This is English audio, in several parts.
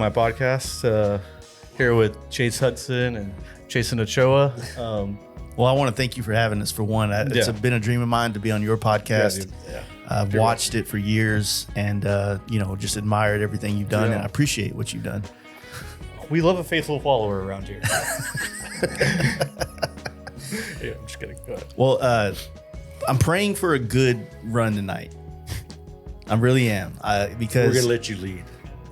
my podcast. Here with Chase Hudson and Jason Ochoa. Well, I want to thank you for having us. For one, it's been a dream of mine to be on your podcast. I've watched it for years, and just admired everything you've done, and I appreciate what you've done. We love a faithful follower around here. I'm just kidding. Go ahead. Well, I'm praying for a good run tonight. I really am, because we're gonna let you lead.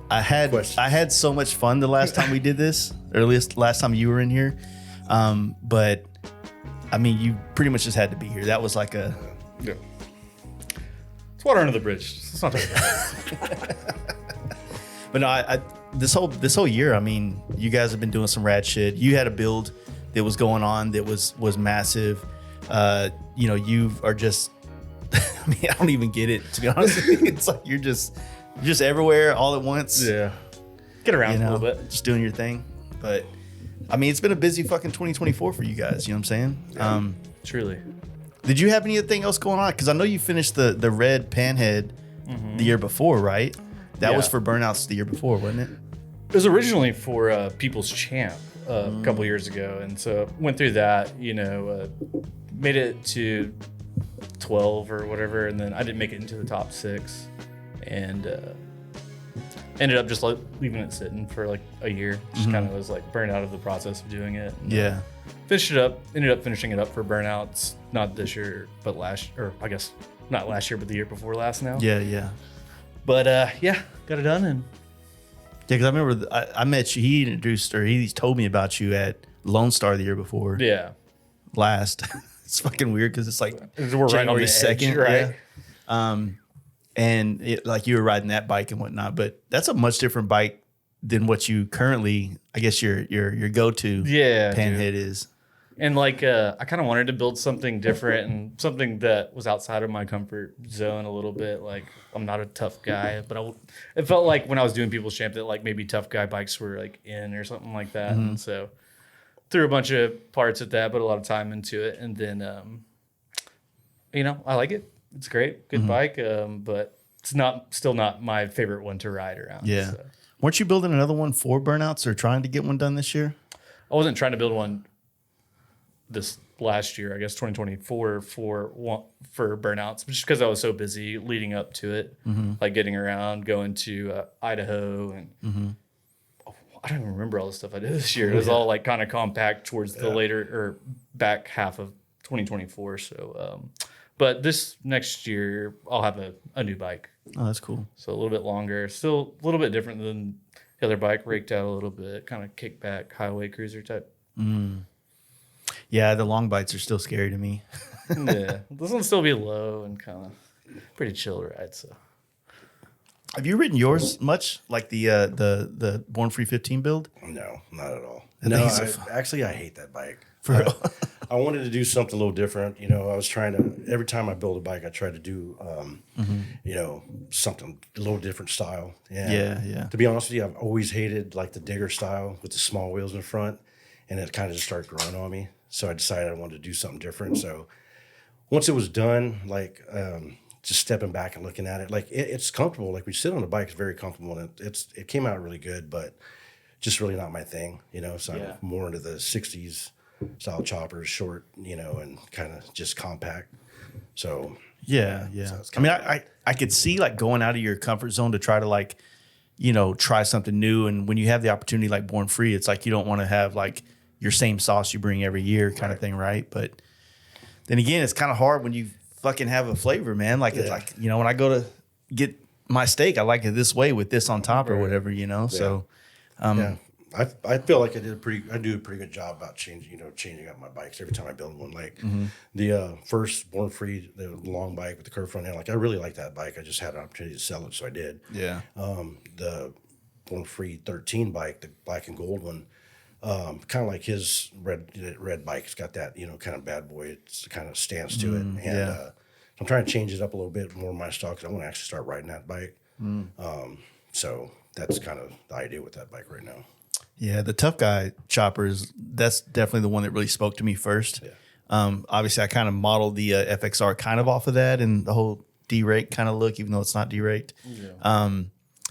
I had so much fun the last time we did this, or at least last time you were in here. But I mean, you pretty much just had to be here. That was like a it's water under the bridge. Let's not talk about it. But no, this whole year, I mean, you guys have been doing some rad shit. You had a build that was going on that was massive. You are just, I mean, I don't even get it, to be honest with you. It's like you're just everywhere all at once. Yeah. Get around a little bit. Just doing your thing. But I mean, it's been a busy fucking 2024 for you guys. You know what I'm saying? Yeah, truly. Did you have anything else going on? Because I know you finished the red panhead the year before, right? That was for Burnouts the year before, wasn't it? It was originally for People's Champ a couple years ago. And so went through that, made it to 12 or whatever. And then I didn't make it into the top 6. And ended up just leaving it sitting for like a year. Just kind of was like burned out of the process of doing it. And, finished it up. Ended up finishing it up for Burnouts, not this year, but I guess not last year, but the year before last now. Yeah. But got it done. And because I remember I met you. He told me about you at Lone Star the year before. Yeah. Last. It's fucking weird because it's like we're right on the 2nd, edge, right? Yeah. And like you were riding that bike and whatnot, but that's a much different bike than what you currently, I guess your go-to panhead is. And like I kind of wanted to build something different and something that was outside of my comfort zone a little bit. Like I'm not a tough guy, but it felt like when I was doing People's Champ that like maybe tough guy bikes were like in or something like that. And so threw a bunch of parts at that, put a lot of time into it, and then I like it. It's great, good bike, but it's still not my favorite one to ride around. Yeah. So. Weren't you building another one for Burnouts or trying to get one done this year? I wasn't trying to build one this last year, I guess 2024 for Burnouts, just because I was so busy leading up to it, like getting around, going to Idaho, and I don't even remember all the stuff I did this year. It was all like kind of compact towards the later or back half of 2024. So, but this next year I'll have a new bike. Oh, that's cool. So a little bit longer, still a little bit different than the other bike, raked out a little bit, kind of kickback highway cruiser type. Yeah, the long bikes are still scary to me. Yeah, this one still be low and kind of pretty chill ride. So, have you ridden yours much, like the Born Free 15 build? No, not at all. I hate that bike. For real? I wanted to do something a little different. I was trying to, every time I build a bike, I try to do, something a little different style. Yeah. To be honest with you, I've always hated like the digger style with the small wheels in front, and it kind of just started growing on me. So I decided I wanted to do something different. So once it was done, like just stepping back and looking at it, like it's comfortable. Like we sit on the bike, it's very comfortable, and it came out really good, but just really not my thing, So I'm more into the 60s style choppers, short, and kind of just compact. So yeah. So I mean, I could see like going out of your comfort zone to try to like, try something new. And when you have the opportunity like Born Free, it's like you don't want to have like your same sauce you bring every year kind of thing, right? But then again, it's kind of hard when you fucking have a flavor, man. Like it's like, when I go to get my steak, I like it this way with this on top or whatever, So I feel like I do a pretty good job about changing up my bikes every time I build one. Like the first Born Free, the long bike with the curved front end, like I really like that bike. I just had an opportunity to sell it, so I did. Yeah. The Born Free 13 bike, the black and gold one, kind of like his red bike. It's got that kind of bad boy. It's kind of stands to it, and I'm trying to change it up a little bit more of my style because I want to actually start riding that bike. So that's kind of the idea with that bike right now. Yeah, the tough guy choppers, that's definitely the one that really spoke to me first. Yeah. Obviously, I kind of modeled the FXR kind of off of that and the whole D-rake kind of look, even though it's not D-raked. Yeah.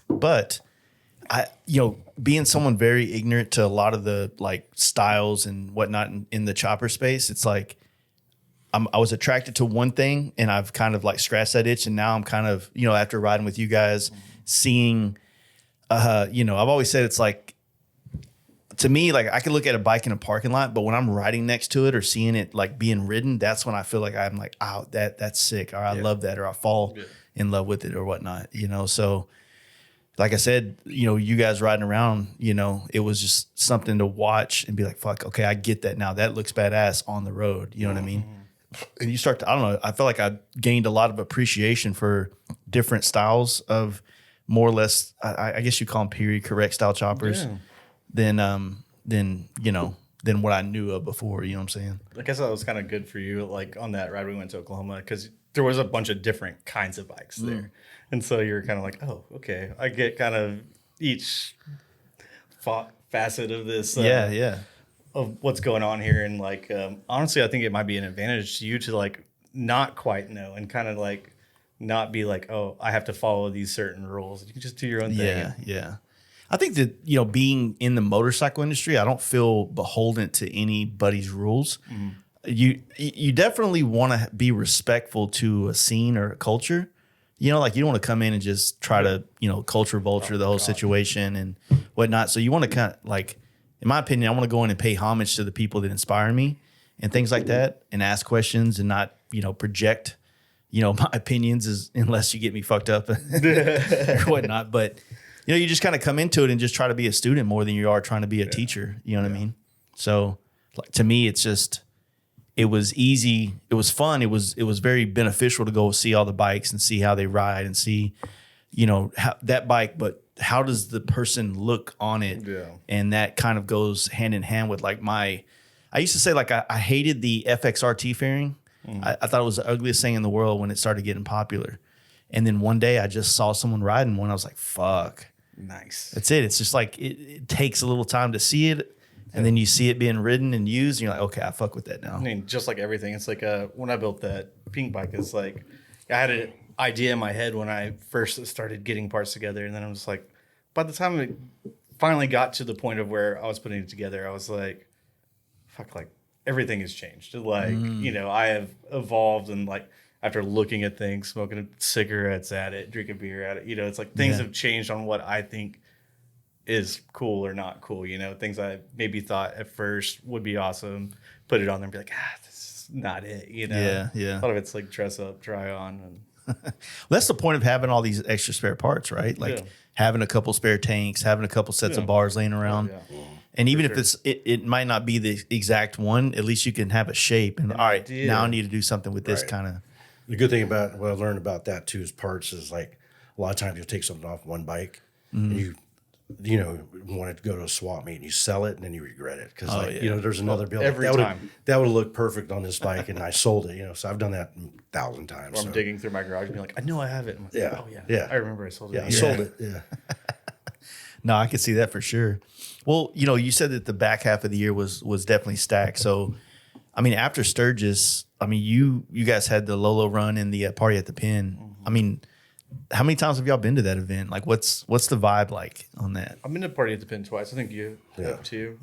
But being someone very ignorant to a lot of the like styles and whatnot in the chopper space, it's like I was attracted to one thing and I've kind of like scratched that itch. And now I'm kind of, after riding with you guys, seeing, I've always said it's like, to me, like I could look at a bike in a parking lot, but when I'm riding next to it or seeing it like being ridden, that's when I feel like I'm like, oh, that's sick. Or I love that. Or I fall in love with it or whatnot, So like I said, you guys riding around, it was just something to watch and be like, fuck, okay, I get that now. That looks badass on the road. You know what I mean? And you start to, I don't know, I feel like I gained a lot of appreciation for different styles of more or less, I guess you call them period correct style choppers than what I knew of before. You know what I'm saying? I guess that was kind of good for you, like on that ride we went to Oklahoma, because there was a bunch of different kinds of bikes there. And so you're kind of like, oh, okay, I get kind of each facet of this. Of what's going on here. And like, honestly, I think it might be an advantage to you to like not quite know and kind of like not be like, oh, I have to follow these certain rules. You can just do your own thing. Yeah. I think that, being in the motorcycle industry, I don't feel beholden to anybody's rules. You definitely want to be respectful to a scene or a culture. Like you don't want to come in and just try to, culture vulture the whole situation and whatnot. So you want to kind of like, in my opinion, I want to go in and pay homage to the people that inspire me and things like that and ask questions and not, project, my opinions unless you get me fucked up or whatnot. But, you just kind of come into it and just try to be a student more than you are trying to be a teacher. You know what I mean? So like, to me, it's just, it was easy. It was fun. It was very beneficial to go see all the bikes and see how they ride and see, how that bike, but how does the person look on it? Yeah. And that kind of goes hand in hand with like I used to say like I hated the FXRT fairing. I thought it was the ugliest thing in the world when it started getting popular. And then one day I just saw someone riding one. I was like, fuck. Nice. That's it. It's just like it takes a little time to see it. And then you see it being ridden and used, and you're like, okay, I fuck with that now. I mean, just like everything, it's like when I built that pink bike, it's like I had an idea in my head when I first started getting parts together, and then I'm just like, by the time it finally got to the point of where I was putting it together, I was like, fuck, like everything has changed. Like, I have evolved, and like after looking at things, smoking cigarettes at it, drinking beer at it, it's like things have changed on what I think is cool or not cool, things I maybe thought at first would be awesome, put it on there and be like, this is not it, Yeah. A lot of it's like dress up, try on. And well, that's the point of having all these extra spare parts, right? Like having a couple spare tanks, having a couple sets of bars laying around. And even if it might not be the exact one, at least you can have a shape and all right, now I need to do something with this kind of. The good thing about what I learned about that too is parts is like a lot of times you'll take something off one bike and you want to go to a swap meet and you sell it and then you regret it because there's another build every time that would look perfect on this bike and I sold it. So I've done that 1,000 times. Or I'm digging through my garage and being like, I know I have it. I'm like, I remember I sold it. Yeah, I sold it. Yeah. No, I could see that for sure. Well, you said that the back half of the year was definitely stacked. So, I mean, after Sturgis, I mean, you guys had the Lolo run and the party at the Pin. I mean, how many times have y'all been to that event? Like, what's the vibe like on that? I've been to Party at the Pin twice. I think you have too.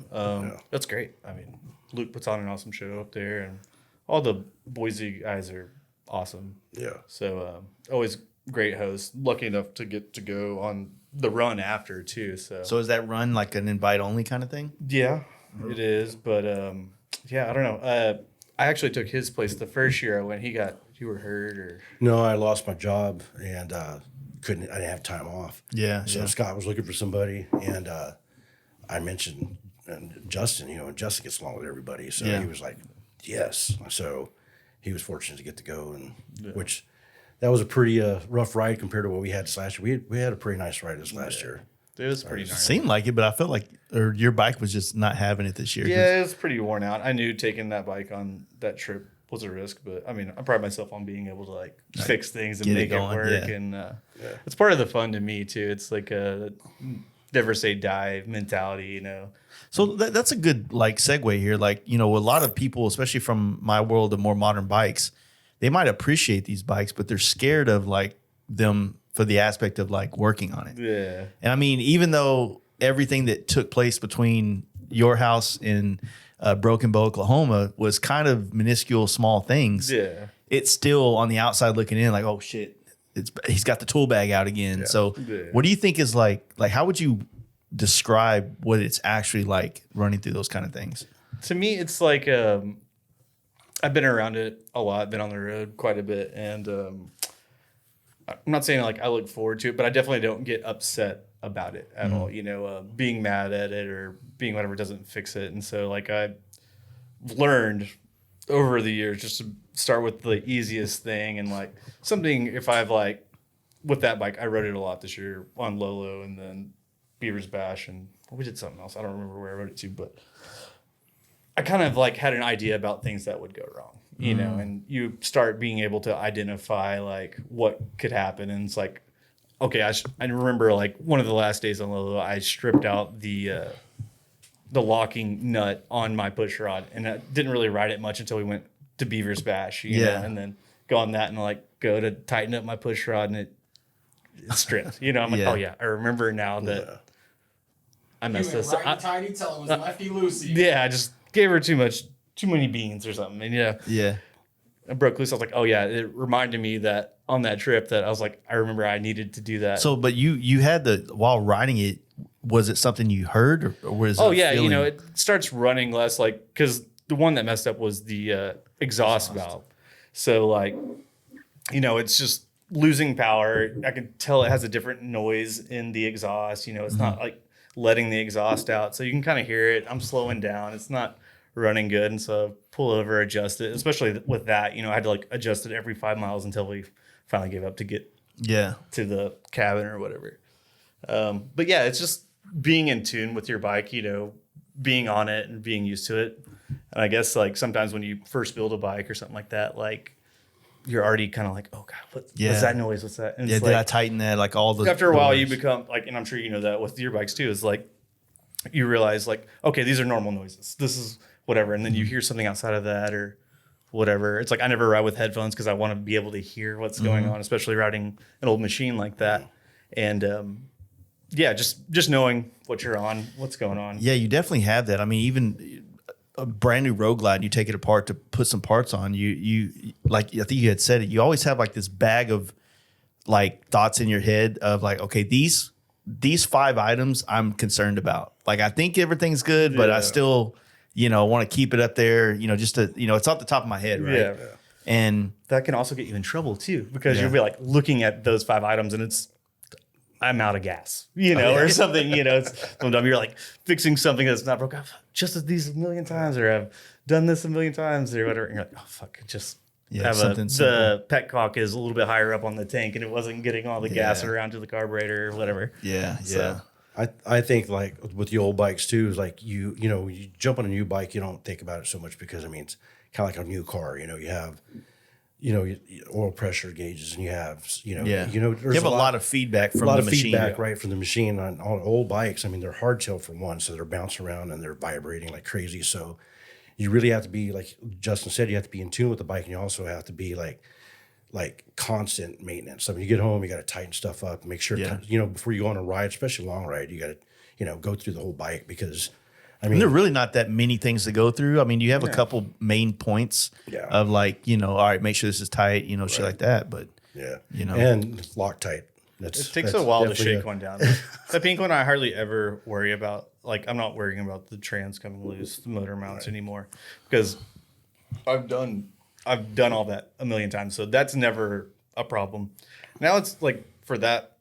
That's great. I mean, Luke puts on an awesome show up there, and all the Boise guys are awesome. Yeah. So always great host. Lucky enough to get to go on the run after too. So is that run like an invite only kind of thing? Yeah, it is. But I don't know. I actually took his place the first year I went. You were hurt or? No, I lost my job and I didn't have time off. Yeah. So Scott was looking for somebody and I mentioned Justin, and Justin gets along with everybody. So he was like, yes. So he was fortunate to get to go and which that was a pretty rough ride compared to what we had this last year. We had a pretty nice ride this last year. It was pretty nice. Seemed like it, but I felt like your bike was just not having it this year. Yeah, it was pretty worn out. I knew taking that bike on that trip was a risk, but I mean, I pride myself on being able to fix things and make it work. And it's part of the fun to me too. It's like a never say die mentality, So that's a good segue here. A lot of people, especially from my world of more modern bikes, they might appreciate these bikes, but they're scared of them for the aspect of like working on it. Yeah. And I mean, even though everything that took place between your house and Broken Bow, Oklahoma was kind of minuscule, small things. Yeah. It's still on the outside looking in like, oh shit, he's got the tool bag out again. So what do you think is like how would you describe what it's actually like running through those kind of things? To me, it's like I've been around it a lot, been on the road quite a bit, and I'm not saying like I look forward to it, but I definitely don't get upset about it at all. You know, being mad at it or being whatever doesn't fix it. And so like I've learned over the years just to start with the easiest thing, and like something if I've like with that bike, I rode it a lot this year on Lolo and then Beaver Bash, and we did something else. I don't remember where I rode it to, but I kind of like had an idea about things that would go wrong, you know, and you start being able to identify like what could happen. And it's like, okay, I remember like one of the last days on Lolo, I stripped out the locking nut on my push rod, and I didn't really ride it much until we went to Beaver's Bash, you know, and then go on that and like go to tighten up my push rod, and it stripped, you know. I'm like, oh yeah, I remember now that I messed this up. Tiny till it was lefty loosey. Yeah, I just gave her too many beans or something, and I broke loose. I was like, oh yeah, it reminded me that on that trip that I was like, I remember I needed to do that. So, but you had while riding it, was it something you heard or was it? Oh yeah, you know, it starts running less, like because the one that messed up was the exhaust valve. So like, you know, it's just losing power. I can tell it has a different noise in the exhaust. You know, it's not like letting the exhaust out, so you can kind of hear it. I'm slowing down. It's not running good, and so pull over, adjust it. Especially with that, you know, I had to like adjust it every 5 miles until we finally gave up to get to the cabin or whatever. But yeah, it's just being in tune with your bike, you know, being on it and being used to it. And I guess like sometimes when you first build a bike or something like that, like you're already kind of like, oh god, what's that noise? What's that? And did like, I tighten that? Like all the after a while, you become like, and I'm sure you know that with your bikes too. Is like you realize like, okay, these are normal noises. This is whatever, and then you hear something outside of that or whatever. It's like I never ride with headphones because I want to be able to hear what's going on, especially riding an old machine like that. And yeah, just knowing what you're on, what's going on. Yeah, you definitely have that. I mean, even a brand new Road Glide, you take it apart to put some parts on. You like I think you had said it. You always have like this bag of like thoughts in your head of like, okay, these 5 items I'm concerned about. Like I think everything's good, but I still, you know, want to keep it up there. You know, just to, you know, it's off the top of my head, right? Yeah. And that can also get you in trouble too, because you'll be like looking at those 5 items and I'm out of gas, you know, or something, you know, sometimes you're like fixing something that's not broke. I've just these a million times, or I've done this a million times or whatever. And you're like, oh, fuck, just have the petcock is a little bit higher up on the tank and it wasn't getting all the gas around to the carburetor or whatever. So, I think like with the old bikes too, is like you know, you jump on a new bike, you don't think about it so much because I mean, it's kind of like a new car, you know, you have, you know, oil pressure gauges, and you have, you know, you have a lot of feedback from the machine, right, from the machine on old bikes. I mean, they're hardtail for one, so they're bouncing around and they're vibrating like crazy. So you really have to be, like Justin said, you have to be in tune with the bike, and you also have to be like constant maintenance. I mean, you get home, you got to tighten stuff up, make sure, you know, before you go on a ride, especially a long ride, you got to, you know, go through the whole bike because. I mean, there are really not that many things to go through. I mean, you have a couple main points of like, you know, all right, make sure this is tight, you know, shit like that. But you know, and Loctite. It takes a while to shake one down. The pink one, I hardly ever worry about. Like, I'm not worrying about the trans coming loose, the motor mounts anymore, because I've done all that a million times. So that's never a problem. Now it's like for that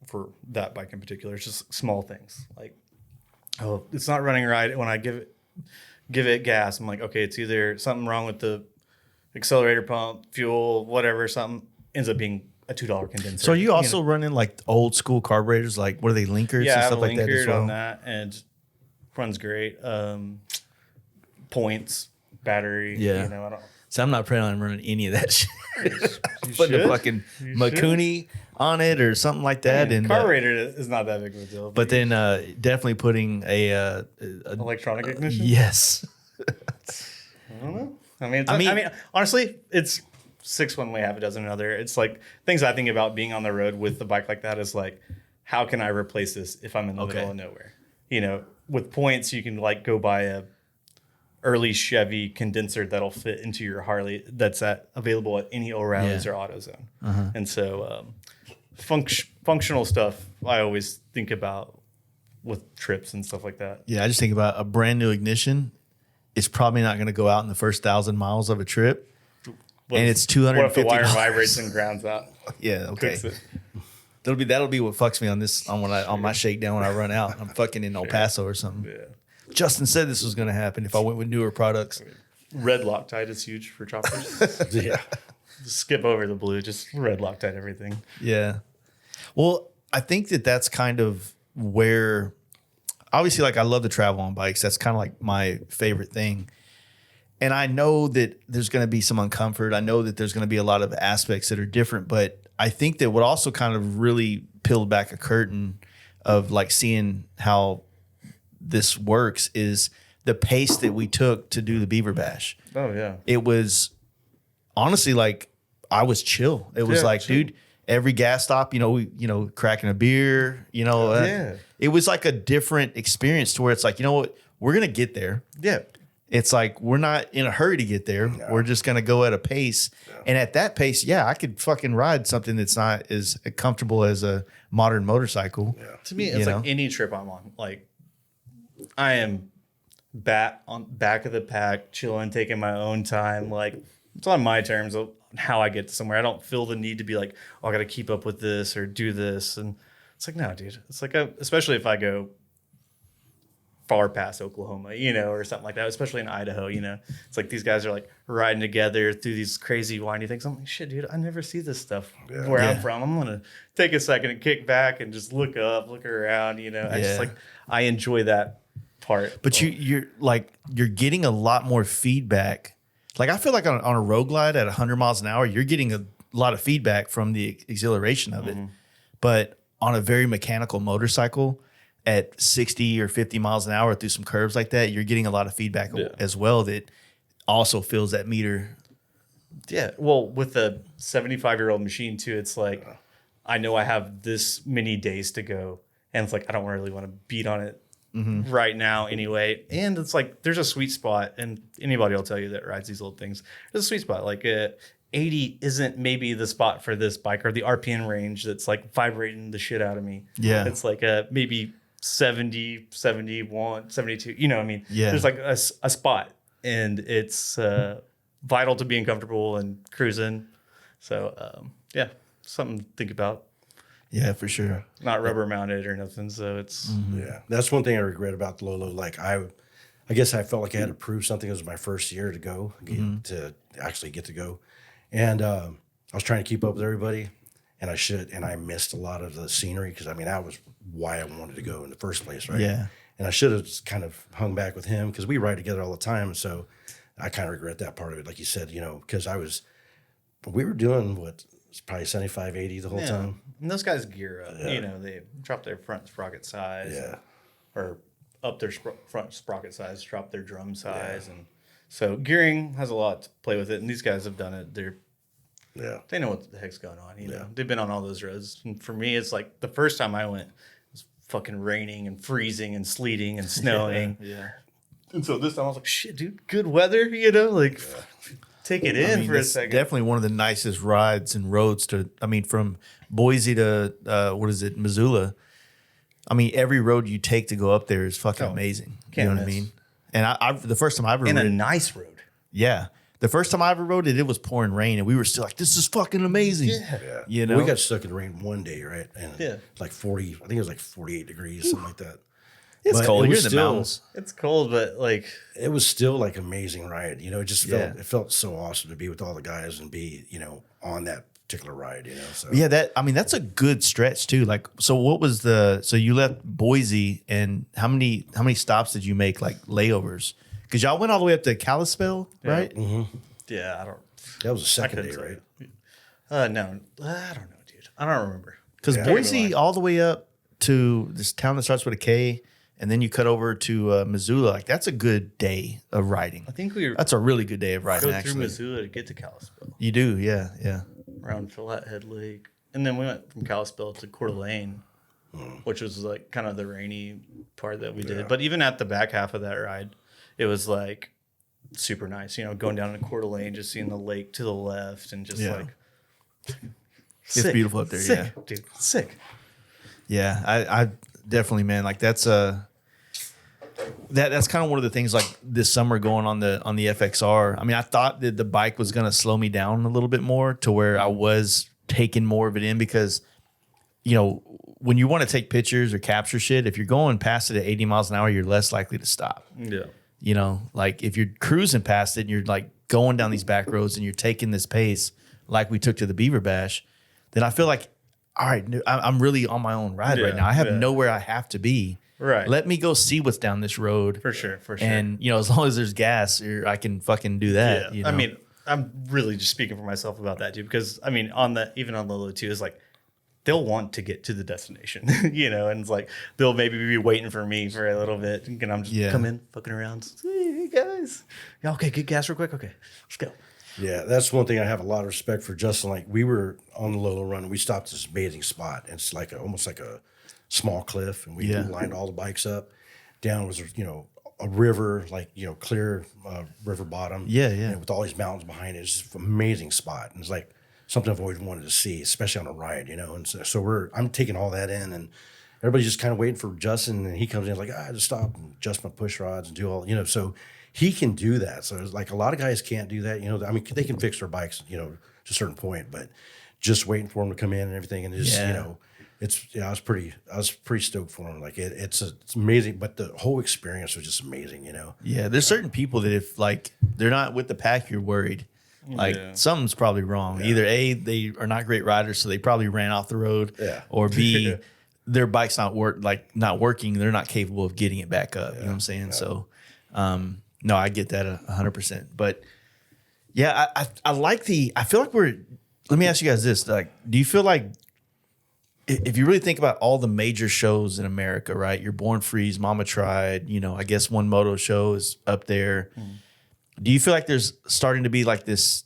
bike in particular, it's just small things like, oh, it's not running right. When I give it gas, I'm like, okay, it's either something wrong with the accelerator pump, fuel, whatever. Something ends up being a $2 condenser. So are you also running like old school carburetors? Like what are they, linkers and stuff like that as well? On that, and runs great. Points, battery. Yeah. You know, I don't. So I'm not planning on running any of that shit. Putting a fucking Makuni on it or something like that. I mean, and carburetor is not that big of a deal. But then definitely putting a electronic ignition. Yes. I don't know. I mean, honestly, it's 6 one way, half a dozen another. It's like things I think about being on the road with the bike like that is like, how can I replace this if I'm in the middle of nowhere? You know, with points, you can like go buy a early Chevy condenser that'll fit into your Harley that's available at any O'Reilly's or AutoZone. And so functional stuff I always think about with trips and stuff like that. Yeah, I just think about a brand new ignition. It's probably not going to go out in the first 1,000 miles of a trip. And it's $250. What if the wire vibrates and grounds out? Yeah, okay. Cooks it. That'll be what fucks me on my shakedown when I run out. I'm fucking in El Paso or something. Yeah. Justin said this was going to happen if I went with newer products. Red Loctite is huge for choppers. Yeah. Just skip over the blue, just red Loctite everything. Yeah. Well, I think that's kind of where, obviously, like I love to travel on bikes. That's kind of like my favorite thing. And I know that there's going to be some uncomfort. I know that there's going to be a lot of aspects that are different. But I think that what also kind of really peeled back a curtain of like seeing how this works is the pace that we took to do the Beaver Bash. Oh, yeah. It was honestly like I was chill. It was like, chill. Dude, every gas stop, cracking a beer, it was like a different experience to where it's like, you know what, we're going to get there. Yeah. It's like, we're not in a hurry to get there. No. We're just going to go at a pace. Yeah. And at that pace, I could fucking ride something that's not as comfortable as a modern motorcycle. Yeah. To me, it's like any trip I'm on. Like, I am back of the pack, chilling, taking my own time. Like, it's on my terms of how I get to somewhere. I don't feel the need to be like, oh, I got to keep up with this or do this. And it's like, no, dude. It's like, especially if I go far past Oklahoma, or something like that, especially in Idaho, it's like these guys are like riding together through these crazy windy things. I'm like, shit, dude, I never see this stuff where I'm from. I'm going to take a second and kick back and just look up, look around, I just like, I enjoy that part. But you're getting a lot more feedback. Like I feel like on a road glide at 100 miles an hour, you're getting a lot of feedback from the exhilaration of it. But on a very mechanical motorcycle, at 60 or 50 miles an hour through some curves like that, you're getting a lot of feedback as well that also fills that meter. Yeah. Well, with a 75-year-old machine too, it's like, I know I have this many days to go. And it's like, I don't really want to beat on it right now anyway. And it's like, there's a sweet spot. And anybody will tell you that rides these old things. There's a sweet spot. Like 80 isn't maybe the spot for this bike, or the RPM range that's like vibrating the shit out of me. Yeah. It's like maybe 70, 71, 72, there's like a spot, and it's vital to being comfortable and cruising. So, something to think about. Yeah, for sure. Not rubber mounted or nothing. So it's, that's one thing I regret about the Lolo. Like I guess I felt like I had to prove something. It was my first year to go, to actually get to go. And I was trying to keep up with everybody. And I missed a lot of the scenery because, that was why I wanted to go in the first place, right? Yeah. And I should have just kind of hung back with him because we ride together all the time. And so I kind of regret that part of it. Like you said, because we were doing it's probably 75, 80 the whole time. And those guys gear up, they drop their front sprocket size or up their front sprocket size, drop their drum size. And so gearing has a lot to play with it. And these guys have done it. They know what the heck's going on. They've been on all those roads. And for me, it's like the first time I went, it was fucking raining and freezing and sleeting and snowing. And so this time I was like, shit, dude, good weather, take it in for a second. Definitely one of the nicest rides and roads from Boise to, Missoula. Every road you take to go up there is fucking amazing. You know what I mean? And I the first time I ever rode a nice road. Yeah. The first time I ever rode it, it was pouring rain, and we were still like, "This is fucking amazing." Yeah. We got stuck in the rain one day, right? And like 40, I think it was like 48 degrees, something like that. It's cold. You're in the mountains. It's cold, but like it was still like amazing ride. It just felt so awesome to be with all the guys and be on that particular ride. So that's a good stretch too. Like, so what was so you left Boise, and how many stops did you make, like layovers? Because y'all went all the way up to Kalispell, right? Yeah, I don't. That was the second day, right? No, I don't know, dude. I don't remember. Because Boise all the way up to this town that starts with a K, and then you cut over to Missoula. Like that's a good day of riding. I think That's a really good day of riding. go Actually, through Missoula to get to Kalispell, you do, yeah. around Flathead Lake, and then we went from Kalispell to Coeur d'Alene, which was like kind of the rainy part that we did. But even at the back half of that ride, it was like super nice. You know, going down to Coeur d'Alene, just seeing the lake to the left, and just like It's beautiful up there. sick, Yeah, dude, sick. yeah. I definitely, man. Like that's that's kind of one of the things like this summer going on the FXR. I mean, I thought that the bike was going to slow me down a little bit more to where I was taking more of it in because, you know, when you want to take pictures or capture shit, if you're going past it at 80 miles an hour, you're less likely to stop. Yeah. You know, like if you're cruising past it and you're like going down these back roads and you're taking this pace like we took to the Beaver Bash, then I feel like, all right, I'm really on my own ride right now. I have nowhere I have to be. Right. Let me go see what's down this road. For sure. And, you know, as long as there's gas, I can fucking do that. Yeah. You know? I mean, I'm really just speaking for myself about that too, because I mean, even on Lolo too, is like they'll want to get to the destination, you know, and it's like they'll maybe be waiting for me for a little bit, and I'm just come in, fucking around. Hey guys, yeah, okay, get gas real quick. Okay, let's go. Yeah, that's one thing I have a lot of respect for Justin. Like we were on the Lolo run and we stopped at this amazing spot. And it's like almost like a small cliff, and we lined all the bikes up. Down was, you know, a river, like, you know, clear river bottom. And with all these mountains behind it. It's just an amazing spot. And it's like something I've always wanted to see, especially on a ride, you know. And so I'm taking all that in, and everybody's just kind of waiting for Justin, and he comes in like, I just stop and adjust my push rods and do all, you know, so he can do that. So it's like a lot of guys can't do that, you know. I mean, they can fix their bikes, you know, to a certain point, but just waiting for him to come in and everything, and just, you know, I was pretty stoked for him. Like it's amazing, but the whole experience was just amazing, you know. Yeah, there's certain people that if like they're not with the pack, you're worried. Like something's probably wrong. Either A, they are not great riders, so they probably ran off the road, or B, their bike's not working. They're not capable of getting it back up. You know what I'm saying? So, no, I get that 100%. But yeah, I feel like let me ask you guys this. Like, do you feel like if you really think about all the major shows in America, right? Your Born Frees, Mama Tried, you know, I guess One Moto show is up there. Do you feel like there's starting to be like this,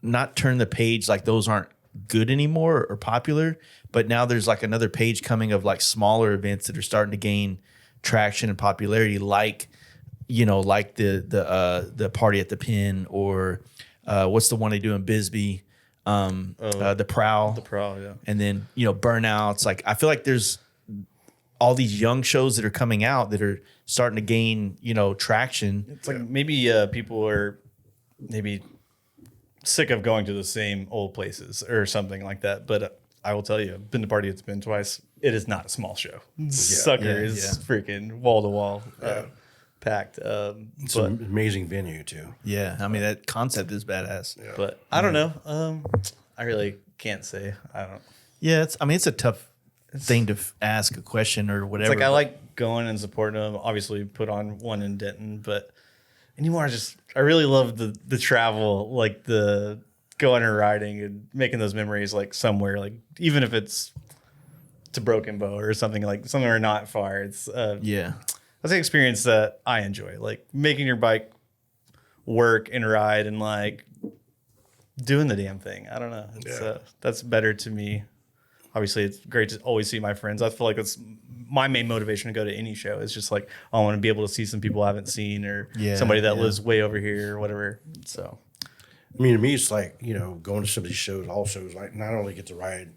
not turn the page, like those aren't good anymore or popular, but now there's like another page coming of like smaller events that are starting to gain traction and popularity, like, you know, like the Party at the Pin, or what's the one they do in Bisbee? The Prowl, yeah. And then, you know, Burnouts. Like, I feel like there's all these young shows that are coming out that are starting to gain, you know, traction. It's like maybe people are maybe sick of going to the same old places or something like that. But I will tell you, I've been to Party at the Pin twice. It is not a small show. Sucker is freaking wall to wall packed. It's an amazing venue too. Yeah, I mean, that concept is badass. Yeah. But I don't know. I really can't say. I don't. Yeah, it's a tough thing to ask a question or whatever. It's like I like going and supporting them. Obviously, put on one in Denton, but anymore, I really love the travel, like the going and riding and making those memories, like somewhere, like even if it's to Broken Bow or something, like somewhere not far. It's that's an experience that I enjoy, like making your bike work and ride and like doing the damn thing. I don't know. It's that's better to me. Obviously, it's great to always see my friends. I feel like that's my main motivation to go to any show. It's just like, I want to be able to see some people I haven't seen, or somebody that lives way over here or whatever. So, I mean, to me, it's like, you know, going to some of these shows also is like not only get to ride,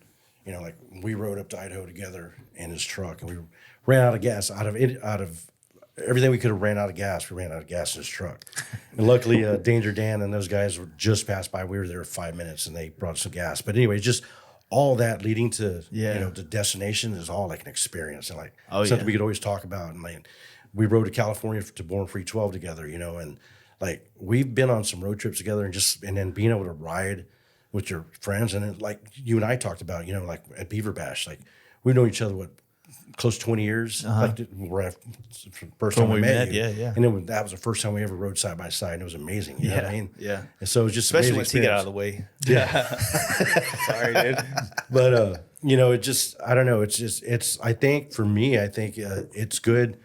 you know, like we rode up to Idaho together in his truck, and we ran out of gas out of everything we could have ran out of gas. We ran out of gas in his truck. And luckily, Danger Dan and those guys were just passed by. We were there 5 minutes, and they brought some gas. But anyway, just all that leading to, you know, the destination is all like an experience, and like something we could always talk about. And like, we rode to California to Born Free 12 together, you know, and like we've been on some road trips together, and then being able to ride with your friends. And then, like you and I talked about, you know, like at Beaver Bash, like we've known each other, close to 20 years. Like we're first time we met you. And then that was the first time we ever rode side by side, and it was amazing. You know what I mean? Yeah. And so it was just Especially amazing once you get out of the way. sorry, dude. But you know, it just, I don't know. It's just, I think for me, it's good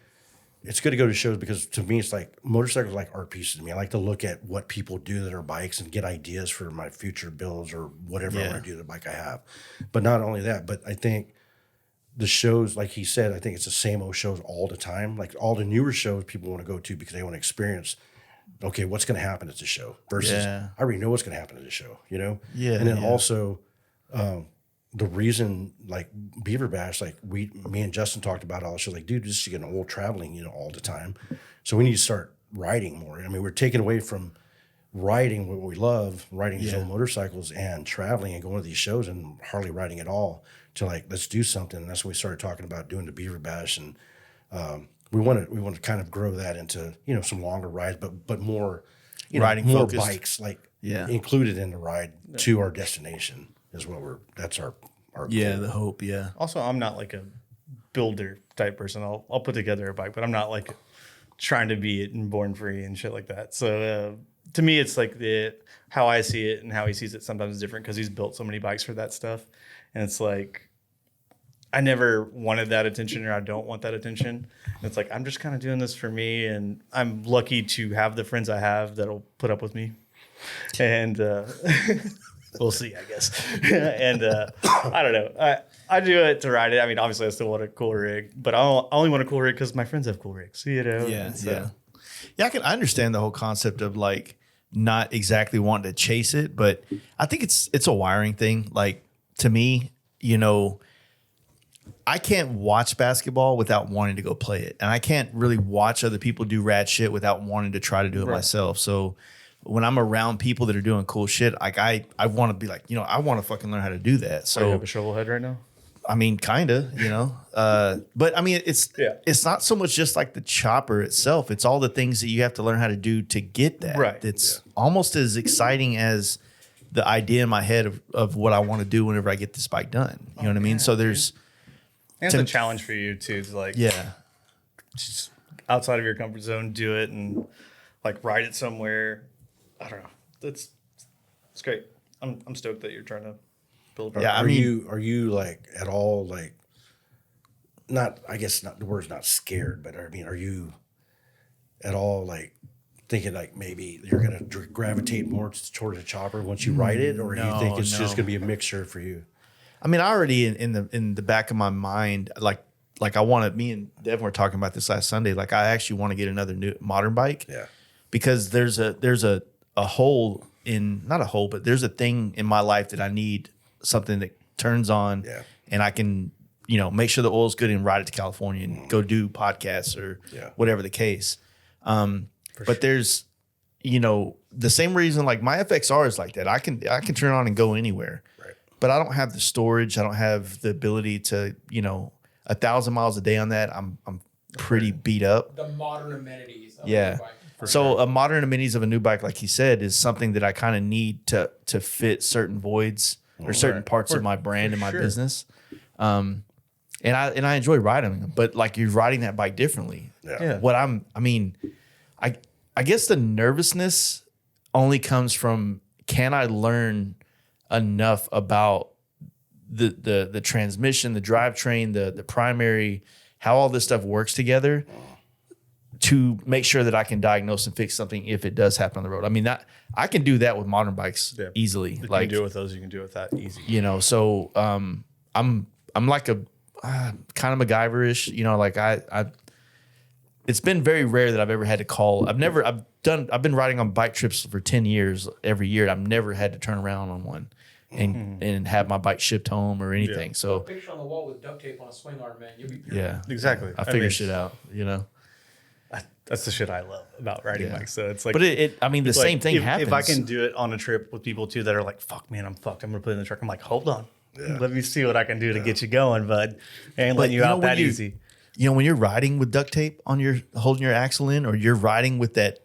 it's good to go to shows because to me, it's like motorcycles are like art pieces to me. I like to look at what people do that are bikes and get ideas for my future builds or whatever I want to do to the bike I have. But not only that, but I think the shows, like he said, I think it's the same old shows all the time. Like all the newer shows people want to go to because they want to experience, okay, what's going to happen at the show versus I already know what's going to happen at the show, you know? Yeah. And then also the reason like Beaver Bash, like me and Justin talked about all the shows, like, dude, this is getting old traveling, you know, all the time. So we need to start riding more. I mean, we're taking away from riding what we love, riding these old motorcycles and traveling and going to these shows and hardly riding at all to like, let's do something. And that's when we started talking about doing the Beaver Bash. And we want to kind of grow that into, you know, some longer rides, but more, you know, Riding more focused. bikes like included in the ride to our destination is what that's our goal. the hope. Yeah. Also, I'm not like a builder type person. I'll put together a bike, but I'm not like trying to be it and born free and shit like that. So to me, it's like how I see it and how he sees it sometimes is different because he's built so many bikes for that stuff. And it's like, I never wanted that attention or I don't want that attention. And it's like, I'm just kind of doing this for me. And I'm lucky to have the friends I have that'll put up with me. And we'll see, I guess. And I don't know. I do it to ride it. I mean, obviously, I still want a cool rig, but I only want a cool rig because my friends have cool rigs, you know? Yeah. I understand the whole concept of like not exactly wanting to chase it, but I think it's a wiring thing. Like to me, you know, I can't watch basketball without wanting to go play it. And I can't really watch other people do rad shit without wanting to try to do it myself. So when I'm around people that are doing cool shit, like I want to be like, you know, I want to fucking learn how to do that. So you have a shovel head right now? I mean, kind of, you know, but I mean, it's not so much just like the chopper itself. It's all the things that you have to learn how to do to get that. Right. It's almost as exciting as the idea in my head of what I want to do whenever I get this bike done. You know what I mean? So there's, and it's a challenge for you too, to like, just outside of your comfort zone, do it and like ride it somewhere. I don't know. It's great. I'm stoked that you're trying to build. Yeah, Are you like at all like not? I guess not. The word's not scared, but I mean, are you at all like thinking like maybe you're gonna gravitate more towards a chopper once you ride it, or do you think it's just gonna be a mixture for you? I mean, I already in the back of my mind, like I want to. Me and Devin were talking about this last Sunday. Like, I actually want to get another new modern bike. Yeah, because there's a hole in, not a hole, but there's a thing in my life that I need something that turns on and I can, you know, make sure the oil's good and ride it to California and go do podcasts or whatever the case. But there's, you know, the same reason like my FXR is like that. I can turn on and go anywhere, but I don't have the storage. I don't have the ability to, you know, 1,000 miles a day on that. I'm pretty beat up. The modern amenities of Yeah. the bike. So a modern amenities of a new bike, like he said, is something that I kind of need to fit certain voids or certain parts of my brand and my business. And I enjoy riding them, but like you're riding that bike differently. Yeah. I guess the nervousness only comes from, can I learn enough about the transmission, the drivetrain, the primary, how all this stuff works together to make sure that I can diagnose and fix something if it does happen on the road. I mean, I can do that with modern bikes easily. If you like can do it with those, you can do it with that easy. You know, so I'm like a kind of MacGyver-ish, you know, like I it's been very rare that I've ever had to call. I've been riding on bike trips for 10 years every year. I've never had to turn around on one and have my bike shipped home or anything. A So picture on the wall with duct tape on a swing arm, man. You'll be Exactly. I figure shit out, you know. That's the shit I love about riding bikes. So it's like, But I mean, the same thing happens. If I can do it on a trip with people too that are like, "Fuck, man, I'm fucked. I'm gonna put it in the truck." I'm like, "Hold on, let me see what I can do to get you going, bud." And letting you out that easy. You know, when you're riding with duct tape on holding your axle in, or you're riding with that,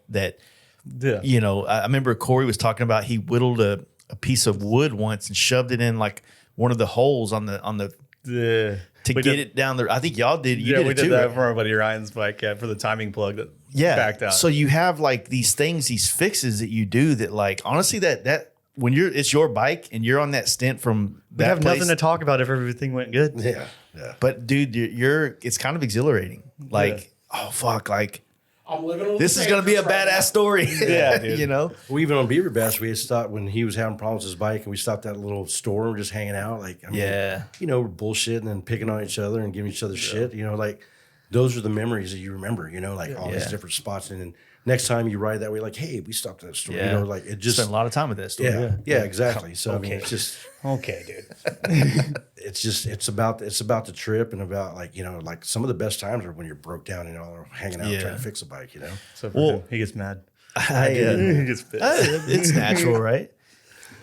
you know, I remember Corey was talking about he whittled a piece of wood once and shoved it in like one of the holes on the to get it down there. I think y'all did. You did we it did too, that right? for our buddy Ryan's bike for the timing plug that backed out. So you have like these things, these fixes that you do that, like, honestly, that when it's your bike and you're on that stint from we that have place, nothing to talk about if everything went good. Yeah. but dude, it's kind of exhilarating. Like oh fuck, like I'm living on this the is gonna be a Patriots right badass now. story. Yeah, dude. You know? Well, even on Beaver Bash, we had stopped when he was having problems with his bike, and we stopped at a little store and we're just hanging out. Like, I mean, Yeah. you know, we're bullshitting and picking on each other and giving each other shit. You know, like those are the memories that you remember. You know, like all these Yeah. different spots. And then next time you ride that way, like, hey, we stopped at that store. Yeah. You know, like it just Spent a lot of time with that story. yeah, exactly. So I mean, it's just Okay, dude. it's about the trip and about like you know like some of the best times are when you're broke down and all hanging out Yeah. trying to fix a bike. You know. So Well- he gets mad. He gets pissed. It's natural, right?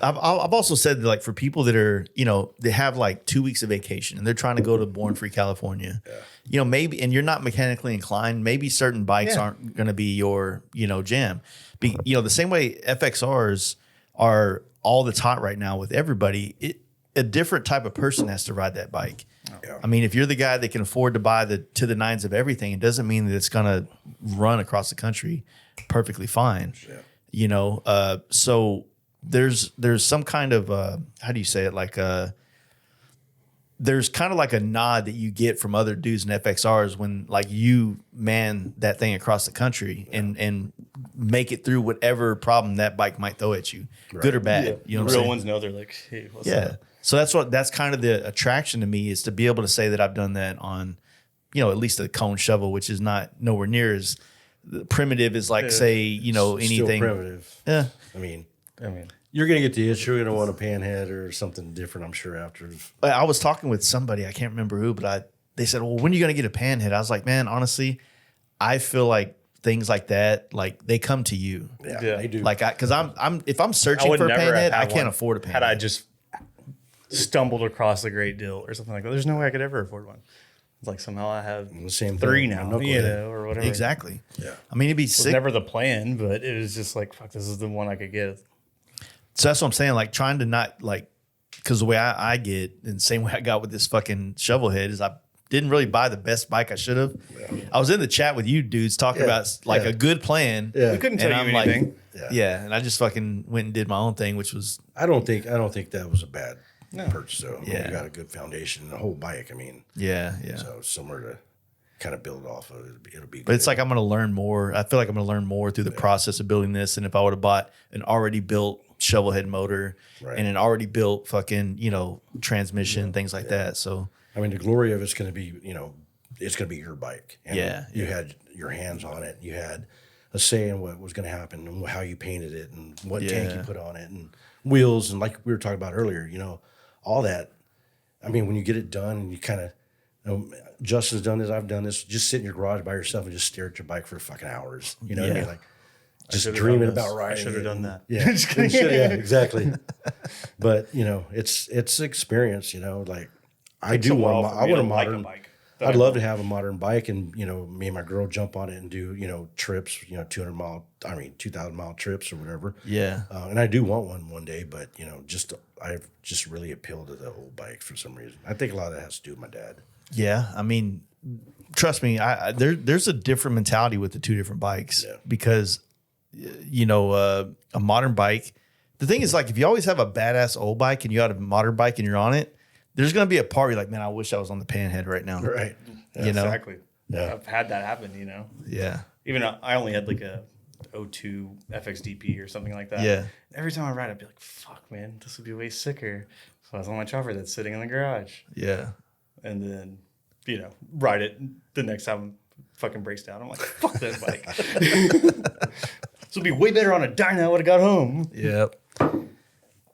I've also said that, like, for people that are, you know, they have like 2 weeks of vacation and they're trying to go to Born Free, California, you know, maybe, and you're not mechanically inclined, maybe certain bikes aren't going to be your, you know, jam. You know, the same way FXRs are all that's hot right now with everybody, a different type of person has to ride that bike. Yeah. I mean, if you're the guy that can afford to buy the to the nines of everything, it doesn't mean that it's going to run across the country perfectly fine. Yeah. You know, so there's some kind of how do you say it? Like there's kind of like a nod that you get from other dudes in FXRs when like you man that thing across the country and make it through whatever problem that bike might throw at you, good or bad. You know what I'm Real saying? ones know they're like, hey, what's Yeah. up? So that's kind of the attraction to me, is to be able to say that I've done that on, you know, at least a cone shovel, which is not nowhere near as primitive as like say, you know, Still anything. primitive. Yeah. I mean, I mean, you're gonna get the itch. You're gonna want a panhead or something different. I'm sure after. I was talking with somebody, I can't remember who, but they said, well, when are you going to get a panhead? I was like, man, honestly, I feel like things like that, like they come to you. Yeah, Yeah. they do. Like if I'm I searching would for a never have panhead, had I can't one afford a panhead. Had I just stumbled across a great deal or something like that, there's no way I could ever afford one. It's like somehow I have the same three thing, now, knucklehead. you know, or whatever. Exactly. Yeah. I mean, it'd be It was sick. never the plan, but it was just like, fuck, this is the one I could get. So that's what I'm saying. Like trying to not like, because the way I get, and the same way I got with this fucking shovel head, is I didn't really buy the best bike I should have. Yeah. I was in the chat with you dudes talking about like a good plan. Yeah. We couldn't tell And you I'm anything. like, yeah. And I just fucking went and did my own thing, which was, I don't think that was a bad purchase though. I mean, Yeah. you got a good foundation and the whole bike. I mean, yeah. so similar to kind of build off of. It'll be. But it's like I'm going to learn more. I feel like I'm going to learn more through the process of building this. And if I would have bought an already built shovel head motor and an already built fucking, you know, transmission, things like that. So, I mean, the glory of it's going to be, you know, it's going to be your bike. And Yeah. you had your hands on it. You had a say in what was going to happen and how you painted it and what tank you put on it and wheels. And like we were talking about earlier, you know, all that. I mean, when you get it done and you kind of, Justin's done this, I've done this, just sit in your garage by yourself and just stare at your bike for fucking hours. You know what I mean? Like, just should've dreaming done this. about riding. I should have it done and- that. Yeah, yeah, exactly. But you know, it's experience. You know, like I do want. I want a modern bike. I'd love to have a modern bike, and you know, me and my girl jump on it and do trips. 2,000 mile trips or whatever. yeah. And I do want one day, but I've just really appealed to the old bike for some reason. I think a lot of that has to do with my dad. Yeah. I mean, trust me, there's a different mentality with the two different bikes because, you know, a modern bike, the thing is, like, if you always have a badass old bike and you have a modern bike and you're on it, there's going to be a part where you're like, man, I wish I was on the panhead right now. Right. You know? Exactly. Yeah. I've had that happen, you know. Yeah. Even I only had like a O2 FXDP or something like that. Yeah. Every time I ride, I'd be like, fuck, man, this would be way sicker. So I was on my chopper that's sitting in the garage. Yeah. And then, you know, ride it the next time it fucking breaks down. I'm like, fuck that bike. This would be way better on a dyno. I would have got home. Yep.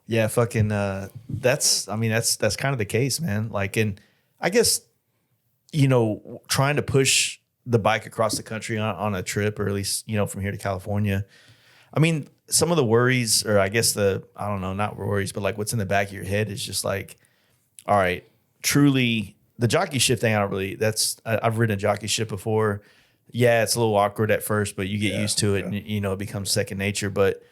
Yeah, fucking that's kind of the case, man. Like, and I guess, you know, trying to push the bike across the country on a trip, or at least, you know, from here to California. I mean, some of the worries, or I guess I don't know, not worries, but like what's in the back of your head is just like, all right, truly the jockey shift thing, I've ridden a jockey shift before. Yeah, it's a little awkward at first, but you get used to it and, you know, it becomes second nature. But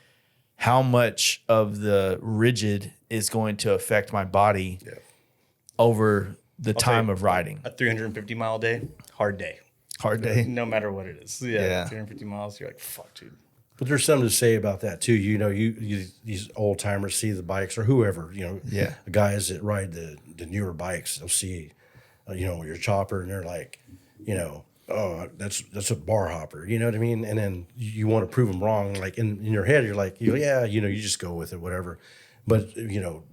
how much of the rigid is going to affect my body over the time of riding? A 350 mile day, hard day. Hard day. No matter what it is. Yeah. Yeah. 350 miles, you're like, fuck, dude. But there's something to say about that too. You know, you these old timers see the bikes, or whoever, you know, Yeah. the guys that ride the newer bikes, they'll see, you know, your chopper, and they're like, you know, oh, that's a bar hopper. You know what I mean? And then you want to prove them wrong. Like in your head, you're like, yeah, you just go with it, whatever. But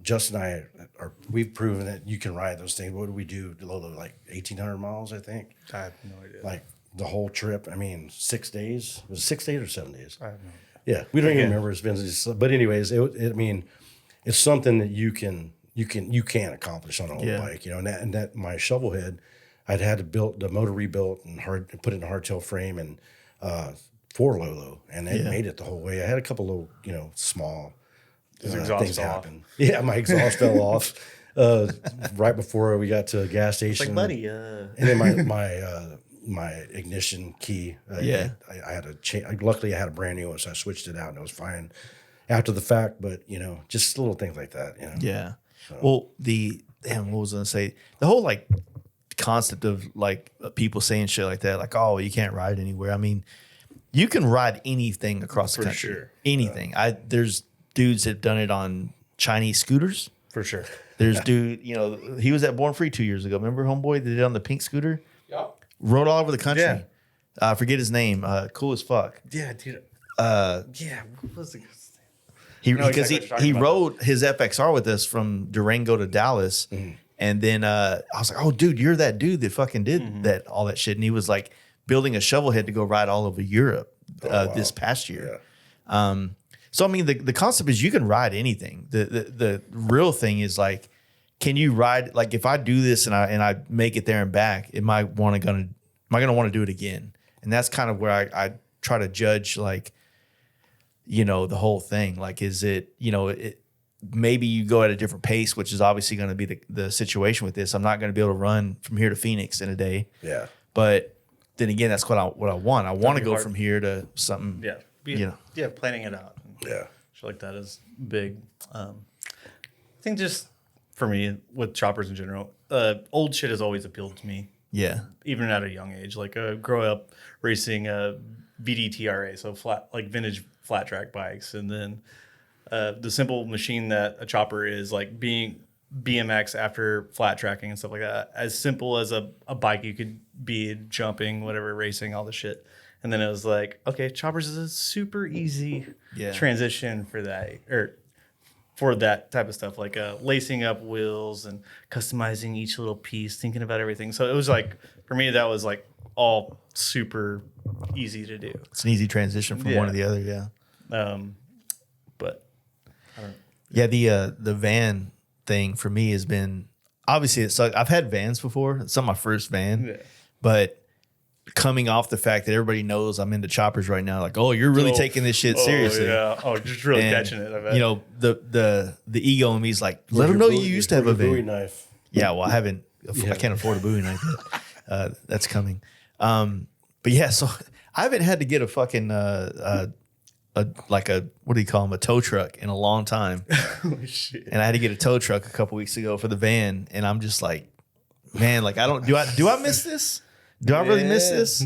Justin and I we've proven that you can ride those things. What do we do? Lolo, like 1,800 miles, I think. I have no idea. Like the whole trip. I mean, 6 days. Was it 6 days or 7 days? I have no idea. Yeah, we don't even remember. It's been, but anyways, I mean, it's something that you can accomplish on a old bike, and that my shovel head, I'd had to build the motor rebuilt and put it in a hardtail frame and for Lolo, and it made it the whole way. I had a couple little, small things happen. Yeah, my exhaust fell off right before we got to a gas station. It's like, buddy, and then my ignition key. I had a change. Luckily, I had a brand new one, so I switched it out, and it was fine after the fact. But just little things like that. Yeah. So. Well, what was I gonna say? The whole like concept of like people saying shit like that, like, oh, you can't ride anywhere. I mean, you can ride anything across the country. Sure. Anything. There's dudes that have done it on Chinese scooters. For sure. There's dude, he was at Born Free 2 years ago. Remember homeboy that did it on the pink scooter? Yep. Rode all over the country. Yeah. I forget his name. Cool as fuck. Yeah, dude. Yeah, what was the Because he rode his FXR with us from Durango to Dallas. Mm-hmm. And then I was like, oh, dude, you're that dude that fucking did all that shit. And he was like building a shovel head to go ride all over Europe this past year. Yeah. So, I mean, the concept is you can ride anything. The real thing is like, can you ride? Like, if I do this and I make it there and back, am I gonna want to do it again? And that's kind of where I try to judge, like, the whole thing. Like, is it, maybe you go at a different pace, which is obviously going to be the situation with this. I'm not going to be able to run from here to Phoenix in a day. Yeah. But then again, that's what I want. I want to go from here to something. Yeah. Yeah. Planning it out. Yeah. Shit like that is big. I think just for me with choppers in general, old shit has always appealed to me. Yeah. Even at a young age, like growing up racing VDTRA, so vintage flat track bikes, and then the simple machine that a chopper is, like being BMX after flat tracking and stuff like that. As simple as a bike you could be, jumping, whatever, racing, all the shit. And then it was like, okay, choppers is a super easy transition for that, or for that type of stuff, like lacing up wheels and customizing each little piece, thinking about everything. So it was like, for me, that was like all super easy to do. It's an easy transition from one to the other. Yeah. But I don't know. Yeah. The van thing for me has been, obviously it sucks. I've had vans before. It's not my first van, but coming off the fact that everybody knows I'm into choppers right now, like, oh, you're really taking this shit seriously. Yeah. Oh, just really catching it. I bet. The ego in me is like, let them know you used to have a van. Bowie knife. Yeah. Well, I can't afford a Bowie knife yet. That's coming. But yeah, so I haven't had to get a fucking what do you call them, a tow truck in a long time. Holy shit. And I had to get a tow truck a couple weeks ago for the van, and I'm just like, man, like, do I miss this? Do I really miss this?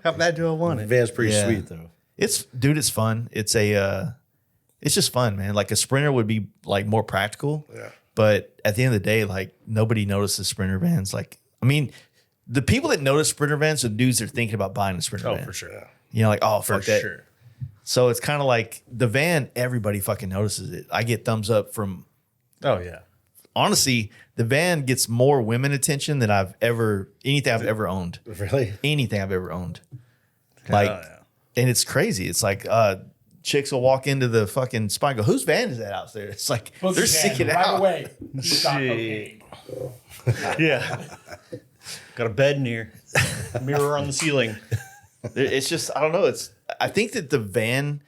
How bad do I want The it? van's pretty sweet though. It's fun. It's just fun, man. Like, a Sprinter would be like more practical. Yeah. But at the end of the day, like, nobody notices Sprinter vans. Like, I mean, the people that notice Sprinter vans are dudes that are thinking about buying a Sprinter van. Oh, for sure. Like, oh, fuck that. Sure. So it's kind of like the van, everybody fucking notices it. I get thumbs up from, Oh, yeah. honestly, the van gets more women attention than anything I've ever owned. Really? Anything I've ever owned. Like, and it's crazy. It's like, chicks will walk into the fucking spot and go, whose van is that out there? It's like, they're sticking right out. away. Stop Shit. cocaine. Yeah. Got a bed in here. Mirror on the ceiling. It's just, I don't know. I think that the van,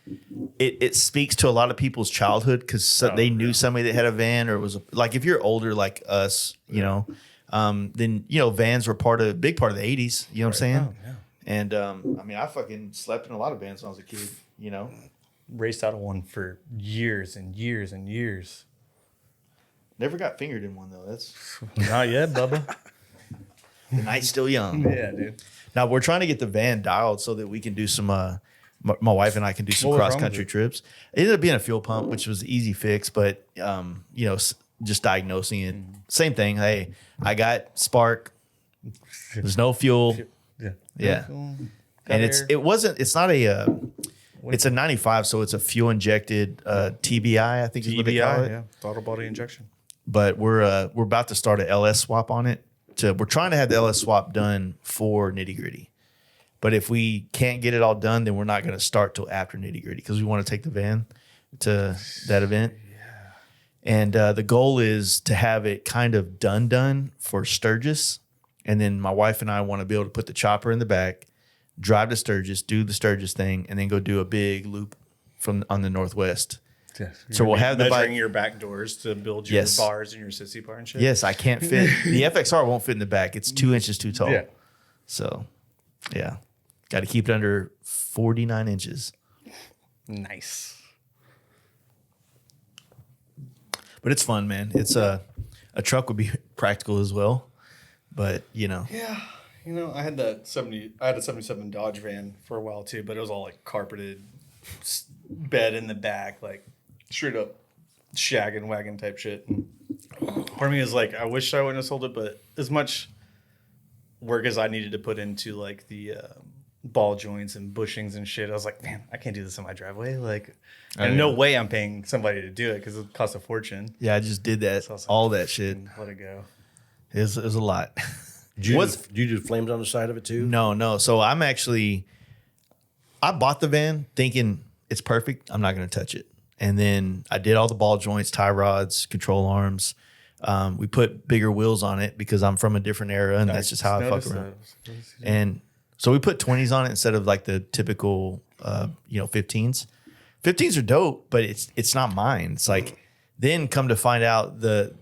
it speaks to a lot of people's childhood because they knew somebody that had a van, or it was like, if you're older like us, then vans were a big part of the 80s. You know what I'm saying? Oh, yeah. And I mean, I fucking slept in a lot of vans when I was a kid. Raced out of one for years and years and years. Never got fingered in one though. That's Not yet, Bubba. the night's still young. Yeah, dude. Now we're trying to get the van dialed so that we can do some. My wife and I can do some What was cross wrong country with it? trips. It ended up being a fuel pump, which was an easy fix, but just diagnosing it. Same thing. Hey, I got spark. There's no fuel. Yeah. And it's not a it's a 95, so it's a fuel injected TBI, I think is what they call it. yeah, throttle body injection. But we're about to start a LS swap on it. We're trying to have the LS swap done for Nitty Gritty. But if we can't get it all done, then we're not going to start till after Nitty Gritty because we want to take the van to that event. Yeah. And the goal is to have it kind of done for Sturgis. And then my wife and I want to be able to put the chopper in the back, drive to Sturgis, do the Sturgis thing, and then go do a big loop on the Northwest. Yeah. So we'll have the measuring bike. your back doors to build your bars and your sissy bar and shit. Yes, I can't fit. The FXR won't fit in the back. It's 2 inches too tall. Yeah. So, yeah. Got to keep it under 49 inches. Nice. But it's fun, man. It's a truck would be practical as well. But, Yeah. I had a 77 Dodge van for a while too, but it was all like carpeted bed in the back, like straight up shaggin' wagon type shit. And part of me is like, I wish I wouldn't have sold it, but as much work as I needed to put into like the ball joints and bushings and shit, I was like, man, I can't do this in my driveway. Like, and no way I'm paying somebody to do it because it costs a fortune. yeah, I just did that, So I was like, all that shit. Let it go. It was a lot. Do you do flames on the side of it too? No. So I bought the van thinking it's perfect. I'm not going to touch it. And then I did all the ball joints, tie rods, control arms. We put bigger wheels on it because I'm from a different era, and that's just how I fuck around. And so we put 20s on it instead of like the typical, 15s. 15s are dope, but it's not mine. It's like, then come to find out the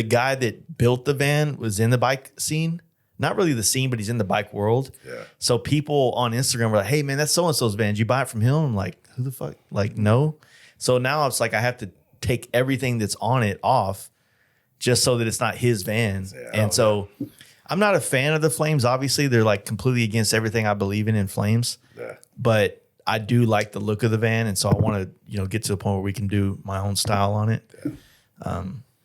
guy that built the van was in the bike scene. Not really the scene, but he's in the bike world. Yeah. So people on Instagram were like, hey, man, that's so-and-so's van. Did you buy it from him? I'm like, who the fuck? Like, no. So now it's like I have to take everything that's on it off just so that it's not his van. Yeah, and so I'm not a fan of the flames. Obviously, they're like completely against everything I believe in flames. Yeah. But I do like the look of the van. And so I want to, get to the point where we can do my own style on it.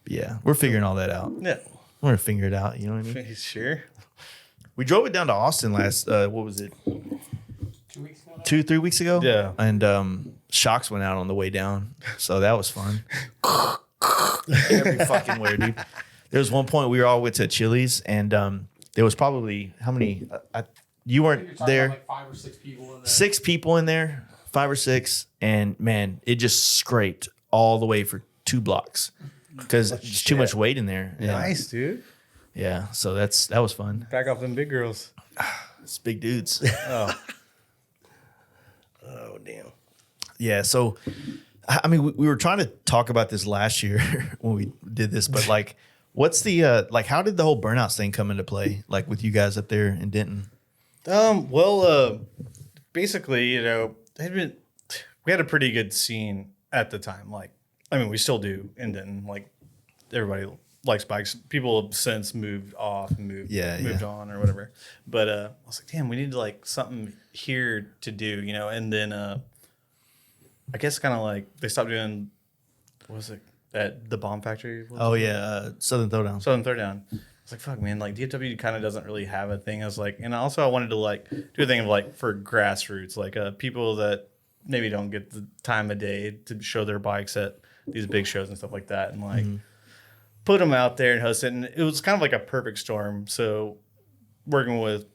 Yeah. We're figuring all that out. Yeah. We're going to figure it out. You know what I mean? Sure. We drove it down to Austin last, what was it? 2 weeks ago. 2-3 weeks ago? Yeah. And shocks went out on the way down. So that was fun. Every fucking where, dude. There was one point we all went to Chili's and there was probably, how many? You weren't there. Like 5 or 6 people in there. 6 people in there, 5 or 6. And man, it just scraped all the way for 2 blocks because there's too much weight in there. Yeah. Nice, dude. Yeah. So that was fun. Back off them big girls. It's big dudes. Oh. Oh, damn. Yeah. So, I mean, we were trying to talk about this last year when we did this, but like, what's the, how did the whole burnouts thing come into play? Like with you guys up there in Denton? Basically, we had a pretty good scene at the time. Like, I mean, we still do in Denton. Like, everybody likes bikes. People have since moved off and moved on or whatever. But I was like, damn, we need like something here to do, And then I guess kind of like they stopped doing, what was it, at the Bomb Factory? Southern Throwdown. Southern Throwdown. I was like, fuck, man, like DFW kind of doesn't really have a thing. I was like, and also I wanted to like do a thing of like for grassroots, like people that maybe don't get the time of day to show their bikes at these big shows and stuff like that, and like put them out there and host it. And it was kind of like a perfect storm. So working with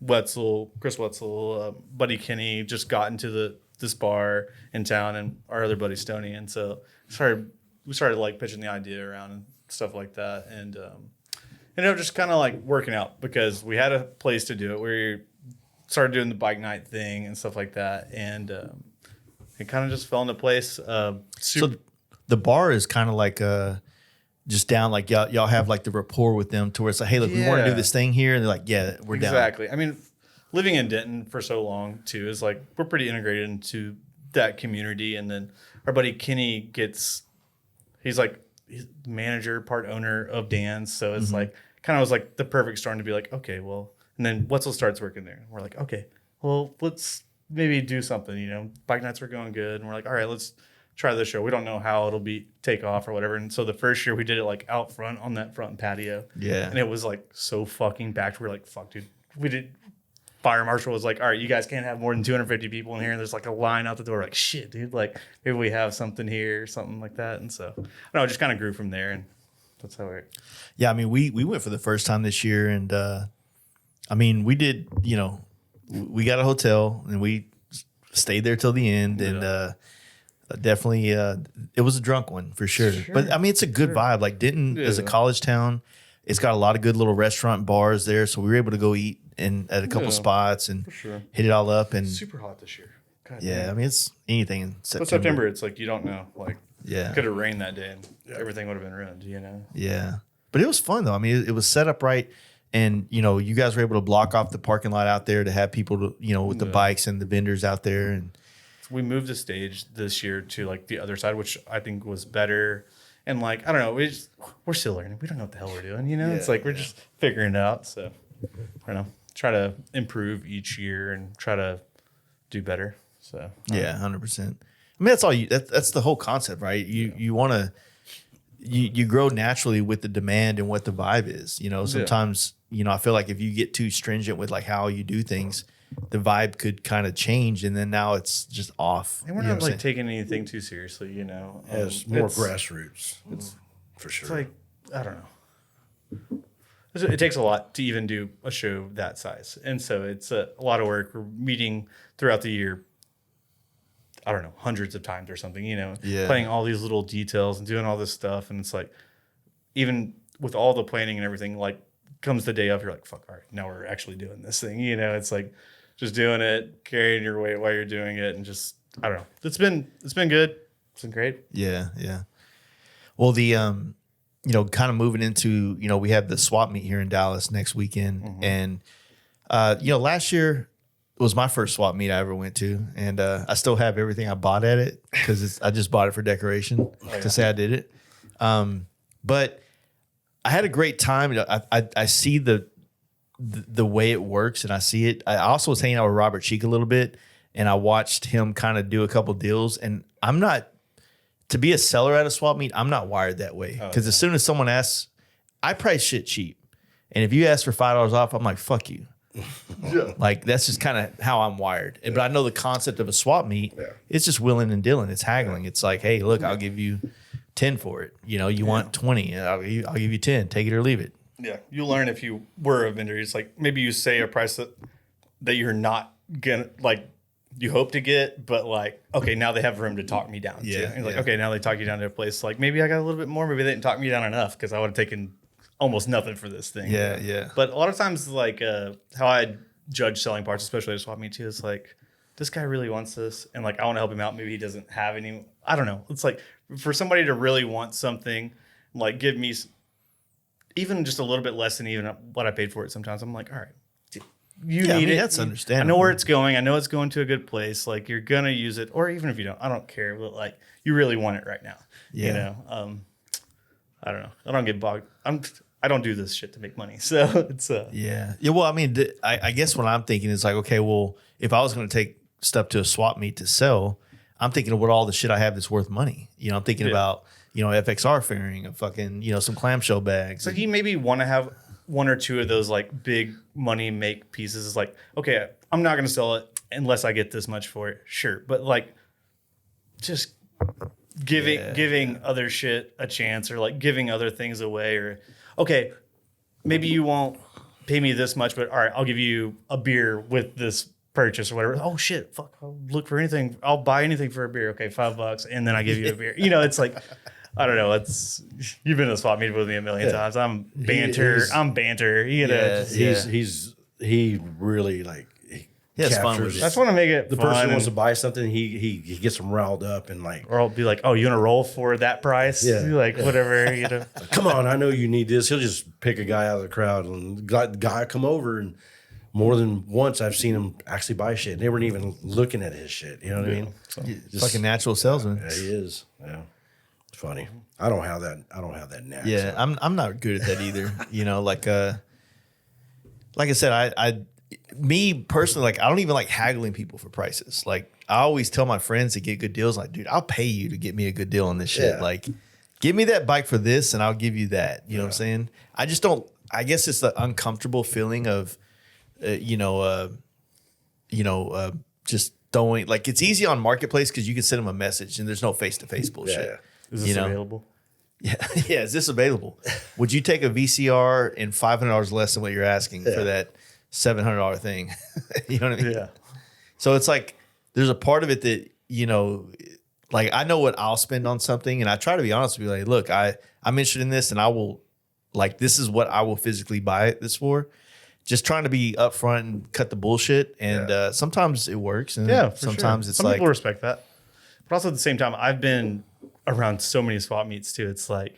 Chris Wetzel, Buddy Kinney just got into this bar in town, and our other buddy Stoney, and so we started like pitching the idea around and stuff like that, and ended up just kind of like working out because we had a place to do it. We started doing the bike night thing and stuff like that, and it kind of just fell into place. So the bar is kind of like just down, like y'all have like the rapport with them to where it's like, hey, look, we want to do this thing here, and they're like, yeah, we're down. Exactly. I mean, living in Denton for so long too is like we're pretty integrated into that community, and then our buddy Kenny he's like he's manager, part owner of Dan's, so it's like kind of was like the perfect storm to be like, okay, well, and then Wetzel starts working there, and we're like, okay, well, let's maybe do something, bike nights were going good, and we're like, all right, let's try this show. We don't know how it'll take off or whatever, and so the first year we did it like out front on that front patio, and it was like so fucking packed. We're like, fuck, dude, we did. Fire marshal was like, all right, you guys can't have more than 250 people in here. And there's like a line out the door. Like, shit, dude. Like, maybe we have something here or something like that. And so, I don't know, it just kind of grew from there. And that's how it. Yeah, I mean, we went for the first time this year, and I mean, we did. You know, we got a hotel and we stayed there till the end, and definitely, it was a drunk one for sure. But I mean, it's a good vibe. Like Denton is a college town. It's got a lot of good little restaurant and bars there, so we were able to go eat at a couple spots and hit it all up. And Super hot this year. God yeah, damn. I mean, it's anything in September. But September, it's like you don't know. Like, Yeah. could have rained that day and everything would have been ruined, you know? Yeah. But it was fun, though. I mean, it was set up right. And, you know, you guys were able to block off the parking lot out there to have people, to, you know, with the bikes and the vendors out there. And we moved the stage this year to like the other side, which I think was better. And like, I don't know, we're still learning. We don't know what the hell we're doing, you know? It's like we're just figuring it out. So, I don't know. Try to improve each year and try to do better. So, yeah, 100%. I mean, that's all that's the whole concept, right? You want to, you grow naturally with the demand and what the vibe is. You know, sometimes, you know, I feel like if you get too stringent with like how you do things, the vibe could kind of change, and then now it's just off. and we're not like taking anything too seriously, you know? It's more grassroots. It's for sure. It's like, I don't know. It takes a lot to even do a show that size. And so it's a lot of work. We're meeting throughout the year, I don't know, hundreds of times or something, you know, playing all these little details and doing all this stuff. And it's like, even with all the planning and everything, like comes the day of, you're like, fuck, all right, now we're actually doing this thing. You know, it's like just doing it, carrying your weight while you're doing it. And just, I don't know. It's been good. It's been great. Yeah. Yeah. Well, you know, kind of moving into, you know, we have the swap meet here in Dallas next weekend. And, you know, last year was my first swap meet I ever went to. And I still have everything I bought at it because I just bought it for decoration to say I did it. But I had a great time. I see the way it works, and I see it. I also was hanging out with Robert Cheek a little bit, and I watched him kind of do a couple deals. And I'm not, to be a seller at a swap meet, I'm not wired that way. Because as soon as someone asks, I price shit cheap. And if you ask for $5 off, I'm like, fuck you. Like, that's just kind of how I'm wired. But I know the concept of a swap meet. It's just willing and dealing. It's haggling. It's like, hey, look, I'll give you 10 for it. You know, you want 20, I'll give you 10. Take it or leave it. Yeah, you learn if you were a vendor. It's like maybe you say a price that you're not gonna like. You hope to get, but like, okay, now they have room to talk me down. Yeah, and like, okay, now they talk you down to a place. Like maybe I got a little bit more. Maybe they didn't talk me down enough because I would have taken almost nothing for this thing. Yeah, yeah. But a lot of times, like how I judge selling parts, especially at swap meet too, is like, this guy really wants this, and like I want to help him out. Maybe he doesn't have any. I don't know. It's like for somebody to really want something, like give me even just a little bit less than even what I paid for it. Sometimes I'm like, all right, you need it. That's understandable. I know where it's going. I know it's going to a good place. Like you're gonna use it, or even if you don't, I don't care. But like you really want it right now. Yeah. You know. I don't know. I don't get bogged. I don't do this shit to make money. So it's yeah. Well, I mean, I guess what I'm thinking is like, okay, well, if I was going to take stuff to a swap meet to sell, I'm thinking of what all the shit I have that's worth money. You know, I'm thinking about, you know, FXR fairing, a fucking, you know, some clamshell bags. So you maybe want to have one or two of those like big money make pieces. It's like, okay, I'm not going to sell it unless I get this much for it. Sure. But like just giving other shit a chance, or like giving other things away, or okay, maybe you won't pay me this much, but all right, I'll give you a beer with this purchase or whatever. Oh shit, fuck, I'll look for anything. I'll buy anything for a beer. Okay, $5, and then I give you a beer. You know, it's like, I don't know. It's, you've been to a swap meet with me a million times. I'm banter. You know, He really like. He has fun with it. I just want to make it the fun person wants to buy something, he gets them riled up and like, or I'll be like, oh, you want to roll for that price? Yeah. Like whatever, you know. come on, I know you need this. He'll just pick a guy out of the crowd, and the guy come over, and more than once I've seen him actually buy shit. And they weren't even looking at his shit. You know what I mean? So, fucking natural salesman. Yeah, he is. Yeah, it's funny. I don't have that knack. Yeah, so. I'm not good at that either. You know, like I said, me personally, like I don't even like haggling people for prices. Like I always tell my friends to get good deals. Like, dude, I'll pay you to get me a good deal on this shit. Yeah. Like, give me that bike for this, and I'll give you that. You know what I'm saying? I just don't. I guess it's the uncomfortable feeling of just throwing, like, it's easy on Marketplace because you can send them a message and there's no face-to-face bullshit. Yeah. Is this available? Yeah. Yeah. Is this available? Would you take a VCR and $500 less than what you're asking for that $700 thing? You know what I mean? Yeah. So it's like, there's a part of it that, like, I know what I'll spend on something, and I try to be honest with you. Like, look, I'm interested in this, and I will, like, this is what I will physically buy this for. Just trying to be upfront and cut the bullshit. And sometimes it works, and sometimes it's some like, people respect that. But also at the same time, I've been around so many swap meets too. It's like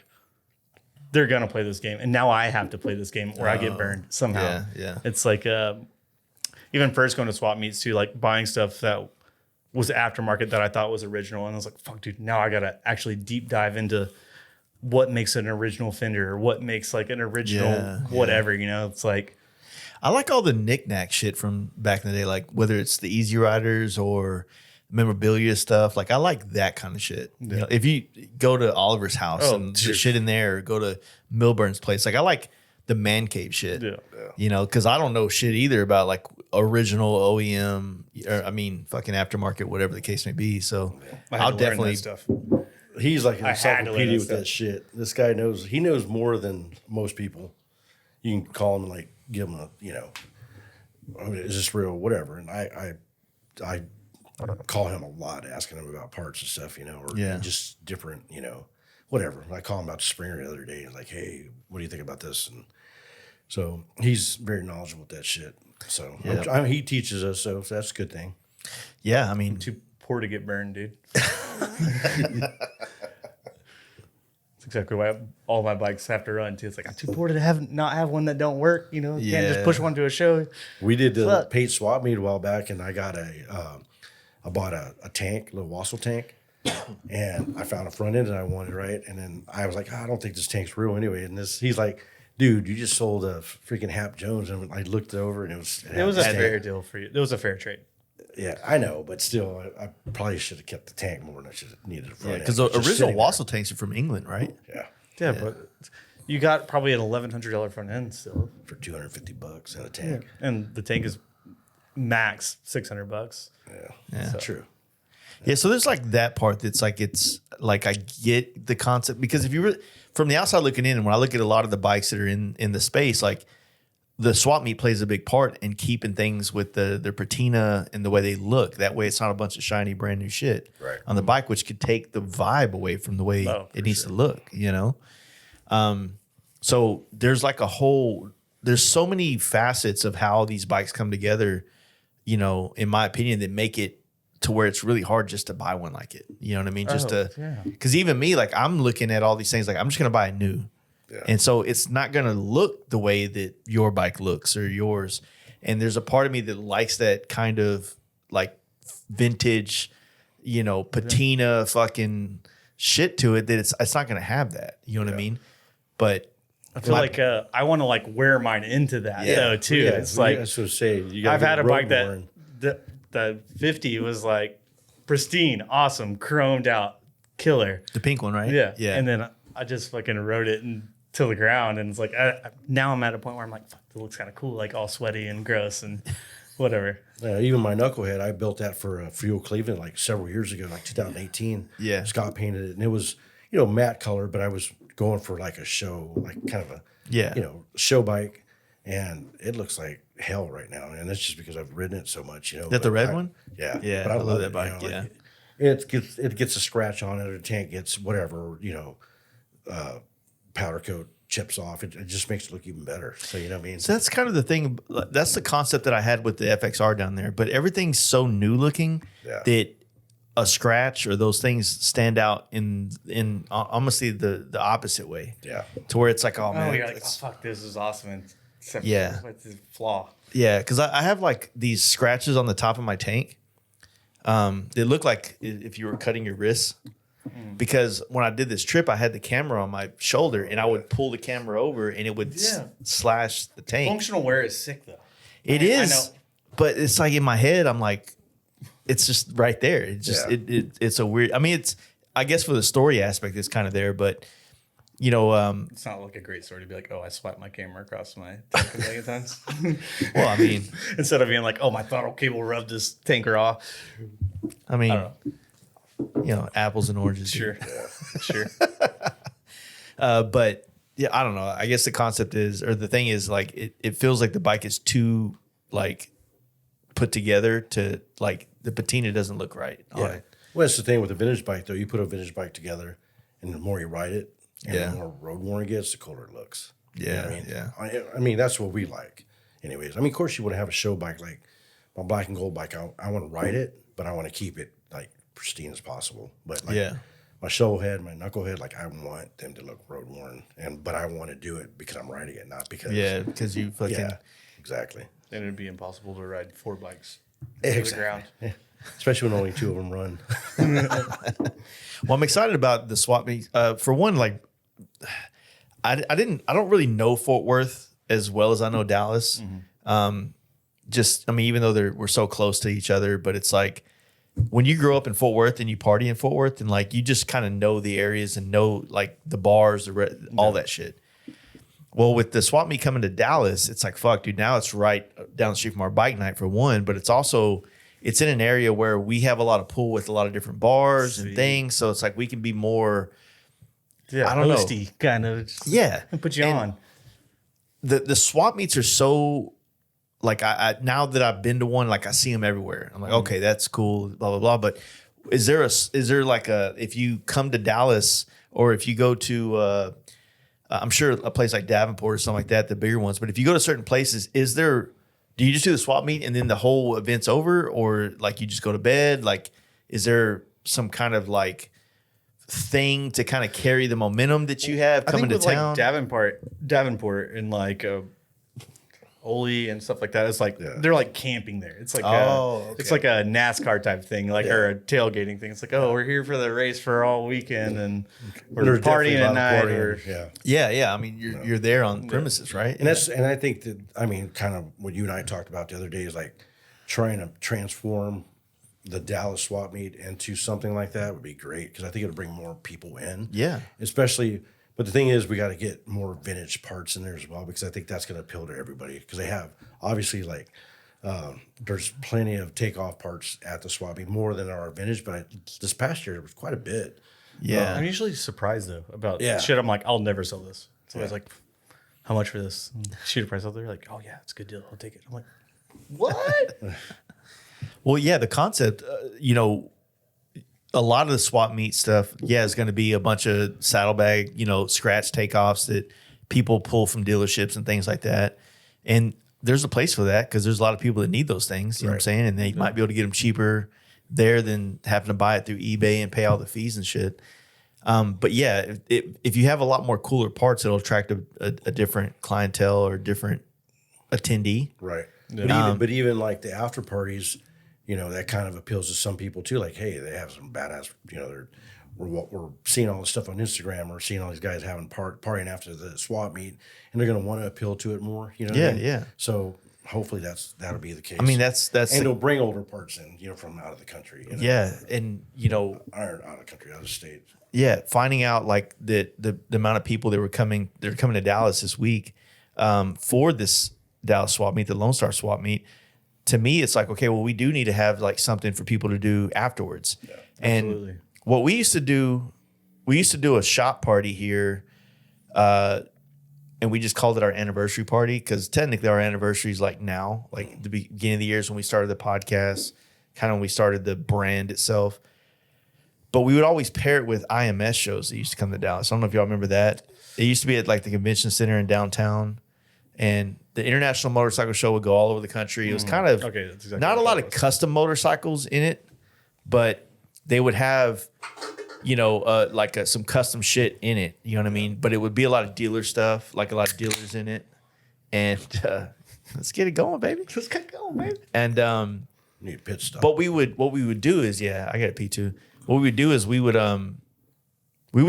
they're gonna play this game, and now I have to play this game, or I get burned somehow. Yeah. It's like even first going to swap meets too, like buying stuff that was aftermarket that I thought was original, and I was like, "Fuck, dude!" Now I gotta actually deep dive into what makes an original Fender, or what makes like an original whatever. It's like I like all the knick-knack shit from back in the day, like whether it's the Easy Riders or memorabilia stuff. Like, I like that kind of shit. If you go to Oliver's house and the shit in there, or go to Milburn's place, like, I like the man cave shit. Because I don't know shit either about like original OEM, or fucking aftermarket, whatever the case may be. So I'll definitely stuff. He's like an I had to learn encyclopedia that with that stuff. shit. This guy knows. He knows more than most people. You can call him and like give him a, is this real? Whatever. And I call him a lot, asking him about parts and stuff, or just different, whatever. I called him about the Springer the other day and like, hey, what do you think about this? And so he's very knowledgeable with that shit. So he teaches us, so that's a good thing. Yeah, Too poor to get burned, dude. That's exactly why all my bikes have to run too. It's like I'm too poor to not have one that don't work. Can't just push one to a show. We did the paint swap meet a while back, and I got I bought a tank, a little Wassel tank, and I found a front end that I wanted, right? And then I was like, I don't think this tank's real anyway. And he's like, dude, you just sold a freaking Hap Jones. And I looked it over, and it was a fair deal for you. It was a fair trade. Yeah, I know, but still, I probably should have kept the tank more than I should have needed a front end. because the original Wassel tanks are from England, right? Yeah, But you got probably an $1,100 front end still for $250 and a tank. and the tank is max $600. Yeah. True. Yeah, so there's like that part that's like, it's like, I get the concept, because if you were from the outside looking in, and when I look at a lot of the bikes that are in the space, like, the swap meet plays a big part in keeping things with their patina and the way they look. That way it's not a bunch of shiny brand new shit on the bike, which could take the vibe away from the way it needs to look, So there's like there's so many facets of how these bikes come together, in my opinion, that make it to where it's really hard just to buy one like it. You know what I mean? Because even me, like, I'm looking at all these things, like, I'm just going to buy a new. Yeah. And so it's not going to look the way that your bike looks or yours. And there's a part of me that likes that kind of like vintage, patina fucking shit to it, that it's not going to have that. You know what I mean? But I feel like I want to like wear mine into that though too. Yeah, it's like I was say, I've had a bike that the 50 was like pristine, awesome, chromed out, killer. The pink one, right? Yeah. Yeah. And then I just fucking rode it to the ground, and it's like now I'm at a point where I'm like, fuck, it looks kind of cool, like all sweaty and gross and whatever. Even my knucklehead, I built that for Fuel Cleveland like several years ago, like 2018. Yeah. Scott painted it, and it was matte color, but I was going for like a show, like kind of a show bike, and it looks like hell right now, and that's just because I've ridden it so much. That the red one? Yeah, yeah. But I love that bike. Like, it gets a scratch on it, or the tank gets whatever, powder coat chips off. It just makes it look even better. So you know what I mean? So that's kind of the thing. That's the concept that I had with the FXR down there. But everything's so new looking that a scratch or those things stand out in almost the opposite way. Yeah. To where it's like, oh man, you're like, oh fuck, this is awesome. Except Yeah. what's the flaw? Yeah, because I have like these scratches on the top of my tank. They look like if you were cutting your wrists. Because when I did this trip, I had the camera on my shoulder, and I would pull the camera over, and it would slash the tank. Functional wear is sick though. It is, I know. But it's like in my head, I'm like, it's just right there. It's just it's a weird. I mean, I guess for the story aspect, it's kind of there, but you know, It's not like a great story to be like, oh, I swiped my camera across my tank a million times. well, I mean, Instead of being like, oh, my throttle cable rubbed this tanker off. I mean, I don't know. you know, apples and oranges. Sure. Sure. But yeah, I don't know. I guess the concept is, or the thing is, like, it feels like the bike is too like put together to like the patina doesn't look right on Yeah. it. Well, that's the thing with a vintage bike, though. You put a vintage bike together, and the more you ride it, and Yeah. the more road worn it gets, the cooler it looks. You know Yeah, what I mean? yeah. I mean, that's what we like. Anyways, I mean, of course, you want to have a show bike like my black and gold bike. I want to ride it, but I want to keep it like pristine as possible. But like Yeah. my shovel head, my knucklehead, like I want them to look road worn, but I want to do it because I'm riding it, not because Yeah, because you fucking yeah, exactly. Then it'd be impossible to ride 4 bikes Exactly. to the ground. Yeah. Especially when only 2 of them run. Well, I'm excited about the swap meet. For one, like I don't really know Fort Worth as well as I know Dallas. Just, I mean, even though we're so close to each other, but it's like when you grow up in Fort Worth and you party in Fort Worth and like you just kind of know the areas and know like the bars, all that shit. Well, with the swap meet coming to Dallas, it's like, fuck, dude, now it's right down the street from our bike night for one, but it's also, it's in an area where we have a lot of pool with a lot of different bars and things. So it's like we can be more, Yeah, I don't know. hosty, kind of. Just yeah. put you And on. The swap meets are so, like, I now that I've been to one, like I see them everywhere. I'm like, okay, that's cool, blah, blah, blah. But is there like if you come to Dallas or if you go to, I'm sure a place like Davenport or something like that, the bigger ones. But if you go to certain places, do you just do the swap meet and then the whole event's over, or like you just go to bed? Like, is there some kind of like thing to kind of carry the momentum that you have coming to with town? like Davenport, and like Ole and stuff like that. It's like Yeah. they're like camping there. It's like it's okay. like a NASCAR type thing, like or a tailgating thing. It's like, oh, we're here for the race for all weekend, and we're There's definitely partying a at lot of night. Or yeah. Yeah. I mean, you're there on premises, right? And I think that, I mean, kind of what you and I talked about the other day is like trying to transform the Dallas swap meet into something like that would be great, because I think it'll bring more people in. Yeah. Especially, but the thing is, we got to get more vintage parts in there as well, because I think that's going to appeal to everybody, because they have obviously like there's plenty of takeoff parts at the swap meet, more than our vintage. But this past year it was quite a bit. Yeah. I'm usually surprised though about Yeah. shit. I'm like, I'll never sell this. Somebody's like, how much for this? Shoot a price out there. Like, oh yeah, it's a good deal. I'll take it. I'm like, what? Well, yeah, the concept, you know, a lot of the swap meet stuff, yeah, is going to be a bunch of saddlebag, you know, scratch takeoffs that people pull from dealerships and things like that. And there's a place for that because there's a lot of people that need those things, you know what I'm saying? And they might be able to get them cheaper there than having to buy it through eBay and pay all the fees and shit. But yeah, if you have a lot more cooler parts, it'll attract a different clientele or different attendee. Right. But even like the after parties, you know, that kind of appeals to some people too. Like, hey, they have some badass, you know, we're seeing all this stuff on Instagram. We're seeing all these guys having partying after the swap meet, and they're going to want to appeal to it more. You know what I mean? Yeah. So hopefully that'll be the case. I mean, that's and it'll bring older parts in, you know, from out of the country. You know? yeah. And, you know, Out of the country, out of state. yeah, finding out like the amount of people that were coming to Dallas this week for this Dallas swap meet, the Lone Star swap meet. To me, it's like, okay, well, we do need to have like something for people to do afterwards. Yeah, and absolutely. what we used to do a shop party here, and we just called it our anniversary party because technically our anniversary is like now, like the beginning of the years when we started the podcast, kind of when we started the brand itself. But we would always pair it with IMS shows that used to come to Dallas. I don't know if y'all remember that. It used to be at like the convention center in downtown. And the International Motorcycle Show would go all over the country. It was kind of Okay, that's exactly not a what lot that of was. custom motorcycles in it, but they would have, you know, like some custom shit in it. You know what I mean? But it would be a lot of dealer stuff, like a lot of dealers in it. And let's get it going, baby. Let's get going, baby. And Need pit stop. what we would do is, yeah, I got a pee too. What we would do is we would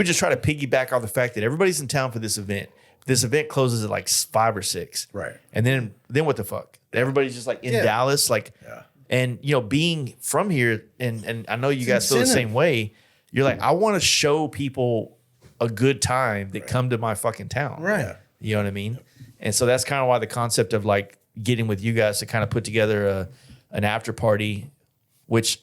just try to piggyback off the fact that everybody's in town for this event. This event closes at like 5 or 6. Right. And then what the fuck? Everybody's just like in Dallas, like, and you know, being from here, and I know you guys feel the same way. You're like, I want to show people a good time that come to my fucking town. Right. You know what I mean? And so that's kind of why the concept of like getting with you guys to kind of put together an after party, which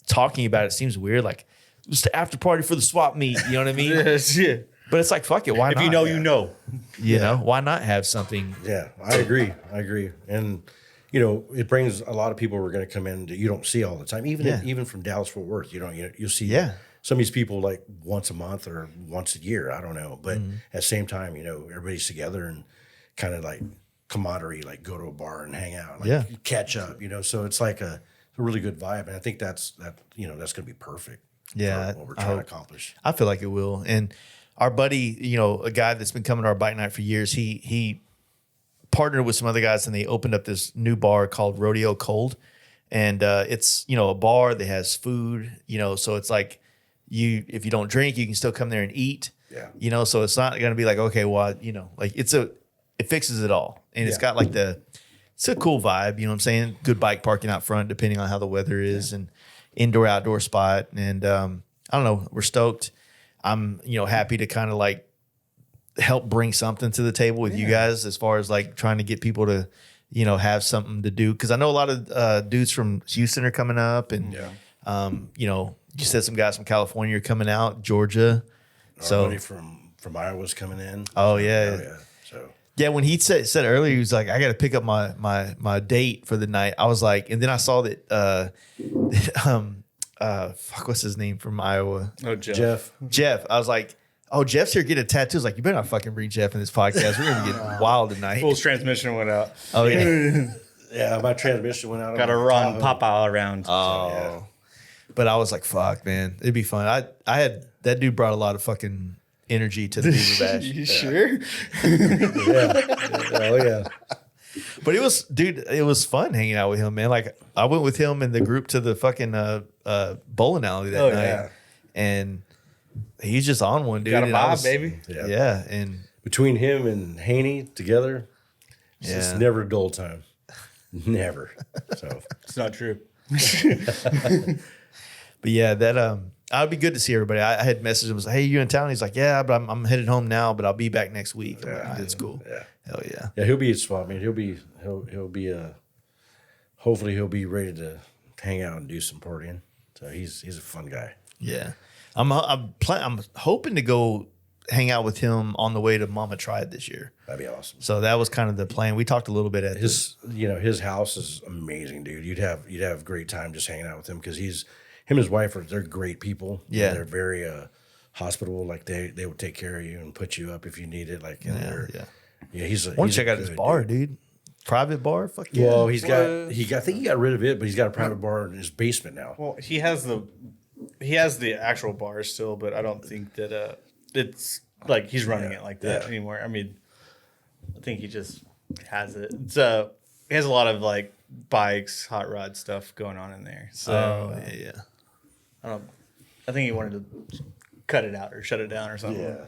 talking about it seems weird. Like, just the after party for the swap meet. You know what I mean? Yes, yeah. But it's like, fuck it. Why If not? you know, you know. You know, why not have something? Yeah, I agree. And you know, it brings a lot of people who are going to come in that you don't see all the time, even from Dallas Fort Worth. You know, you'll see some of these people like once a month or once a year. I don't know, but at the same time, you know, everybody's together and kind of like camaraderie, like go to a bar and hang out, like catch up. You know, so it's like a really good vibe, and I think that's going to be perfect. Yeah, for what we're trying to accomplish. I feel like it will. And our buddy, you know, a guy that's been coming to our bike night for years, he partnered with some other guys and they opened up this new bar called Rodeo Cold. And it's, you know, a bar that has food, you know, so it's like if you don't drink, you can still come there and eat. Yeah. You know, so it's not going to be like, okay, well, you know, like it fixes it all. And it's got like it's a cool vibe, you know what I'm saying? Good bike parking out front, depending on how the weather is, and indoor, outdoor spot. And I don't know, we're stoked. I'm, you know, happy to kind of like help bring something to the table with you guys as far as like trying to get people to, you know, have something to do. Cause I know a lot of dudes from Houston are coming up, and, you know, you said some guys from California are coming out, Georgia. Somebody from Iowa's coming in. Oh yeah. So yeah, when he said earlier, he was like, I got to pick up my date for the night. I was like, and then I saw that, what's his name from Iowa? Oh, Jeff. Jeff. I was like, oh, Jeff's here getting a tattoo. I was like, you better not fucking bring Jeff in this podcast. We're going to get wild tonight. Full transmission went out. Oh, yeah. yeah, my transmission went out. Got to run Papa around. Oh. Yeah. But I was like, fuck, man. It'd be fun. I had, that dude brought a lot of fucking energy to the Beaver Bash. You sure? Oh, yeah. But it was fun hanging out with him, man. Like, I went with him and the group to the fucking bowling alley that night. Yeah. And he's just on one, dude. Got a vibe, baby. Yeah. And between him and Haney together, it's just never a dull time. Never. So It's not true. but yeah, that I'd be good to see everybody. I had messaged him, was like, hey, you in town? He's like, yeah, but I'm headed home now, but I'll be back next week. I'm like, that's cool. Yeah. Hell yeah. Yeah, he'll be a spot, man. He'll be hopefully he'll be ready to hang out and do some partying. So he's a fun guy. Yeah. I'm hoping to go hang out with him on the way to Mama Tried this year. That'd be awesome. So that was kind of the plan. We talked a little bit at his house is amazing, dude. You'd have a great time just hanging out with him, because him and his wife they're great people. Yeah. They're very hospitable. Like they would take care of you and put you up if you need it. Like he's I want to check out his bar, dude. Private bar? Fuck yeah. Well, I think he got rid of it, but he's got a private bar in his basement now. Well, he has the actual bar still, but I don't think that it's like he's running it like that anymore. I mean, I think he just has it. He has a lot of like bikes, hot rod stuff going on in there. So I think he wanted to cut it out or shut it down or something. Yeah.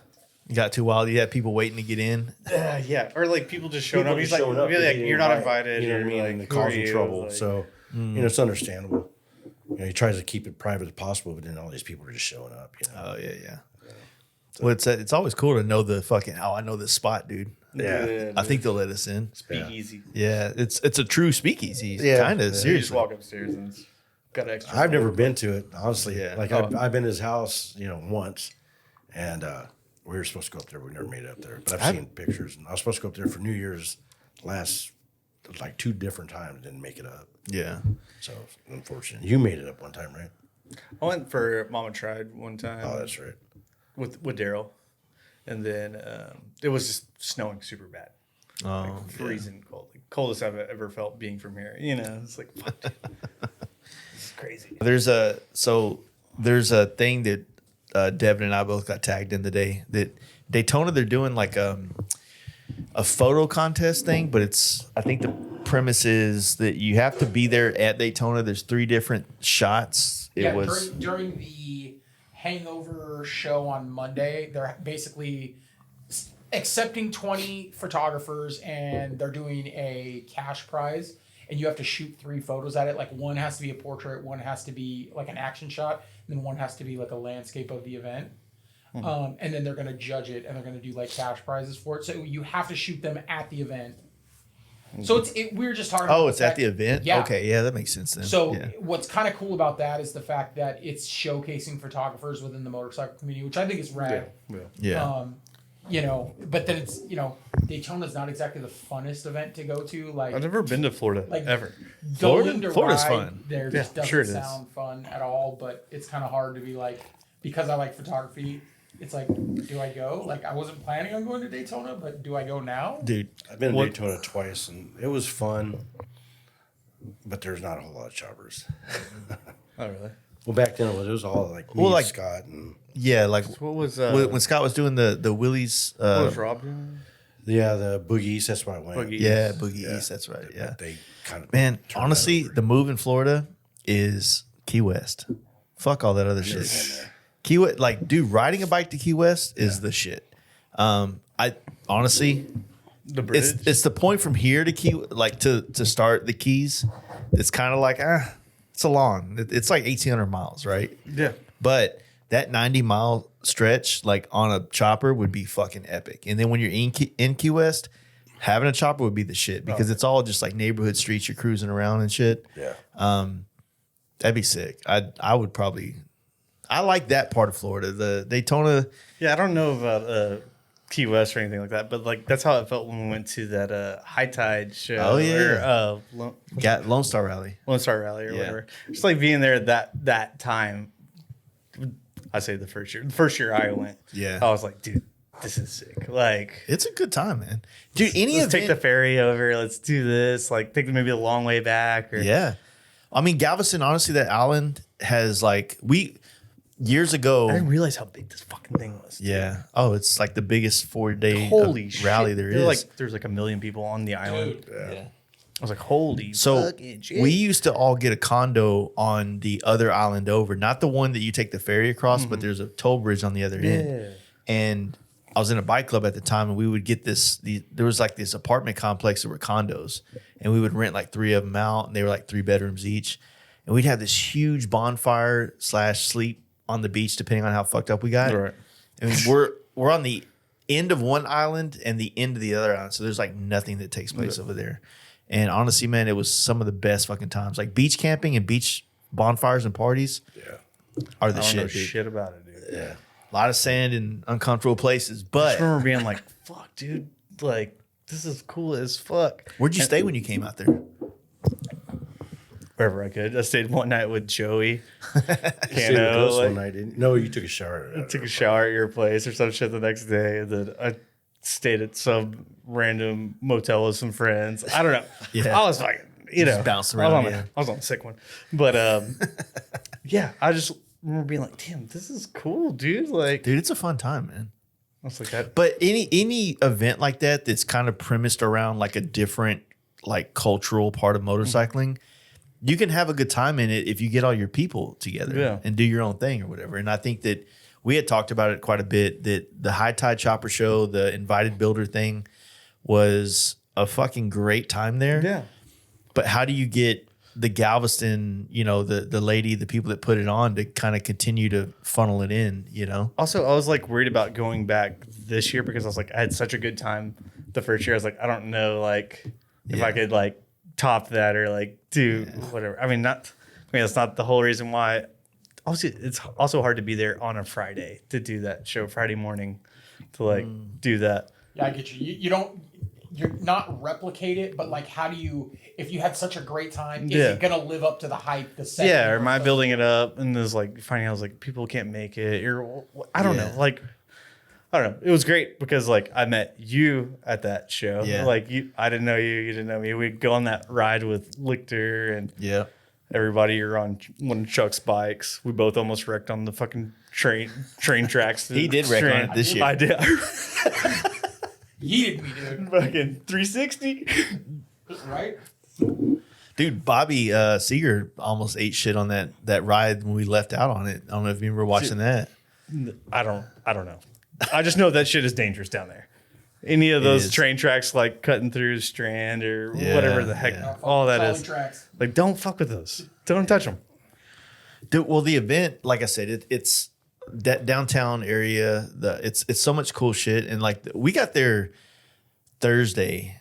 You got too wild. You had people waiting to get in. Yeah, or like people just showing People up. He's just like, showing up, really, like, they you're not invite, invited. You know what I mean? Like, And who are causing you? trouble. Like, So it's understandable. You know, he tries to keep it private as possible, but then all these people are just showing up. You know? Oh, yeah. Well, it's always cool to know the fucking, I know this spot, dude. Yeah. I think they'll let us in. Speakeasy. Yeah, it's a true speakeasy. Yeah. Kind of, You just seriously. walk upstairs and it's got extra. I've never been to it, honestly. Yeah. Like I've been to his house, once, and we were supposed to go up there. We never made it up there, but I've seen pictures. And I was supposed to go up there for New Year's last, like 2 different times. Didn't make it up. Yeah. So unfortunate. You made it up one time, right? I went for Mama Tried one time. Oh, that's right. with Daryl, and then it was just snowing super bad, freezing cold, like coldest I've ever felt being from here. It's like fuck, dude. It's crazy. There's a thing that Devin and I both got tagged in today. That Daytona, they're doing like a photo contest thing, but I think the premise is that you have to be there at Daytona. There's 3 different shots. During the Hangover show on Monday, they're basically accepting 20 photographers, and they're doing a cash prize, and you have to shoot 3 photos at it. Like, one has to be a portrait, one has to be like an action shot, and then one has to be like a landscape of the event. And then they're going to judge it and they're going to do like cash prizes for it. So you have to shoot them at the event. So we were just talking about it's at the event? Yeah. Okay, yeah, that makes sense then. So yeah. what's kind of cool about that is the fact that it's showcasing photographers within the motorcycle community, which I think is rad. Yeah. You know, but then it's, you know, Daytona's not exactly the funnest event to go to. Like, I've never been to Florida like ever. Going to Florida's ride fun. there just doesn't sure it is. sound fun at all. But it's kind of hard to be like, because I like photography. It's like, do I go? Like, I wasn't planning on going to Daytona, but do I go now? Dude, I've been to Daytona twice, and it was fun, but there's not a whole lot of choppers. Oh, really? Well, back then it was all like me, like- Scott, and yeah, like What was when Scott was doing the Willie's, what was Rob doing? the Boogie East. That's why I went. Boogie. yeah, Boogie East, that's right. Yeah, They kind of man. Honestly, the move in Florida is Key West. Fuck all that other shit. Key West, like, dude, riding a bike to Key West is the shit. I honestly, The bridge. it's the point from here to Key, like to start the Keys. It's kind of like it's a long. It's like 1,800 miles, right? Yeah. But that 90-mile stretch, like on a chopper, would be fucking epic. And then when you're in Key West, having a chopper would be the shit because it's all just like neighborhood streets. You're cruising around and shit. Yeah. That'd be sick. I would probably. I like that part of Florida. The Daytona. Yeah, I don't know about Key West or anything like that, but like that's how it felt when we went to that high tide show. Oh, yeah. Or, Got Lone Star Rally. Lone Star Rally or Yeah. whatever. Just like being there that time. I say the first year I went. Yeah. I was like, dude, this is sick. Like, It's a good time, man. Dude, any let's take the event. ferry over. Let's do this. Like, take maybe a long way back. Or, Yeah. I mean, Galveston, honestly, that island has like, years ago. I didn't realize how big this fucking thing was. dude. Yeah. Oh, it's like the biggest 4-day Holy shit. rally there is. Like, there's like 1 million people on the island. yeah. I was like, holy So fucking shit. we used to all get a condo on the other island over, not the one that you take the ferry across, but there's a toll bridge on the other end. And I was in a bike club at the time, and we would get there was like this apartment complex that were condos, and we would rent like 3 of them out, and they were like 3 bedrooms each. And we'd have this huge bonfire / sleep on the beach, depending on how fucked up we got. Right. I mean, we're on the end of one island and the end of the other island, so there's like nothing that takes place over there. And honestly, man, it was some of the best fucking times. Like beach camping and beach bonfires and parties are the I don't know shit, dude. shit about it, dude. Yeah. A lot of sand in uncomfortable places. I But just remember being like, fuck, dude. Like, this is cool as fuck. where'd you stay when you came out there? Wherever I could. I stayed one night with Joey. Stayed with Cano. us Like, one night, didn't you? No, you took a shower. took a shower at your place or some shit the next day. And then I stayed at some random motel with some friends. I don't know. Yeah. I was fucking, you know. bounced I was around, on yeah. I was on a sick one. But yeah, I just remember being like, damn, this is cool, dude. Like, Dude, it's a fun time, man. I was like that. But any event like that that's kind of premised around like a different like cultural part of motorcycling, you can have a good time in it if you get all your people together and do your own thing or whatever. And I think that we had talked about it quite a bit, that the High Tide Chopper Show, the invited builder thing was a fucking great time there. Yeah. But how do you get the Galveston, you know, the people that put it on to kind of continue to funnel it in, you know? Also, I was like worried about going back this year because I was like, I had such a good time the first year. I was like, I don't know, like if I could like top that or like do whatever. I mean, that's not the whole reason why. Also, it's also hard to be there on a Friday to do that show Friday morning to like do that. Yeah, I get you. You're not replicate it, but like, how do you, if you had such a great time, is it going to live up to the hype? The second Yeah, or am I first? building it up and there's like finding out like people can't make it or I don't know. Like, I don't know. It was great because like I met you at that show. Yeah. Like I didn't know you didn't know me. We'd go on that ride with Lichter and everybody. You're on one of Chuck's bikes. We both almost wrecked on the fucking train tracks. He did wreck on it this year. I did. Yeeted me, dude. Fucking 360. Right? Dude, Bobby Seeger almost ate shit on that ride when we left out on it. I don't know if you remember watching that. I don't know. I just know that shit is dangerous down there. Any of those is. train tracks like cutting through Strand or whatever the heck, all that Solid is. tracks. Like, don't fuck with those. Don't touch them. Dude, well, the event, like I said, it's that downtown area, it's so much cool shit. And like we got there Thursday,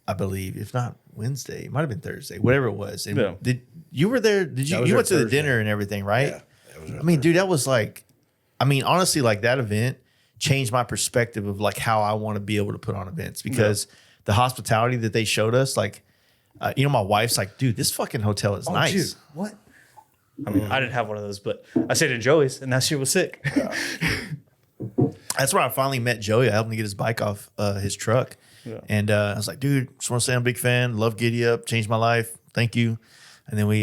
I believe, if not Wednesday, it might have been Thursday, whatever it was. And did you were there? Did you went to the dinner and everything, right? Yeah. I mean, dude, that was like, I mean, honestly, like that event changed my perspective of like how I want to be able to put on events because the hospitality that they showed us, like, you know, my wife's like, dude, this fucking hotel is nice. Dude, what? I mean, I didn't have one of those, but I stayed at Joey's and that shit was sick. That's where I finally met Joey. I helped him get his bike off his truck. Yeah. And I was like, dude, just want to say I'm a big fan. Love Giddy Up. Changed my life. Thank you. And then we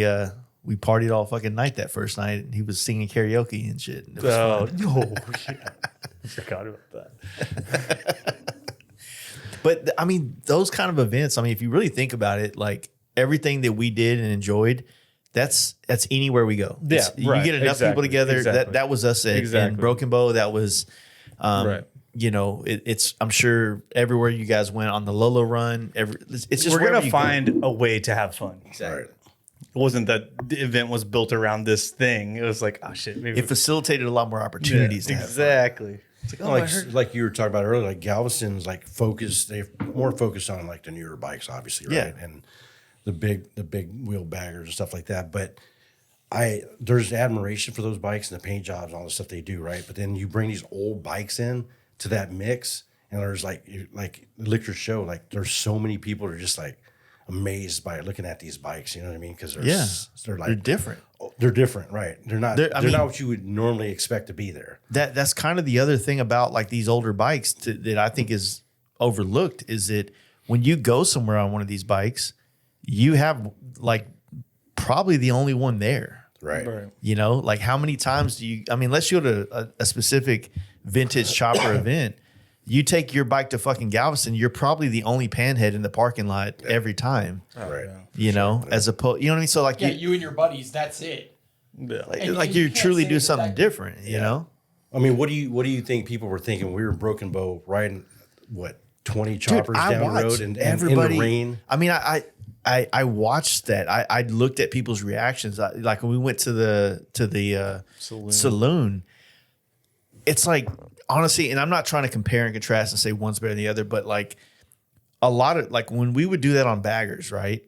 partied all fucking night that first night. And he was singing karaoke and shit. And it was fun. Yeah. I forgot about that. But I mean, those kind of events, I mean, if you really think about it, like everything that we did and enjoyed, that's anywhere we go. Yeah, you get enough people together. That was us at Broken Bow. That was, you know, it's. I'm sure everywhere you guys went on the Lolo run. It's just we're gonna find a way to have fun. Exactly. Right. It wasn't that the event was built around this thing. It was like, oh shit, maybe it facilitated a lot more opportunities. Yeah, exactly. It's like, Like you were talking about earlier, like Galveston's like focused. They're more focused on like the newer bikes, obviously, right? Yeah. And the big wheel baggers and stuff like that. But there's admiration for those bikes and the paint jobs and all the stuff they do, right? But then you bring these old bikes in to that mix, and there's like Liquor Show, like there's so many people that are just like amazed by looking at these bikes. You know what I mean? Because they're different. They're different, right? They're not. They're not what you would normally expect to be there. That's kind of the other thing about like these older bikes that I think is overlooked is that when you go somewhere on one of these bikes, you have like probably the only one there. Right. You know, like how many times do you, I mean, let's go to a specific vintage chopper event. You take your bike to fucking Galveston, you're probably the only panhead in the parking lot every time. Right. You know, as opposed, you know what I mean? So like, you and your buddies, that's it. like you truly do something different, you know? I mean, what do you think people were thinking? We were in Broken Bow riding 20 choppers down the road and in the rain. I mean, I watched that. I looked at people's reactions. Like when we went to the saloon, it's like, honestly, and I'm not trying to compare and contrast and say one's better than the other, but like a lot of like when we would do that on baggers, right?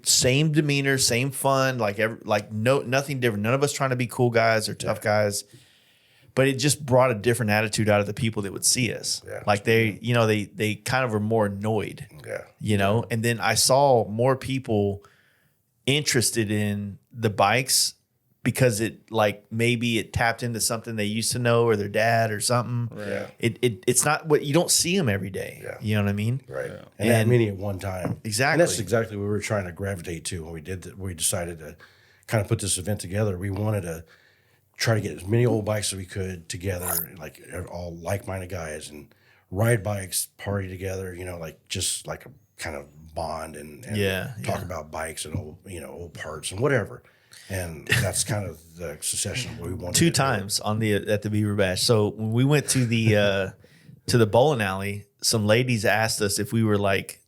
Same demeanor, same fun, nothing different. None of us trying to be cool guys or tough guys, but it just brought a different attitude out of the people that would see us. Yeah. Like they kind of were more annoyed. Yeah. You know, and then I saw more people interested in the bikes because it like maybe it tapped into something they used to know or their dad or something. Right. It's not what you don't see them every day. Yeah. You know what I mean? Right. And that many at one time. Exactly. And that's exactly what we were trying to gravitate to when we did that. We decided to kind of put this event together. We wanted to try to get as many old bikes as we could together, like all like-minded guys, and ride bikes, party together, you know, like just like a kind of bond and talk about bikes and old parts and whatever. And that's kind of the succession we wanted. Two times at the Beaver Bash. So when we went to the bowling alley, some ladies asked us if we were like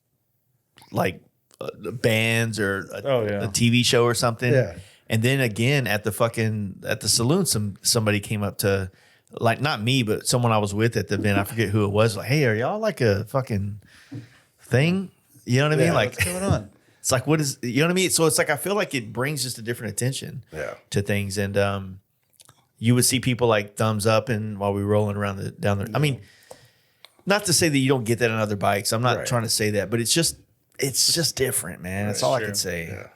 bands or a TV show or something. Yeah. And then again at the saloon, somebody came up to, like, not me, but someone I was with at the event. I forget who it was. Like, hey, are y'all like a fucking thing? You know what I mean? Like, what's going on? It's like, what is, you know what I mean? So it's like, I feel like it brings just a different attention to things. And you would see people like thumbs up and while we were rolling around down there. I mean, not to say that you don't get that on other bikes. I'm not trying to say that, but it's just different, man. That's all I can say. Yeah.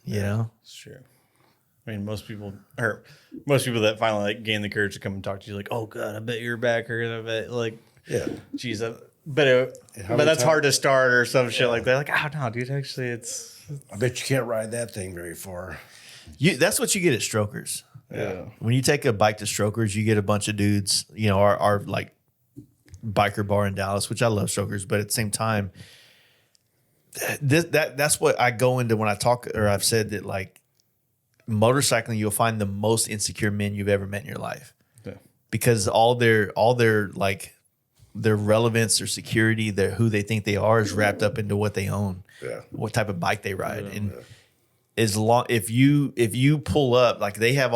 You know? It's true. I mean, most people that finally like gain the courage to come and talk to you, like, oh god, I bet you're back, or I bet like, geez, but that's hard to start or some shit like that. Like, oh no, dude, actually, I bet you can't ride that thing very far. That's what you get at Strokers. Yeah. When you take a bike to Strokers, you get a bunch of dudes. You know, our like biker bar in Dallas, which I love Strokers, but at the same time, that's what I go into when I talk, or I've said that like. Motorcycling, you'll find the most insecure men you've ever met in your life, because all their like their relevance, their security, who they think they are is wrapped up into what they own, what type of bike they ride, and if you pull up, like they have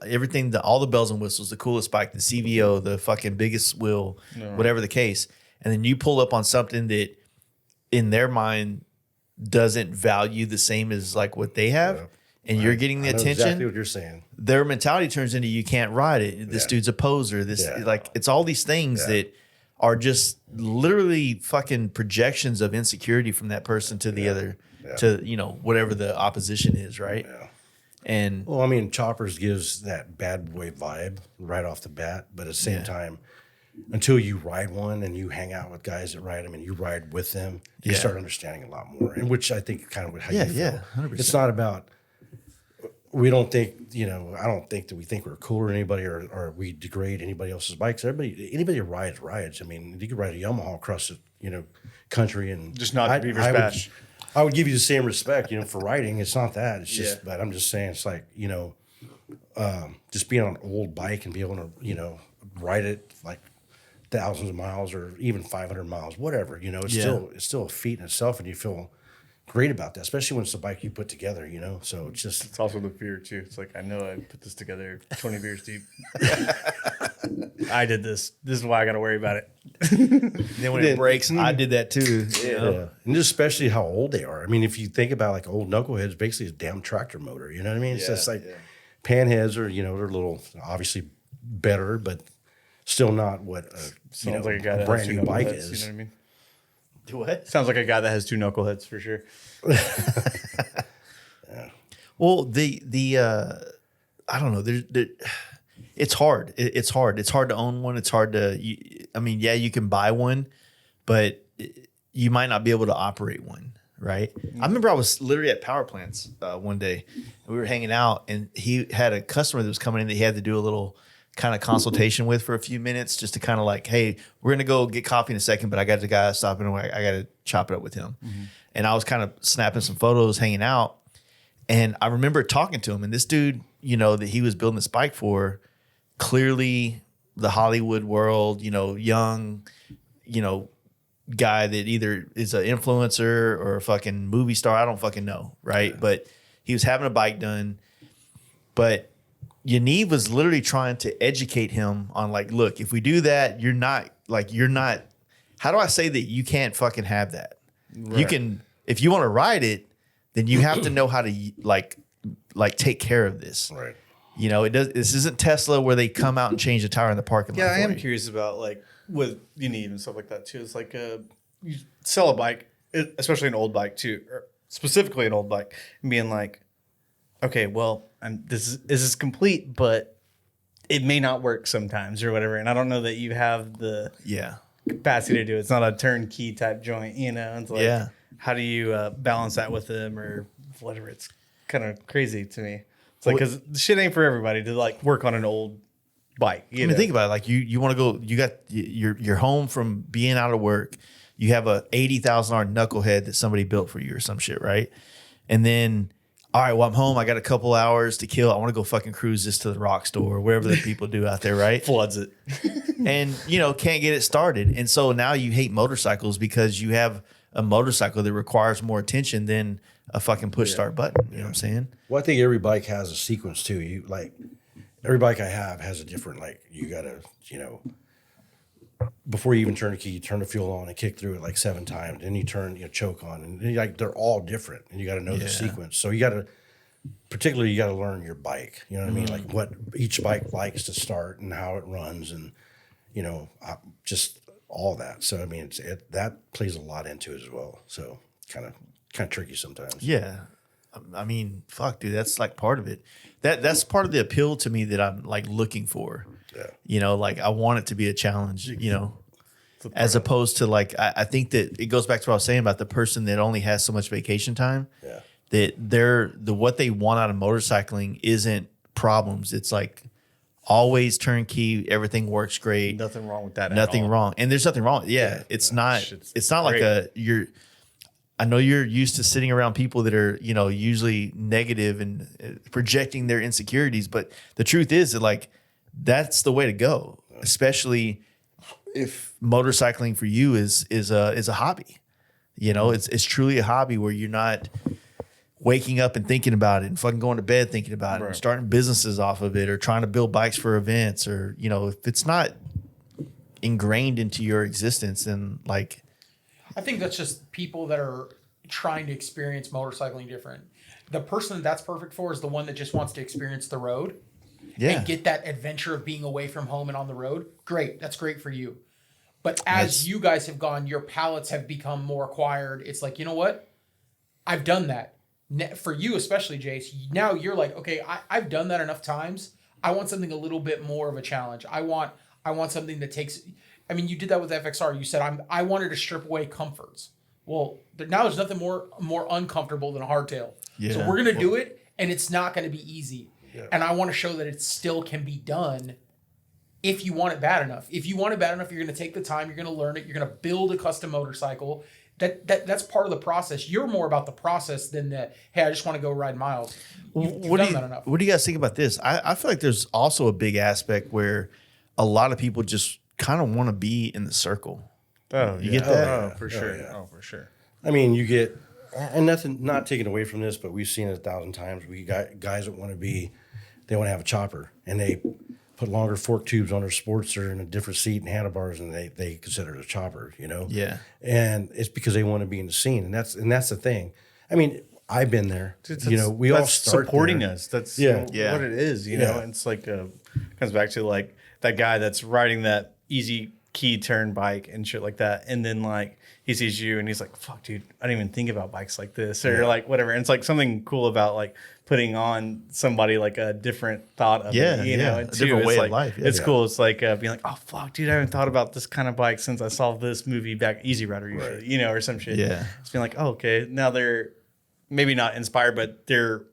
everything, all the bells and whistles, the coolest bike, the CVO, the fucking biggest wheel, whatever the case, and then you pull up on something that in their mind doesn't value the same as like what they have, and you're getting the attention. Exactly what you're saying. Their mentality turns into you can't ride it. This dude's a poser. Like it's all these things that are just literally fucking projections of insecurity from that person to the other. To whatever the opposition is, right? Yeah. And well, I mean, Choppers gives that bad boy vibe right off the bat, but at the same time, until you ride one and you hang out with guys that ride them and you ride with them, you start understanding a lot more. And which I think kind of how you feel. Yeah, 100%. It's not about. We don't think, I don't think that we think we're cooler than anybody or we degrade anybody else's bikes. Anybody who rides. I mean, you could ride a Yamaha across the country and just not Beaver Bash. I would give you the same respect, for riding. It's not that. It's just, but I'm just saying, it's like, just being on an old bike and be able to, ride it like thousands of miles or even 500 miles, whatever, it's still a feat in itself, and you feel great about that, especially when it's a bike you put together, So it's also the fear too. It's like, I know I put this together 20 beers deep. I did this. This is why I got to worry about it. Then when it breaks, I did that too. Yeah. And just especially how old they are. I mean, if you think about like old knuckleheads, basically a damn tractor motor. You know what I mean? It's just like panheads are, they're a little obviously better, but still not what like a guy that brand new bike is. is. You know what I mean? What? Sounds like a guy that has 2 knuckleheads for sure. Well, I don't know. It's hard. It's hard. It's hard to own one. It's hard to. You can buy one, but you might not be able to operate one. Right. I remember I was literally at Power Plants one day. And we were hanging out, and he had a customer that was coming in that he had to do a little kind of consultation with for a few minutes, just to kind of like, hey, we're gonna go get coffee in a second, but I got the guy stopping away. I got to chop it up with him. And I was kind of snapping some photos, hanging out. And I remember talking to him, and this dude, that he was building this bike for, clearly the Hollywood world, young, guy that either is an influencer or a fucking movie star. I don't fucking know, right? But he was having a bike done. But Yaniv was literally trying to educate him on like, look, if we do that, you're not, how do I say that you can't fucking have that? Right. You can, if you want to ride it, then you have to know how to like take care of this. Right. This isn't Tesla where they come out and change the tire in the parking lot. Yeah, I am curious about like with Yaniv and stuff like that too. It's like you sell a bike, especially an old bike too, or specifically an old bike, and being like, okay, well, this is complete, but it may not work sometimes or whatever. And I don't know that you have the capacity to do it. It's not a turnkey type joint, It's like, how do you balance that with them or whatever? It's kind of crazy to me. It's like, because the shit ain't for everybody to like work on an old bike. Think about it. Like you want to go, you got you're home from being out of work. You have a $80,000 knucklehead that somebody built for you or some shit, right? And then, all right, well, I'm home. I got a couple hours to kill. I want to go fucking cruise this to the rock store or wherever the people do out there, right? Floods it. And, can't get it started. And so now you hate motorcycles because you have a motorcycle that requires more attention than a fucking push start button. You know what I'm saying? Well, I think every bike has a sequence too. Every bike I have has a different, you got to, before you even turn the key, you turn the fuel on and kick through it like 7 times. Then you turn, choke on, and then they're all different, and you got to know the sequence. So you got to learn your bike. You know what I mean? Like what each bike likes to start and how it runs, and just all that. So I mean, that plays a lot into it as well. So kind of tricky sometimes. Yeah, I mean, fuck, dude, that's like part of it. That's part of the appeal to me that I'm like looking for. Yeah. I want it to be a challenge, as opposed to like, I think that it goes back to what I was saying about the person that only has so much vacation time. Yeah. That what they want out of motorcycling isn't problems. It's like always turnkey. Everything works great. Nothing wrong with that. Nothing wrong. And there's nothing wrong. Yeah. It's not like I know you're used to sitting around people that are, usually negative and projecting their insecurities, but the truth is that like, that's the way to go, especially if motorcycling for you is a hobby. It's truly a hobby where you're not waking up and thinking about it and fucking going to bed thinking about it and starting businesses off of it or trying to build bikes for events or, you know, if it's not ingrained into your existence, then like. I think that's just people that are trying to experience motorcycling different. The person that's perfect for is the one that just wants to experience the road and get that adventure of being away from home and on the road. Great. That's great for you. But as you guys have gone, your palates have become more acquired. It's like, you know what? I've done that. For you, especially, Jace, now you're like, okay, I've done that enough times. I want something a little bit more of a challenge. I want something that takes, I mean, you did that with FXR. You said, I wanted to strip away comforts. Well, now there's nothing more uncomfortable than a hardtail. Yeah. So we're going to do it, and it's not going to be easy. Yeah. And I want to show that it still can be done if you want it bad enough. If you want it bad enough, you're going to take the time, you're going to learn it, you're going to build a custom motorcycle. That's part of the process. You're more about the process than that, hey, I just want to go ride miles. You've done that enough. What do you guys think about this? I feel like there's also a big aspect where a lot of people just kind of want to be in the circle. Oh, you get that? Oh, for sure. Oh, for sure. I mean, you get, and nothing, not taken away from this, but we've seen it 1,000 times. We got guys that want to have a chopper, and they put longer fork tubes on their Sportster in a different seat and handlebars, and they consider it a chopper, you know? Yeah. And it's because they want to be in the scene, and that's the thing. I mean, I've been there. You know, we all start supporting there. us. That's what it is. You know, it's like comes back to like that guy that's riding that easy key turn bike and shit like that, and then like he sees you and he's like, "Fuck, dude, I didn't even think about bikes like this," or like whatever. And it's like something cool about like putting on somebody like a different thought of it, you know, a different way of life. Yeah. It's cool. It's like being like, "Oh fuck, dude, I haven't thought about this kind of bike since I saw this movie back, Easy Rider, usually, you know, or some shit." Yeah, it's being like, "Oh, okay, now they're maybe not inspired, but they're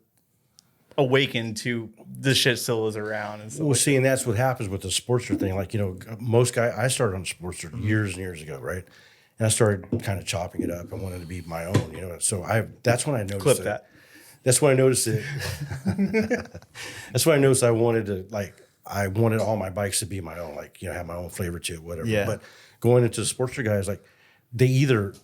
awakened to this shit still is around." And well, see, and that's what happens with the Sportster thing. Like, you know, most guys, I started on Sportster years and years ago, right? And I started kind of chopping it up. I wanted to be my own, you know. So that's when I noticed Clip that. That's when I noticed it. That's when I noticed I wanted all my bikes to be my own, like, you know, have my own flavor to it, whatever. Yeah. But going into the Sportster guys, like, they either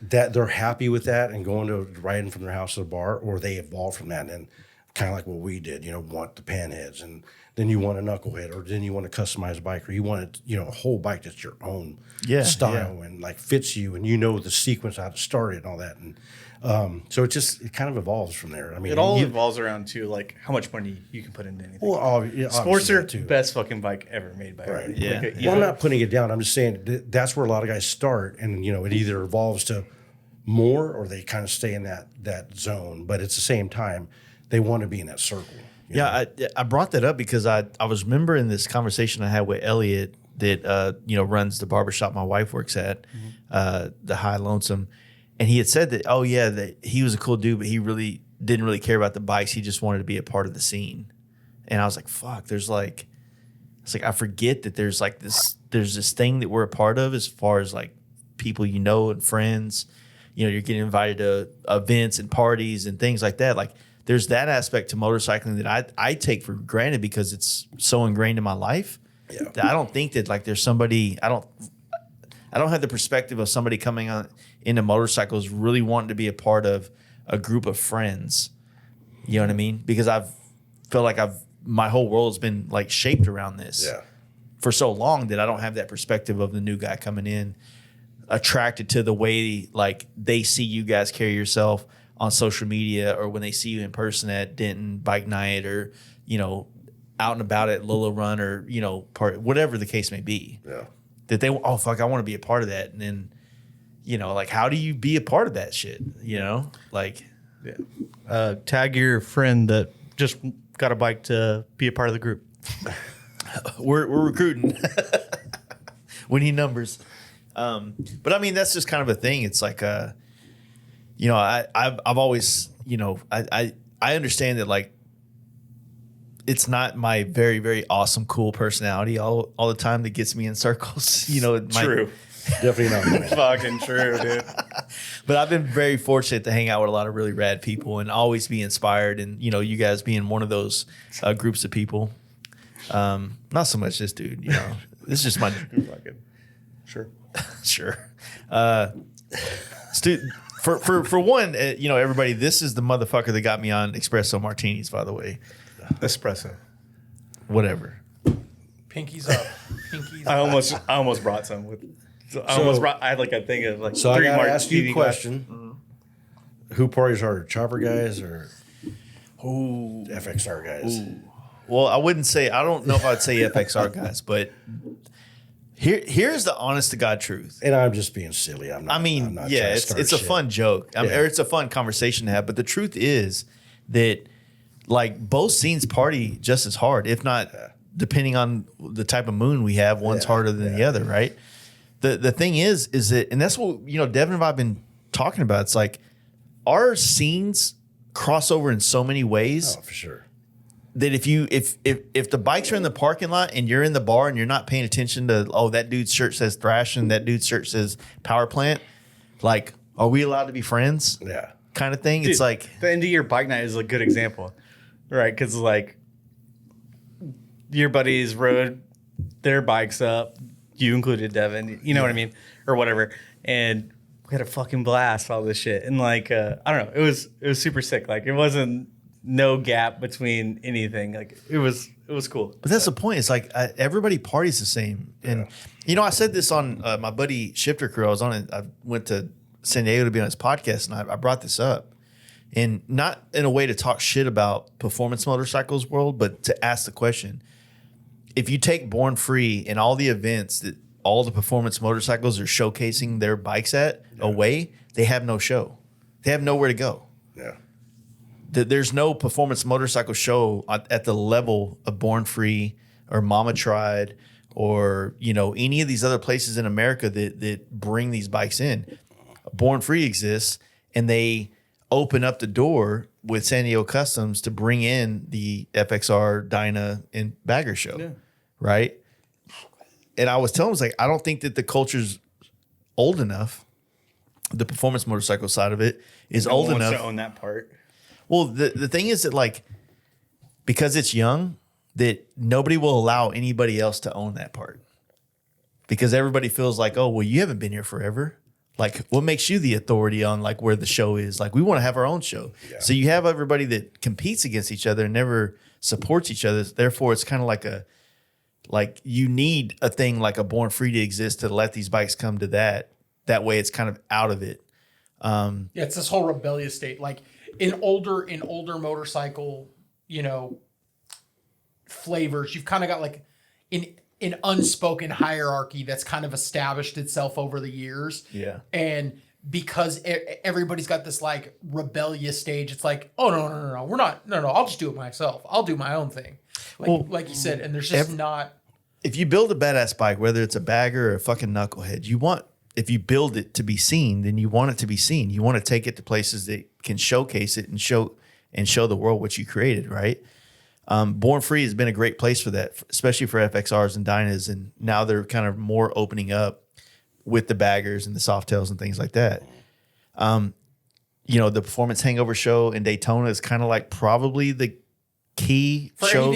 that they're happy with that and going to riding from their house to the bar, or they evolve from that and kind of like what we did, you know, want the panheads, and then you want a knucklehead, or then you want a customized bike, or you want, you know, a whole bike that's your own style and like fits you, and you know the sequence how to start it and all that. And so it kind of evolves from there. I mean, it all evolves around to like how much money you can put into anything. Well, Sportster, too. Best fucking bike ever made by right. Yeah. Like well, I'm not putting it down. I'm just saying that's where a lot of guys start, and you know, it either evolves to more or they kind of stay in that zone. But at the same time, they want to be in that circle. Yeah, I brought that up because I was remembering this conversation I had with Elliot that you know, runs the barbershop my wife works at, the High Lonesome, and he had said that that he was a cool dude, but he really didn't really care about the bikes. He just wanted to be a part of the scene. And I was like, fuck, it's like I forget that there's this thing that we're a part of as far as like people you know and friends. You know, you're getting invited to events and parties and things like that. Like, there's that aspect to motorcycling that I take for granted because it's so ingrained in my life. Yeah. That I don't think that like there's somebody, I don't have the perspective of somebody coming on into motorcycles really wanting to be a part of a group of friends. You know what I mean? Because I've felt like my whole world has been like shaped around this for so long that I don't have that perspective of the new guy coming in, attracted to the way like they see you guys carry yourself on social media, or when they see you in person at Denton Bike Night, or, you know, out and about at Lola Run, or, you know, whatever the case may be. Yeah. That they, oh, fuck, I want to be a part of that. And then, you know, like, how do you be a part of that shit? You know, like, tag your friend that just got a bike to be a part of the group. we're recruiting. We need numbers. But I mean, that's just kind of a thing. It's like, you know, I've always, you know, I understand that like it's not my very, very awesome, cool personality all the time that gets me in circles. You know, true. Definitely not. Fucking true, dude. But I've been very fortunate to hang out with a lot of really rad people and always be inspired. And, you know, you guys being one of those groups of people. Not so much this dude, you know. This is just my... Fucking, sure. Sure. For one, everybody, this is the motherfucker that got me on espresso martinis. By the way, Espresso. whatever. Pinkies up. Pinkies I up. almost brought some with. I had like a thing of like So I 3 gotta ask you martini a question: Who parties harder, chopper guys or FXR guys? Well, I don't know if I'd say FXR guys, but here's the honest to God truth. And I'm just being silly. I'm not trying to it's start a shit. fun joke. Or it's a fun conversation to have. But the truth is that like both scenes party just as hard, if not, depending on the type of moon we have, one's harder than the other, right? The thing is that, and that's what Devin and I have been talking about. It's like our scenes cross over in so many ways. Oh, for sure. That if the bikes are in the parking lot and you're in the bar and you're not paying attention to that dude's shirt says thrash and that dude's shirt says power plant, like, are we allowed to be friends? Yeah. Kind of thing. Dude, it's like the end of your bike night is a good example, right? Because like your buddies rode their bikes up, you included Devin, you know what I mean, or whatever, and we had a fucking blast, all this shit, and like I don't know, it was super sick. Like it wasn't no gap between anything. Like it was cool. But that's the point. It's like everybody parties the same. And I said this on my buddy Shifter Crew. I went to San Diego to be on his podcast, and I brought this up, and not in a way to talk shit about performance motorcycles world, but to ask the question: if you take Born Free and all the events that all the performance motorcycles are showcasing their bikes away, they have no show. They have nowhere to go. Yeah. There's no performance motorcycle show at the level of Born Free or Mama Tried or any of these other places in America that bring these bikes in. Born Free exists, and they open up the door with San Diego Customs to bring in the FXR, Dyna, and Bagger show, right? And I was telling him, I don't think that the culture's old enough. The performance motorcycle side of it is old enough to own that part. Well, the thing is that because it's young, that nobody will allow anybody else to own that part. Because everybody feels like, oh, well, you haven't been here forever. Like, what makes you the authority on where the show is? Like, we want to have our own show. Yeah. So you have everybody that competes against each other and never supports each other. Therefore, it's kind of like you need a thing like a Born Free to exist to let these bikes come to that. That way, it's kind of out of it. It's this whole rebellious state. Like in older motorcycle, flavors, you've kind of got like an unspoken hierarchy that's kind of established itself over the years. Yeah. And because everybody's got this like rebellious stage, it's like, oh, no, we're not, no, I'll just do it myself. I'll do my own thing. Like you said, and there's just not. If you build a badass bike, whether it's a bagger or a fucking knucklehead, if you build it to be seen, then you want it to be seen. You want to take it to places that can showcase it and show the world what you created, right? Born Free has been a great place for that, especially for FXRs and Dynas, and now they're kind of more opening up with the baggers and the Softails and things like that. The Performance Hangover show in Daytona is kind of like probably the key for show.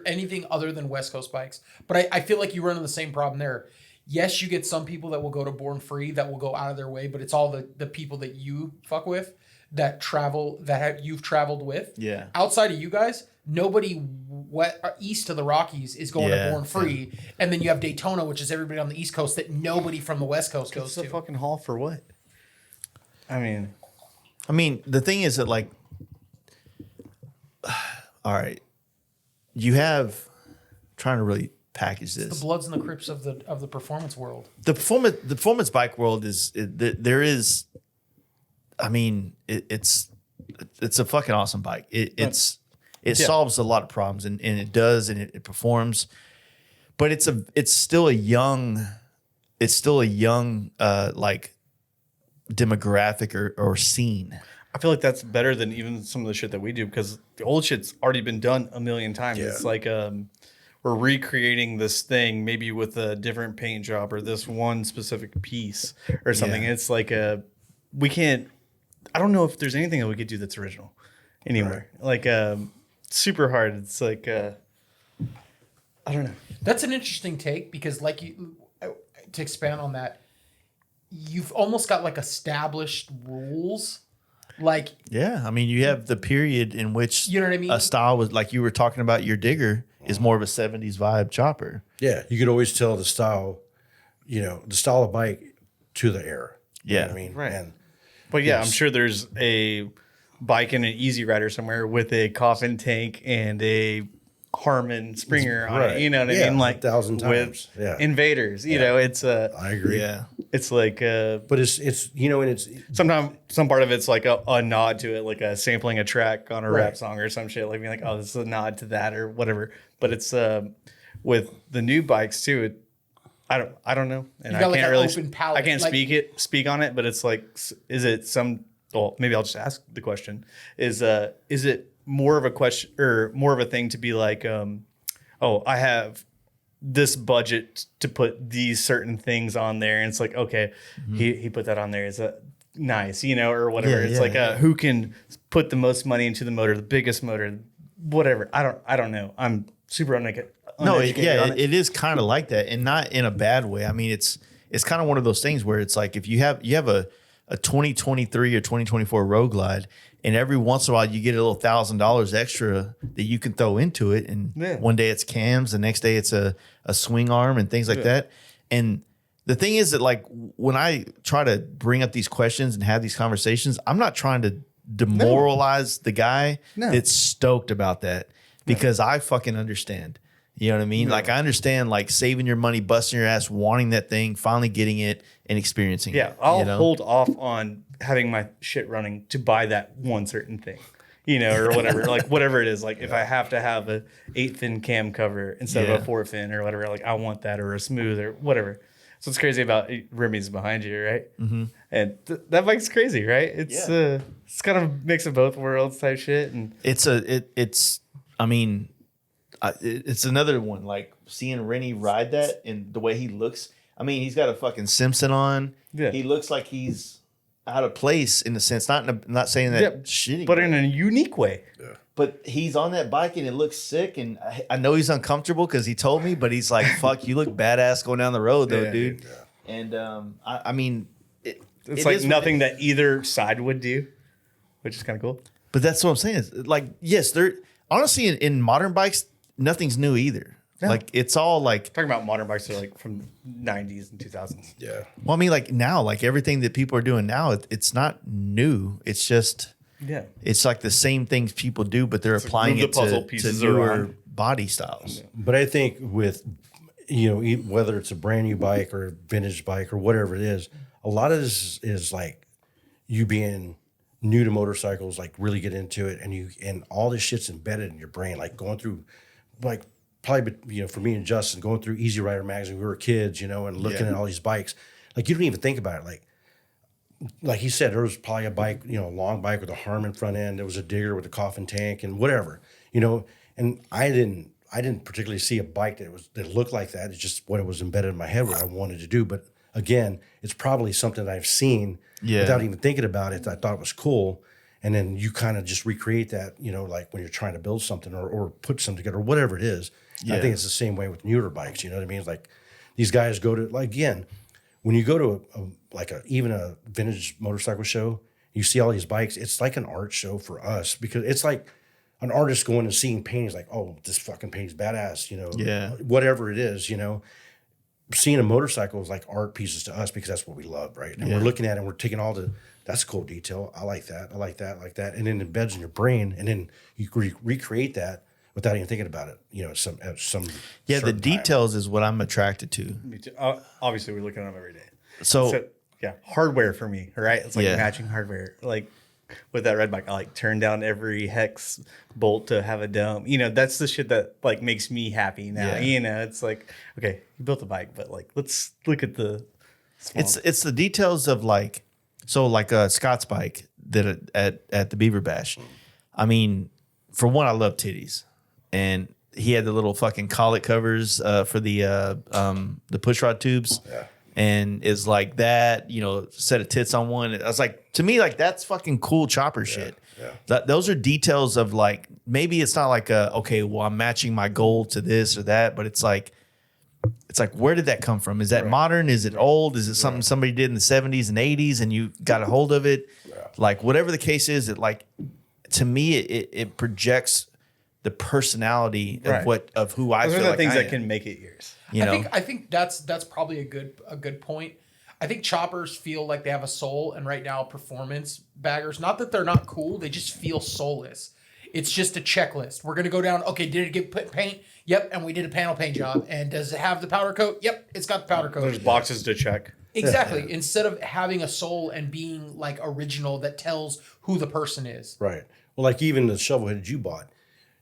anything other than West Coast bikes. But I feel like you run into the same problem there. Yes, you get some people that will go to Born Free that will go out of their way, but it's all the people that you fuck with that you've traveled with. Yeah. Outside of you guys, nobody east of the Rockies is going to Born Free, and then you have Daytona, which is everybody on the East Coast that nobody from the West Coast goes to. It's a fucking haul for what? I mean, the thing is that all right, you have trying to really package this. The Bloods and the Crips of the performance world. The performance bike world is there is. I mean, it's a fucking awesome bike. It solves a lot of problems and it does and it performs, but it's still a young like demographic or scene. I feel like that's better than even some of the shit that we do because the old shit's already been done a million times. Yeah. It's like we're recreating this thing maybe with a different paint job or this one specific piece or something. Yeah. It's like we can't. I don't know if there's anything that we could do that's original anywhere. Right. Like super hard. It's like I don't know. That's an interesting take because to expand on that, you've almost got like established rules. Like, Yeah, I mean, you have the period in which you know what I mean? a style was like you were talking about. Your digger is more of a '70s vibe chopper. Yeah, you could always tell the style, the style of bike to the era. You know Yeah. what I mean, Right. And But yeah, I'm sure there's a bike in an Easy Rider somewhere with a coffin tank and a Harmon Springer on Right. it. You know what I Yeah, mean? Like 1,000 with times. Yeah. Invaders. You know, it's I agree. Yeah, it's like But it's and it's sometimes some part of it's like a nod to it, like a sampling a track on a rap Right. song or some shit, like being like, oh, this is a nod to that or whatever. But it's with the new bikes too. I don't know, and You I got, like, can't an really open palette, I can't like- speak on it. But it's like, is it some? Well, maybe I'll just ask the question: Is it more of a question or more of a thing to be like, oh, I have this budget to put these certain things on there, and it's like, okay, he put that on there. Is that nice, or whatever? Yeah, It's yeah, like yeah. who can put the most money into the motor, the biggest motor, whatever. I don't know. I'm super uneducated. no, uneducated on it. it is kind of like that, and not in a bad way. I mean, it's kind of one of those things where it's like if you have a 2023 or 2024 Road Glide, and every once in a while you get a little $1,000 extra that you can throw into it, and Yeah. one day it's cams, the next day it's a swing arm and things like that. And the thing is that like when I try to bring up these questions and have these conversations, I'm not trying to demoralize the guy that's stoked about that, because I fucking understand. You know what I mean? Like I understand like saving your money, busting your ass, wanting that thing, finally getting it and experiencing Yeah, it. I'll you know? hold off on having my shit running to buy that one certain thing, or whatever, like whatever it is. Like if I have to have a 8-fin cam cover instead of a 4-fin or whatever, like I want that, or a smooth or whatever. So what's crazy about Remy's behind you, right? Mm-hmm. And that bike's crazy, right? It's it's kind of a mix of both worlds type shit. And It's I mean, it's another one. Like seeing Rennie ride that and the way he looks. I mean, he's got a fucking Simpson on. Yeah. He looks like he's out of place in a sense. Not saying that shitty, but in a unique way. but he's on that bike and it looks sick. And I know he's uncomfortable because he told me, but he's like, "Fuck, you look badass going down the road, though, Yeah, dude." yeah. And I mean, It's it like is what nothing that either side would do, which is kind of cool. But that's what I'm saying. Is like, yes, there honestly in modern bikes, nothing's new either. Like it's all like, Talking about modern bikes are like from 90s and 2000s. Yeah. well, I mean, like now, like everything that people are doing now, it's not new. It's just, Yeah. it's like the same things people do, but they're applying move it the puzzle to pieces newer around. body styles. But I think with, whether it's a brand new bike or a vintage bike or whatever it is, a lot of this is like you being new to motorcycles, like really get into it, and all this shit's embedded in your brain, like going through, like probably, for me and Justin, going through Easy Rider magazine, we were kids, and looking at all these bikes, like you don't even think about it, like he said, there was probably a bike, a long bike with a Harmon front end. There was a digger with a coffin tank and whatever, and I didn't particularly see a bike that looked like that. It's just what it was embedded in my head, what I wanted to do. But again, it's probably something that I've seen without even thinking about it. I thought it was cool. And then you kind of just recreate that, like when you're trying to build something or put something together, or whatever it is. And I think it's the same way with newer bikes. You know what I mean? It's like these guys go to, like, again, when you go to even a vintage motorcycle show, you see all these bikes. It's like an art show for us, because it's like an artist going and seeing paintings, like, oh, this fucking painting's badass, whatever it is, Seeing a motorcycle is like art pieces to us, because that's what we love, right? And we're looking at it and we're taking all that's a cool detail. I like that. I like that. I like that. And then it embeds in your brain, and then you recreate that without even thinking about it, at some The certain time. details is what I'm attracted to. Me too. Obviously, we're looking at them every day. So Yeah, hardware for me, right? It's like Yeah. matching hardware. Like with that red bike, I like turn down every hex bolt to have a dome. That's the shit that like makes me happy now. Yeah. It's like, okay, you built a bike, but like let's look at the small. it's the details of like, so like a Scott's bike that at the Beaver Bash. I mean, for one, I love titties, and he had the little fucking collet covers for the pushrod tubes. Yeah. And is like that, set of tits on one. I was like, to me, like that's fucking cool chopper shit. Yeah. Those are details of like, maybe it's not like okay, well, I'm matching my goal to this or that, but it's like, it's like, where did that come from? Is that modern? Is it old? Is it something somebody did in the 70s and 80s and you got a hold of it? Like, whatever the case is, it like, to me, it projects the personality of who I Those feel are the like things I that am. can make it yours. You know? I think that's probably a good point. I think choppers feel like they have a soul, and right now performance baggers, not that they're not cool, they just feel soulless. It's just a checklist. We're gonna go down. Okay, did it get paint? Yep, and we did a panel paint job. And does it have the powder coat? Yep, it's got the powder coat. There's boxes to check. Exactly. Instead of having a soul and being like original that tells who the person is. Right. Well, like even the shovelhead you bought,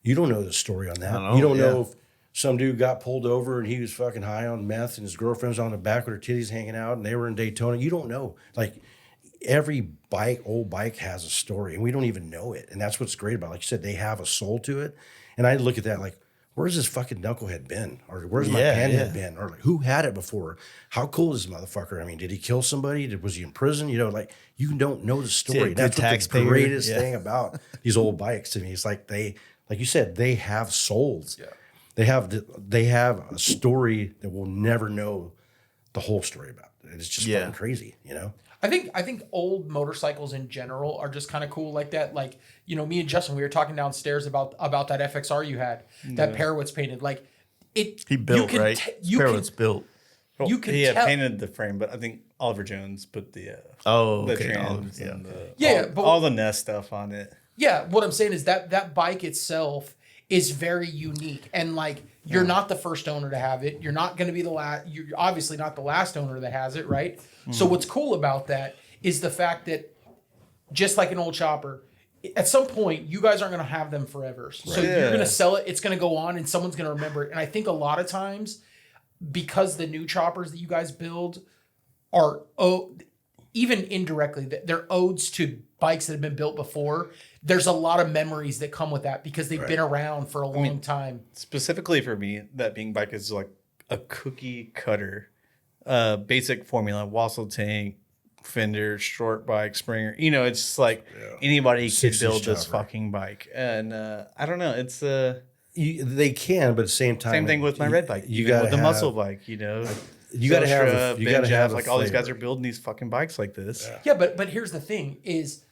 you don't know the story on that. I don't know, You don't know if some dude got pulled over and he was fucking high on meth and his girlfriend's on the back with her titties hanging out and they were in Daytona. You don't know. Like every old bike has a story and we don't even know it. And that's what's great about it. Like you said, they have a soul to it. And I look at that like, where's this fucking knucklehead been? Or where's my panhead been? Or like, who had it before? How cool is this motherfucker? I mean, did he kill somebody? Was he in prison? You know, like you don't know the story. That's what the greatest thing about these old bikes to me. It's like like you said, they have souls. Yeah. They have a story that we'll never know the whole story about. It's just fucking crazy, you know? I think old motorcycles in general are just kind of cool like that. Like, you know, me and Justin, we were talking downstairs about that FXR you had, that Parrot's painted. Like it, He built, right? Parrot's built. Well, You can he tell- painted the frame, but I think Oliver Jones put the trans and all the Nest stuff on it. Yeah, what I'm saying is that bike itself is very unique, and like you're not the first owner to have it. You're not going to be the last. You're obviously not the last owner that has it, right? So what's cool about that is the fact that just like an old chopper, at some point you guys aren't going to have them forever. So you're going to sell it. It's going to go on, and someone's going to remember it. And I think a lot of times, because the new choppers that you guys build are even indirectly, they're odes to bikes that have been built before. There's a lot of memories that come with that because they've been around for a long time. Specifically for me, that being bike is like a cookie cutter, basic formula: Wassel tank, fender, short bike, Springer. You know, it's just like anybody could build this fucking bike. And I don't know, it's they can, but at the same time, same thing with my red bike. You got got the muscle bike. You know, you got to have like all these guys are building these fucking bikes like this. Yeah, but here's the thing: is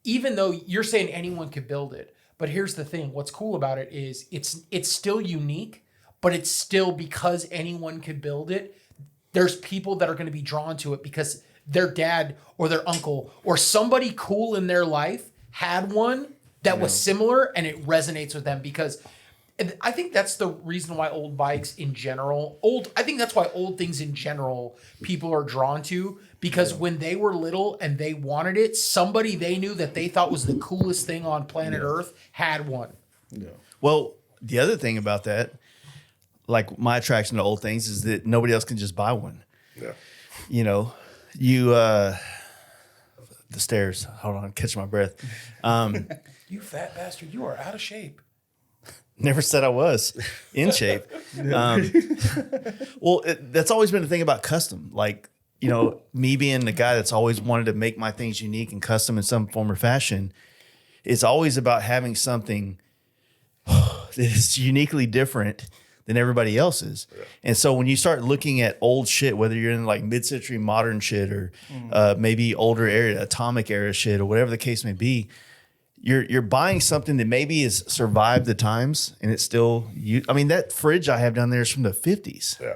even though you're saying anyone could build it, but here's the thing: what's cool about it is it's still unique, but it's still because anyone could build it. There's people that are going to be drawn to it because their dad or their uncle or somebody cool in their life had one that was similar, and it resonates with them because I think that's the reason why old bikes in general, I think that's why old things in general people are drawn to, because when they were little and they wanted it, somebody they knew that they thought was the coolest thing on planet Earth had one. Yeah. Well, the other thing about that, like my attraction to old things, is that nobody else can just buy one. Yeah. You know, the stairs. Hold on, catch my breath. You fat bastard, you are out of shape. Never said I was in shape. Well, that's always been the thing about custom. Like, you know, me being the guy that's always wanted to make my things unique and custom in some form or fashion, it's always about having something that is uniquely different than everybody else's. Yeah. And so when you start looking at old shit, whether you're in like mid-century modern shit or maybe older era, atomic era shit or whatever the case may be, you're buying something that maybe has survived the times and it's still I mean, that fridge I have down there is from the 50s. Yeah.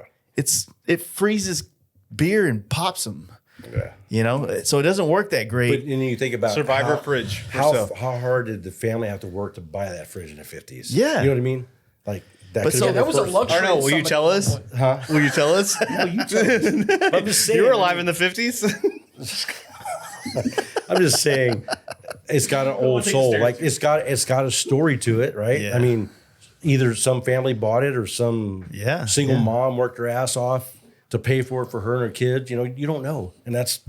It freezes beer and pops them. Yeah. You know, so it doesn't work that great. But then you think about Survivor fridge. How hard did the family have to work to buy that fridge in the 50s? Yeah. You know what I mean? Like that. But so that was a luxury. I don't know. Will you tell us? Huh? Will you tell us? No, you tell us. I'm just saying. You were alive in the 50s? I'm just saying, it's got an old soul. Like it's got a story to it, right? Yeah. I mean, either some family bought it or some single mom worked her ass off to pay for it for her and her kids. You know, you don't know, and that's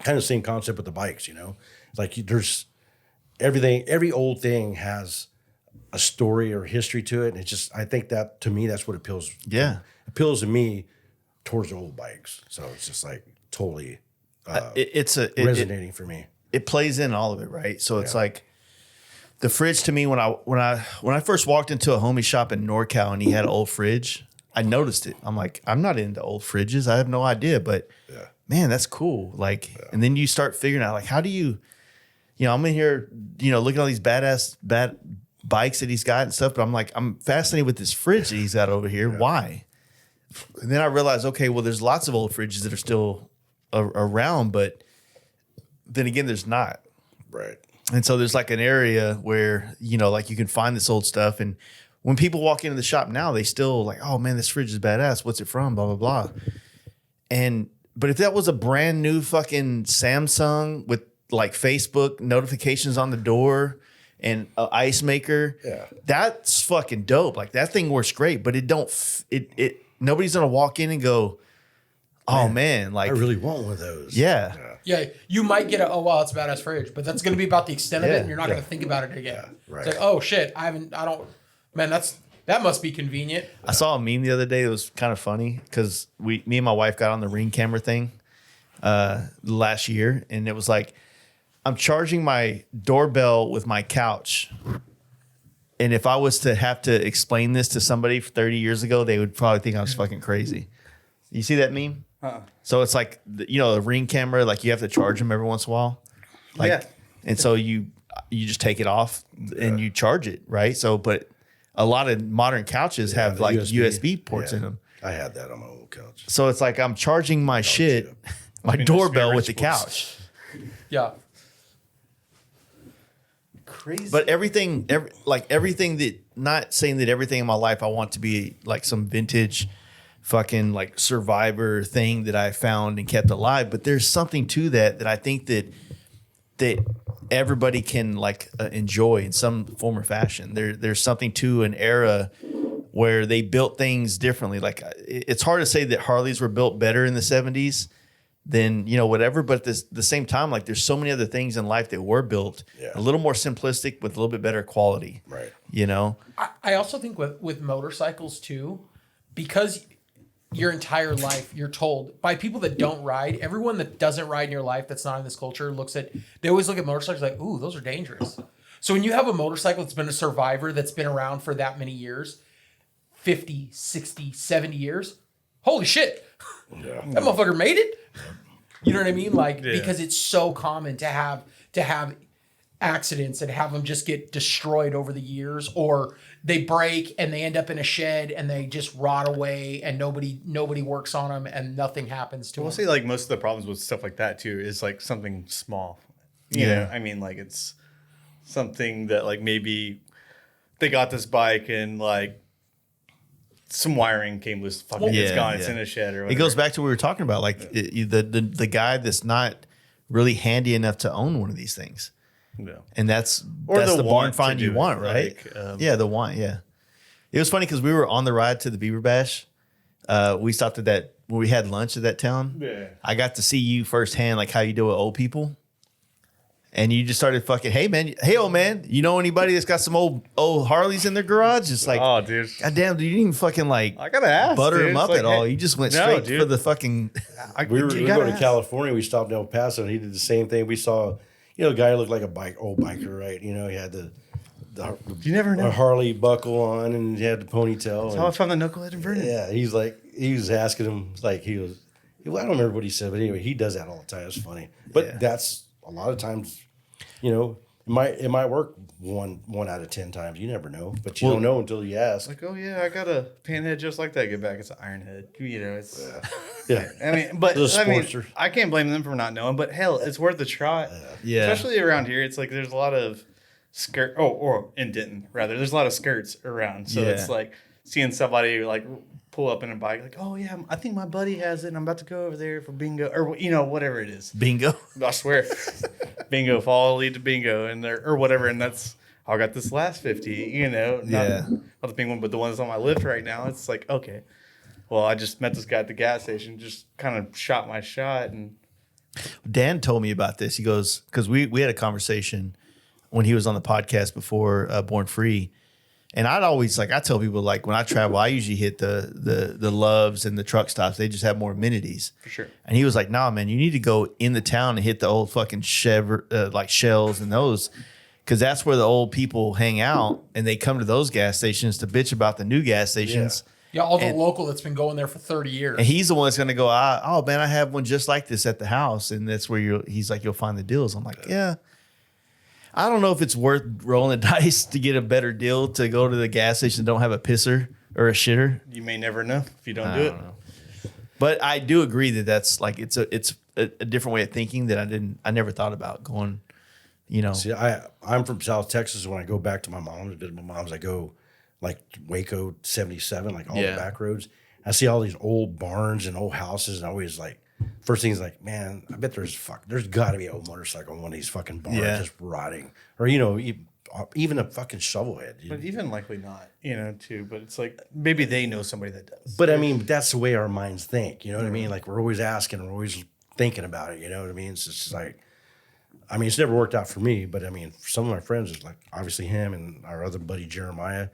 kind of the same concept with the bikes. You know, like there's everything. Every old thing has a story or history to it, and it's just I think that to me that's what appeals. Yeah, appeals to me towards old bikes. So it's just like totally. It's resonating for me. It plays in all of it, right? So it's like the fridge to me when I first walked into a homie shop in NorCal and he had an old fridge, I noticed it. I'm like, I'm not into old fridges. I have no idea, but man, that's cool. Like, and then you start figuring out like, how do you know, I'm in here, looking at all these bad bikes that he's got and stuff, but I'm like, I'm fascinated with this fridge that he's got over here. Yeah. Why? And then I realized, okay, well, there's lots of old fridges that are still around, but then again, there's not. Right. And so there's like an area where, like you can find this old stuff. And when people walk into the shop now, they still like, oh man, this fridge is badass. What's it from? Blah, blah, blah. But if that was a brand new fucking Samsung with like Facebook notifications on the door and an ice maker, that's fucking dope. Like that thing works great, but nobody's going to walk in and go, oh man, like I really want one of those. Yeah. Yeah, you might get it's a badass fridge, but that's going to be about the extent of it, and you're not going to think about it again. Yeah, right. It's like, oh shit, man, that must be convenient. I saw a meme the other day that was kind of funny because me and my wife got on the Ring camera thing last year, and it was like, I'm charging my doorbell with my couch. And if I was to have to explain this to somebody 30 years ago, they would probably think I was fucking crazy. You see that meme? So it's like, a Ring camera, like you have to charge them every once in a while. Like, yeah. And so you just take it off and you charge it, right? So, but a lot of modern couches have like USB ports in them. I had that on my old couch. So it's like I'm charging my my doorbell with the couch. Yeah. Crazy. But everything that, not saying that everything in my life I want to be like some vintage fucking like survivor thing that I found and kept alive, but there's something to that I think that everybody can like enjoy in some form or fashion. There's something to an era where they built things differently. Like it's hard to say that Harleys were built better in the 70s than whatever, but at the same time, like there's so many other things in life that were built a little more simplistic with a little bit better quality. Right. I also think with motorcycles too, because your entire life you're told by people that don't ride, everyone that doesn't ride in your life that's not in this culture they always look at motorcycles like, ooh, those are dangerous. So when you have a motorcycle that's been a survivor, that's been around for that many years, 50, 60, 70 years, holy shit, that motherfucker made it. You know what I mean? Like, because it's so common to have accidents and have them just get destroyed over the years, or they break and they end up in a shed and they just rot away and nobody works on them and nothing happens to them. We'll say like most of the problems with stuff like that too is like something small. You know, I mean, like it's something that like maybe they got this bike and like some wiring came loose, fucking it's gone, it's in a shed or whatever. It goes back to what we were talking about, like the guy that's not really handy enough to own one of these things. Yeah. And that's the barn find you want, right? Like, the want, It was funny because we were on the ride to the Beaver Bash. We stopped at that where we had lunch at that town. Yeah. I got to see you firsthand, like how you do with old people. And you just started fucking, hey old man, you know anybody that's got some old Harleys in their garage? It's like, oh dude, goddamn, dude, you didn't even fucking like I gotta ask, butter him up at all. You just went straight for the fucking. We go to California. We stopped in El Paso, and he did the same thing. We saw, a guy looked like old biker, right? He had the you never know, a Harley buckle on, and he had the ponytail. That's how I found the knucklehead in Vernon. Yeah, he was asking him like I don't remember what he said, but anyway, he does that all the time. It's funny, but that's a lot of times, it might work one out of 10 times. You never know, but you don't know until you ask. Like, oh yeah, I got a panhead just like that. Get back, it's an iron head. It's yeah. I mean, but I can't blame them for not knowing. But hell, it's worth a try. Yeah, especially around here. It's like there's a lot of skirt. Or in Denton rather, there's a lot of skirts around. So it's like seeing somebody like pull up in a bike, like, oh yeah, I think my buddy has it, and I'm about to go over there for bingo, or whatever it is. Bingo. I swear, bingo. Follow lead to bingo, and or whatever, and that's how I got this last 50. Not the pink one, but the one that's on my lift right now. It's like, okay, well, I just met this guy at the gas station, just kind of shot my shot, and Dan told me about this. He goes, because we had a conversation when he was on the podcast before Born Free. And I'd always I tell people like when I travel, I usually hit the Loves and the truck stops. They just have more amenities. For sure. And he was like, nah, man, you need to go in the town and hit the old fucking like Shells and those, because that's where the old people hang out, and they come to those gas stations to bitch about the new gas stations. Yeah, all the local that's been going there for 30 years. And he's the one that's going to go, oh man, I have one just like this at the house. And that's where he's like, you'll find the deals. I'm like, yeah. I don't know if it's worth rolling the dice to get a better deal to go to the gas station and don't have a pisser or a shitter. You may never know if you don't do it. But I do agree that that's like, it's a different way of thinking that I never thought about going, you know. See, I'm from South Texas. When I go back to my mom's, visit my mom's, I go like Waco 77, like all the back roads. I see all these old barns and old houses, and I always like, first thing is like, man, I bet there's got to be an old motorcycle in one of these fucking barns just rotting, or even a fucking shovel head. But even likely not, too. But it's like maybe they know somebody that does. But I mean, that's the way our minds think. You know what I mean? Like we're always asking, we're always thinking about it. You know what I mean? It's just like, I mean, it's never worked out for me, but I mean, for some of my friends, it's like obviously him and our other buddy Jeremiah.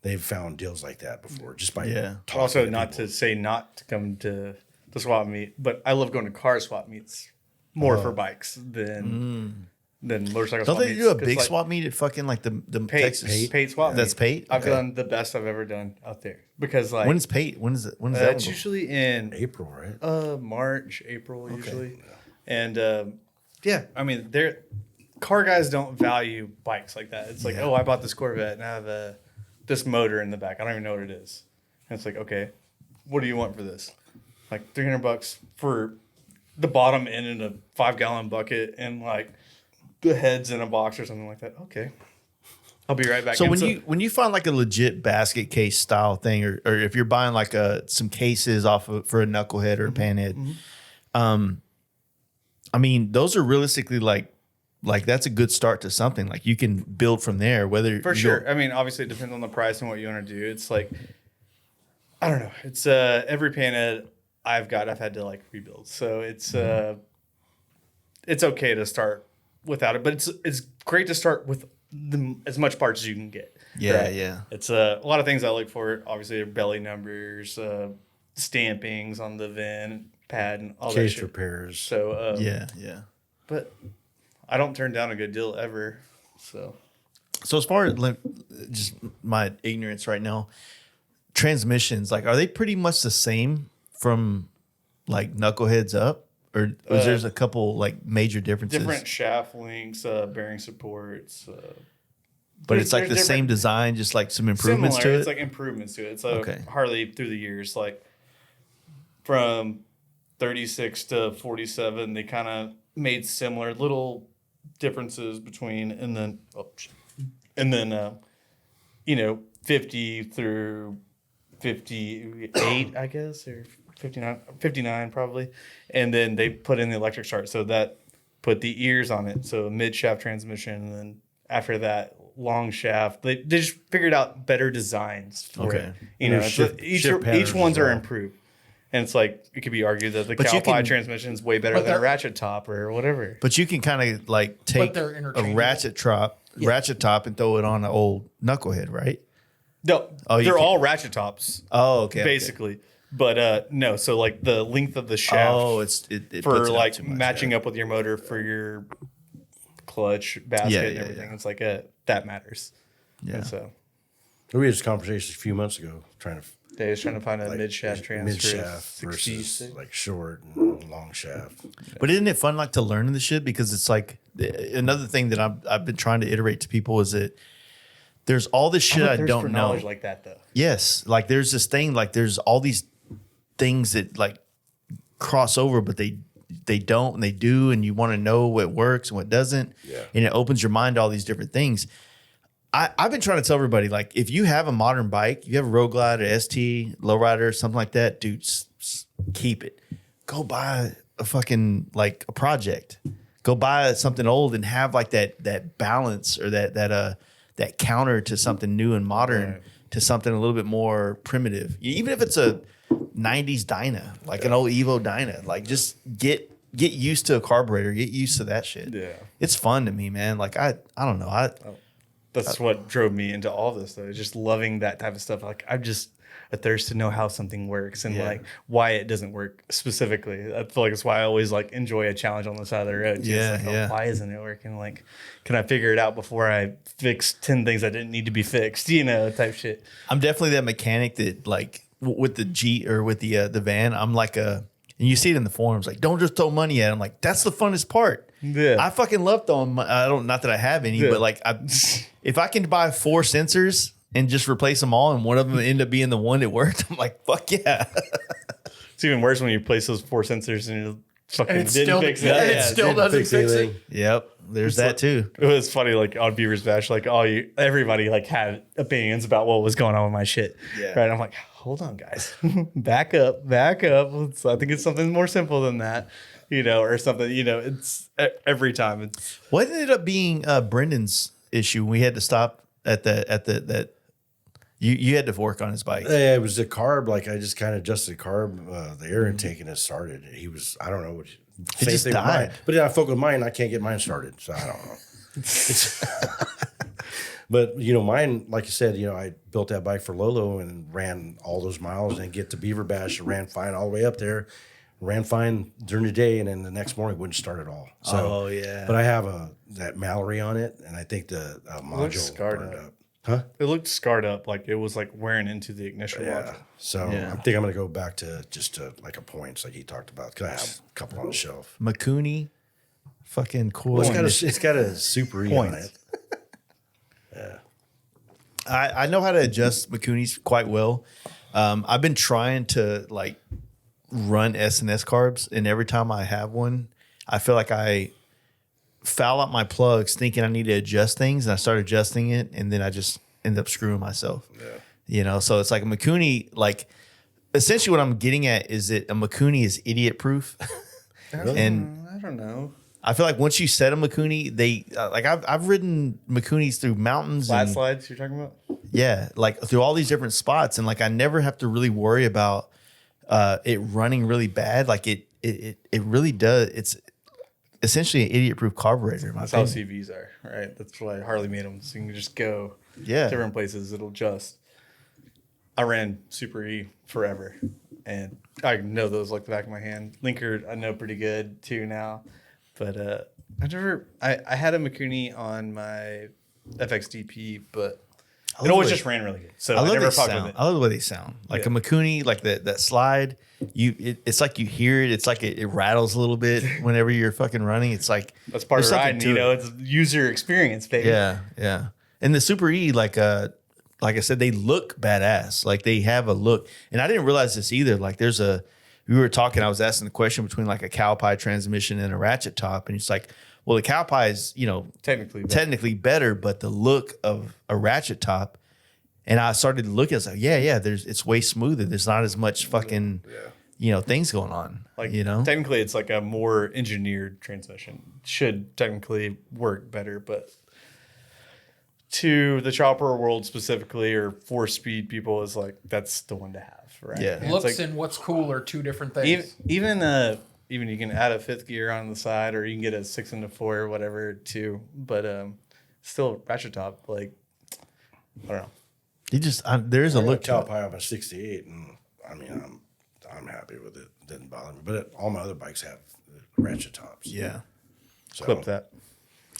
They've found deals like that before just by talking. Also, not to say not to come to the swap meet, but I love going to car swap meets more for bikes than motorcycle Don't swap they meets. do a big swap meet at fucking like the Texas? Pate swap meet. That's Pate? I've Okay. done the best I've ever done out there because like When's Pate? When is it? When is that? it's usually in April, right? March, April usually, and I mean car guys don't value bikes like that. It's like, oh, I bought this Corvette and I have this motor in the back. I don't even know what it is. And it's like, okay, what do you want for this? Like $300 for the bottom end in a 5-gallon bucket and like the heads in a box or something like that. Okay, I'll be right back. So when you find like a legit basket case style thing, or if you're buying like some cases for a knucklehead or a panhead, I mean, those are realistically like that's a good start to something. Like you can build from there. Whether for sure. I mean, obviously it depends on the price and what you want to do. It's like, I don't know. It's every panhead I've had to like rebuild. So it's okay to start without it, but it's great to start with as much parts as you can get. Yeah, right? yeah. It's a lot of things I look for. Obviously, belly numbers, stampings on the VIN pad, and all that Case shit. repairs. So yeah. but I don't turn down a good deal ever. So So as far as like, just my ignorance right now, transmissions, like, are they pretty much the same from like knuckleheads up, or there's a couple like major differences? different shaft links, bearing supports. But it's like the there's same different- design, just like some improvements similar. to it. It's like improvements to it. So Okay. Harley through the years, like from 36 to 47, they kind of made similar little differences between, and then 50 through 58, I guess, or 59 probably. And then they put in the electric start. So that put the ears on it. So mid shaft transmission. And then after that, long shaft. They just figured out better designs for it. Each ones are improved. And it's like, it could be argued that the Cowboy transmission is way better than a ratchet top or whatever. But you can kind of like take they're a interchangeable. ratchet top and throw it on an old knucklehead, right? No, they're all ratchet tops. Oh, okay. Basically. But no, so like the length of the shaft it for puts it up like too much, matching up with your motor for your clutch basket and everything. It's like that matters. Yeah. And so We had this conversation a few months ago trying to they was trying to find a mid shaft transfer. mid shaft versus like short and long shaft. But isn't it fun like to learn this shit? Because it's like another thing that I've been trying to iterate to people is that there's all this shit I don't know. Knowledge like that though. Yes, like there's this thing, like there's all these things that like cross over, but they don't and they do, and you want to know what works and what doesn't. Yeah. And it opens your mind to all these different things. I've been trying to tell everybody, like, if you have a modern bike, you have a Road Glide, a ST, Lowrider, something like that, dude, keep it. Go buy a fucking, like, a project. Go buy something old and have, like, that balance or that counter to something new and modern to something a little bit more primitive. Even if it's a 90s Dyna, like an old Evo Dyna, like, just get used to a carburetor. Get used to that shit. Yeah. It's fun to me, man. Like, I don't know. That's what drove me into all this, though. Just loving that type of stuff. Like, I'm just a thirst to know how something works and like why it doesn't work specifically. I feel like it's why I always like enjoy a challenge on the side of the road. Yeah, like, why isn't it working? Like, can I figure it out before I fix 10 things that didn't need to be fixed? Type shit. I'm definitely that mechanic that like with the G or with the van, I'm like and you see it in the forums, like, don't just throw money at it. I'm like, that's the funnest part. Yeah. I fucking love throwing money. Not that I have any, but like, if I can buy 4 sensors and just replace them all, and one of them end up being the one that worked, I'm like, fuck yeah. It's even worse when you place those 4 sensors and you fucking And it didn't still, fix it. and it still doesn't fix anything. it. Yep. There's that too. It was funny, like on Beaver's Bash, like everybody like had opinions about what was going on with my shit. Yeah. Right. I'm like, hold on, guys, back up. I think it's something more simple than that, or something. It's every time. It's What ended up being Brendan's issue? We had to stop at that. You had to work on his bike. Yeah, it was the carb. Like I just kind of adjusted the carb, the air intake, and it started. He was, I don't know what. It just with died. mine. But then I fuck with mine. I can't get mine started, so I don't know. But mine, like you said, I built that bike for Lolo and ran all those miles and get to Beaver Bash and ran fine all the way up there. Ran fine during the day, and then the next morning wouldn't start at all. So, Oh, yeah. But I have that Mallory on it, and I think the module scarred burned up. up. Huh? it looked scarred up, like it was like wearing into the ignition Yeah. module. So Yeah. I think I'm going to go back to just like a points like he talked about, because I have a couple on the shelf. Makuni, fucking cool. Well, it's got a Super E on Points. it. Yeah. I know how to adjust Makunis quite well. I've been trying to like run S&S carbs, and every time I have one, I feel like I foul out my plugs thinking I need to adjust things, and I start adjusting it, and then I just end up screwing myself. Yeah. So it's like a Makuni, like essentially what I'm getting at is that a Makuni is idiot proof. And I don't know. I feel like once you set a Makuni, they like I've ridden Makunis through mountains Flat and slides you're talking about? yeah, like through all these different spots, and like I never have to really worry about it running really bad. Like it really does. It's essentially an idiot-proof carburetor. In my That's how opinion. CVs are, right? That's why Harley made them, so you can just go Yeah. different places. It'll adjust. I ran Super E forever, and I know those like the back of my hand. Linker, I know pretty good too now, but I had a Makuni on my FXDP, but it always just ran really good. So I love never they fucked sound. with it. I love the way they sound. Like a Yeah. Makuni, like that slide. It's like you hear it. It's like it rattles a little bit whenever you're fucking running. It's like That's part of there's something riding, to it. It's user experience, baby. Yeah. And the Super E, like I said, they look badass. Like they have a look. And I didn't realize this either. Like we were talking, I was asking the question between like a Cowpie transmission and a ratchet top. And it's like, well, the Cowpie is, technically better, but the look of a ratchet top. And I started looking, I was like, yeah, it's way smoother. There's not as much fucking, things going on. Like, you know? technically, it's like a more engineered transmission. Should technically work better, but to the chopper world specifically, or 4-speed people, is like that's the one to have, right? Yeah. And Looks it's like, and what's cool are two different things. even you can add a 5th gear on the side, or you can get a 6-4 or whatever too. But still ratchet top. Like I don't know. You just there is a look to top it. high of a 68, and I mean, I'm happy with it. It didn't bother me. But all my other bikes have ratchet tops. Yeah. So, Clip that.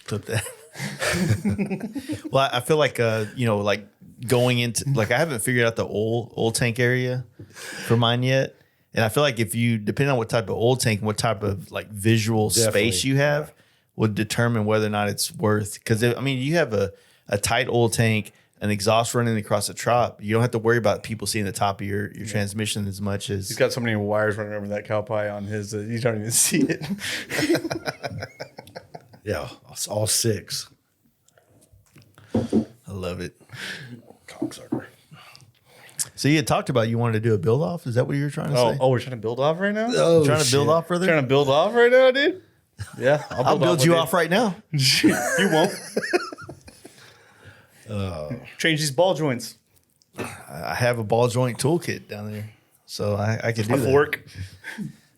Clip that. Well, I feel like like going into like I haven't figured out the oil tank area for mine yet, and I feel like if you depending on what type of oil tank and what type of like visual Definitely, space you have would determine whether or not it's worth. Because I mean, you have a tight oil tank, an exhaust running across the top, you don't have to worry about people seeing the top of your transmission as much as He's got so many wires running over that Cowpie on his that you don't even see it. yeah, it's all 6. I love it. Cocksucker. So you had talked about you wanted to do a build off. Is that what you were trying to say? Oh, we're trying to build off right now. Oh, Trying to build shit. off, brother? Trying to build off right now, dude. Yeah, I'll build you off right now. You won't. Change these ball joints. I have a ball joint toolkit down there, so I could do A that. fork.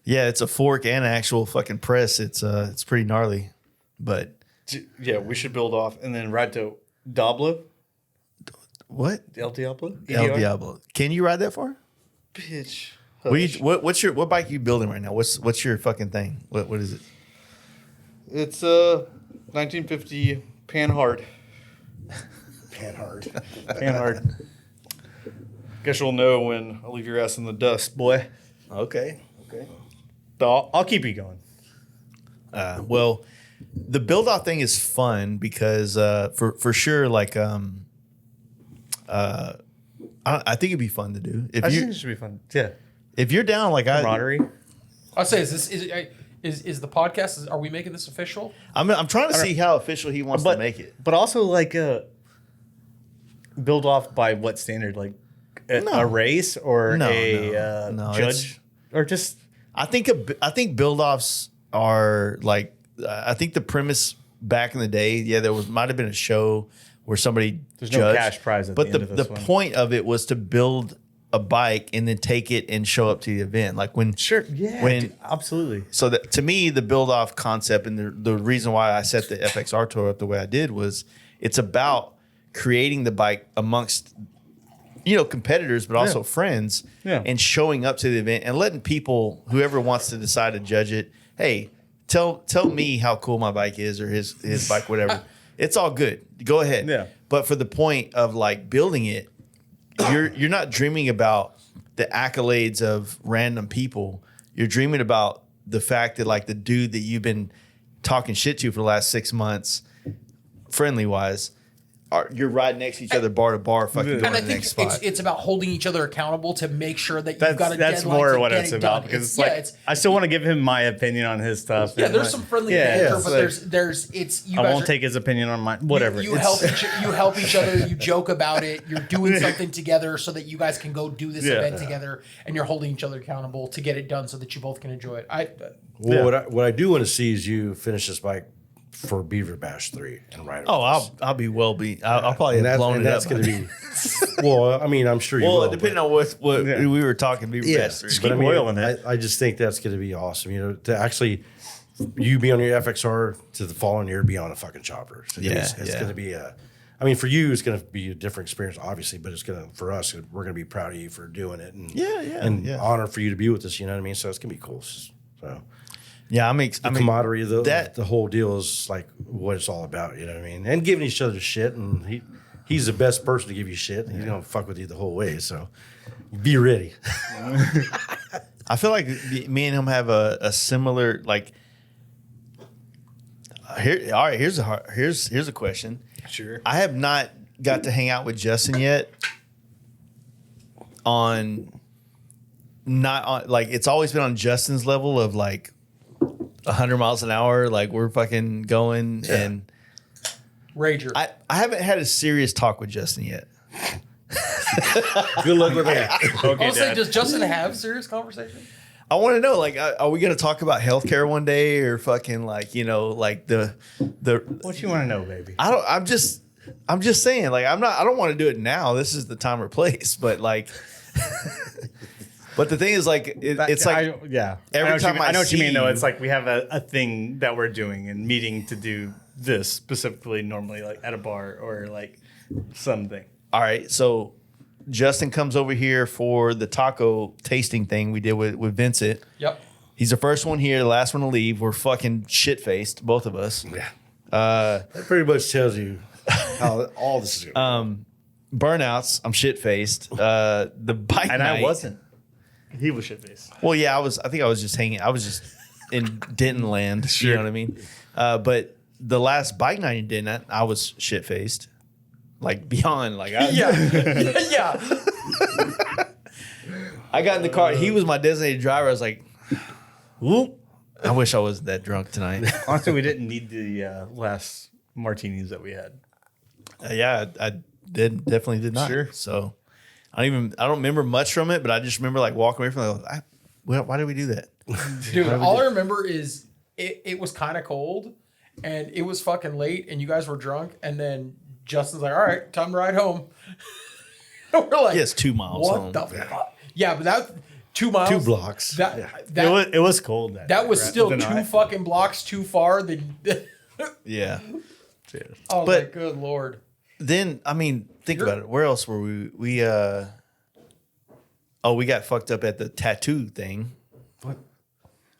Yeah, it's a fork and an actual fucking press. It's pretty gnarly, but Yeah, we should build off and then ride to Diablo. what? El Diablo. El Diablo. Can you ride that far? Bitch. What bike are you building right now? What's your fucking thing? What is it? It's a 1950 Panhard. Panhard. Panhard. Guess you'll know when I leave your ass in the dust, boy. Okay. So I'll keep you going. Well, the build off thing is fun because for sure, like I think it'd be fun to do I think it should be fun. Yeah. if you're down. Like Camaraderie. I'll say, is the podcast? Are we making this official? I'm trying to see how official he wants to make it. But also like build off by what standard? Like a race or No, judge? Or just I think build offs are like I think the premise back in the day, there might have been a show where somebody There's no judged, cash prize at but the end of this the one. point of it was to build a bike and then take it and show up to the event. Like when absolutely. So that, to me, the build off concept and the reason why I set the FXR tour up the way I did was it's about creating the bike amongst competitors, but also friends, and showing up to the event and letting people, whoever wants to decide to judge it, hey, tell me how cool my bike is or his bike, whatever. It's all good. Go ahead. Yeah. But for the point of like building it, you're not dreaming about the accolades of random people. You're dreaming about the fact that like the dude that you've been talking shit to for the last 6 months, friendly wise, you're right next to each other, bar to bar, fucking going And I to the think next spot. it's about holding each other accountable to make sure that you've got a That's deadline more to what get it's it about done. because It's I still want to give him my opinion on his stuff. yeah, and, there's like, some friendly yeah, banter, it's but like, there's you I guys won't are- take his opinion on mine. Whatever. You help each other. You joke about it. You're doing something together so that you guys can go do this event together, and you're holding each other accountable to get it done so that you both can enjoy it. What I do want to see is you finish this bike for Beaver Bash 3 and ride it. Oh, with us. I'll be well beat. I'll probably have blown it that's up. going to be. Well, I mean, I'm sure you will. Well, depending on what we were talking, Beaver Bash 3. Just But keep oiling it. I just think that's going to be awesome. To actually you be on your FXR to the following year be on a fucking chopper. So it's going to be I mean, for you, it's going to be a different experience, obviously, but it's going to, for us, we're going to be proud of you for doing it and honor for you to be with us. You know what I mean? So it's going to be cool. So Yeah, the camaraderie, the whole deal is like what it's all about. You know what I mean? And giving each other shit, and he's the best person to give you shit. He's gonna fuck with you the whole way. So be ready. I feel like me and him have a similar like. Here, all right. Here's a question. Sure. I have not got to hang out with Justin yet. Like it's always been on Justin's level of like 100 miles an hour. Like we're fucking going and Rager. I haven't had a serious talk with Justin yet. Good luck with that. Okay, Honestly, Dad. does Justin have serious conversation? I want to know, like, are we going to talk about healthcare one day or fucking like, like the What you want to know, baby? I'm just saying, like, I don't want to do it now. This is the time or place, but like, but the thing is like, it's like, every time I know what you mean though. you- It's like we have a thing that we're doing and meeting to do this specifically normally like at a bar or like something. all right. So Justin comes over here for the taco tasting thing we did with Vincent. Yep. He's the first one here, the last one to leave. We're fucking shit faced, both of us. Yeah. That pretty much tells you how all this is going. Burnouts. I'm shit faced. The bike And night. I wasn't. He was shit faced. Well, yeah, I was. I think I was just hanging. I was just in Denton land. You know what I mean? But the last bike night in Denton, I was shit faced, like beyond. Like I, Yeah. I got in the car. He was my designated driver. I was like, whoop. I wish I wasn't that drunk tonight. Honestly, we didn't need the last martinis that we had. Yeah, I definitely did not. Sure. So I don't remember much from it, but I just remember like walking away from it. Why did we do that? Dude, all I remember is it was kind of cold and it was fucking late and you guys were drunk. And then Justin's like, all right, time to ride home. We're like, Yes, 2 miles what home. the fuck? Yeah, but that 2 miles. 2 blocks. That It was cold. that was still the 2 night. fucking blocks too far. Than Yeah. oh, But- my good Lord. Then I mean, think about it. Where else were we? We got fucked up at the tattoo thing. What?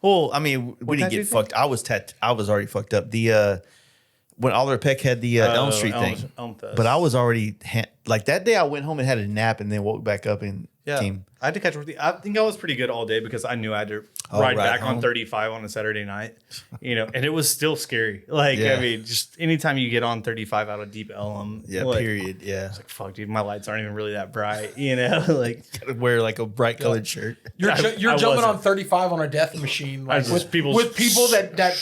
Well, I mean, we didn't tattoo get thing? fucked. I was already fucked up. The when Oliver Peck had the Elm Street thing, Elm Fest. but I was already like that day I went home and had a nap and then woke back up and came. I had to catch. I think I was pretty good all day because I knew I had to Oh, ride ride back home. on 35 on a Saturday night. And it was still scary. Like, Yeah. I mean, just anytime you get on 35 out of Deep Ellum, Yeah, like, period. Yeah. It's like, fuck, dude, my lights aren't even really that bright. Like, Gotta wear like a bright colored shirt. You're I jumping wasn't. on 35 on a death machine like, just with people's- people that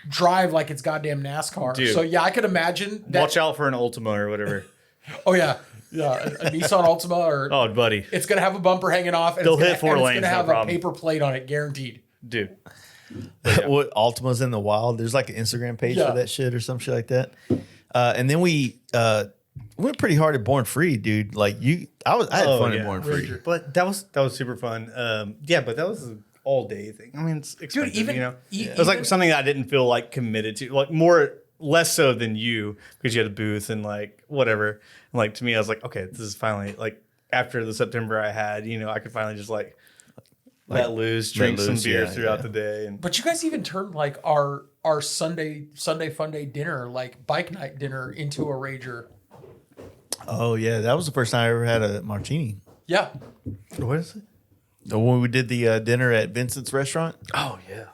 drive like it's goddamn NASCAR. Dude. So yeah, I could imagine that. watch out for an Ultima or whatever. Oh yeah, a Nissan Altima or Oh, buddy, it's gonna have a bumper hanging off. And They'll it's gonna, hit four and lanes, It's gonna no have problem. a paper plate on it, guaranteed. dude. What Altima's in the wild? There's like an Instagram page Yeah. for that shit or some shit like that. And then we went pretty hard at Born Free, dude. Like I had fun at Born Free. But that was super fun. But that was an all day thing. I mean, it's expensive, even- it was like even- something I didn't feel like committed to, like less so than you because you had a booth and like whatever. And like to me, I was like, okay, this is finally like after the September I had, I could finally just like let loose, drink let some loose, beer yeah, throughout yeah. the day. And But you guys even turned like our Sunday fun day dinner, like bike night dinner, into a rager. Oh yeah, that was the first time I ever had a martini. Yeah. what is it? When we did the dinner at Vincent's restaurant. Oh yeah.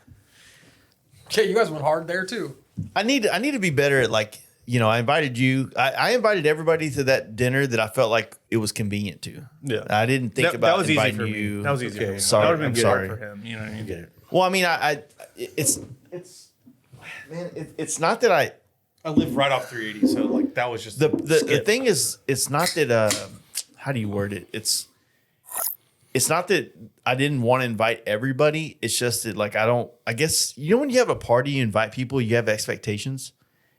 Okay, you guys went hard there too. I need to be better at like, I invited you. I invited everybody to that dinner that I felt like it was convenient to. Yeah. I didn't think That about was easy inviting for you. me. That was easy. Okay. For me. Sorry, that would have I'm been sorry. hard for him. You know what I mean? Get it. Well, I mean, it's not that I I live right off 380, so like that was just the thing is, it's not that how do you word it? It's not that I didn't want to invite everybody. It's just that like I guess when you have a party, you invite people, you have expectations,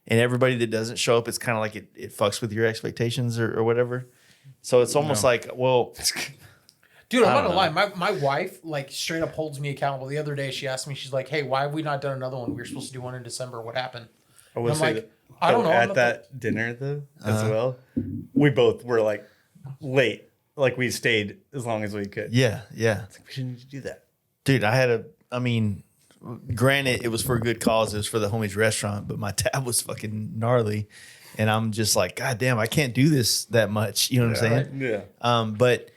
and everybody that doesn't show up, it's kind of like it fucks with your expectations or whatever. So it's almost like, well, Dude, I'm I not don't gonna lie. My wife like straight up holds me accountable. The other day she asked me, she's like, "Hey, why have we not done another one? We were supposed to do one in December. What happened?" I would I'm say like, that, I don't know. I'm At not that dinner though, as well, we both were like late. Like we stayed as long as we could. yeah. We shouldn't need to do that. Dude, granted, it was for a good cause. It was for the homies restaurant, but my tab was fucking gnarly. And I'm just like, God damn, I can't do this that much. You know what I'm saying? Yeah. But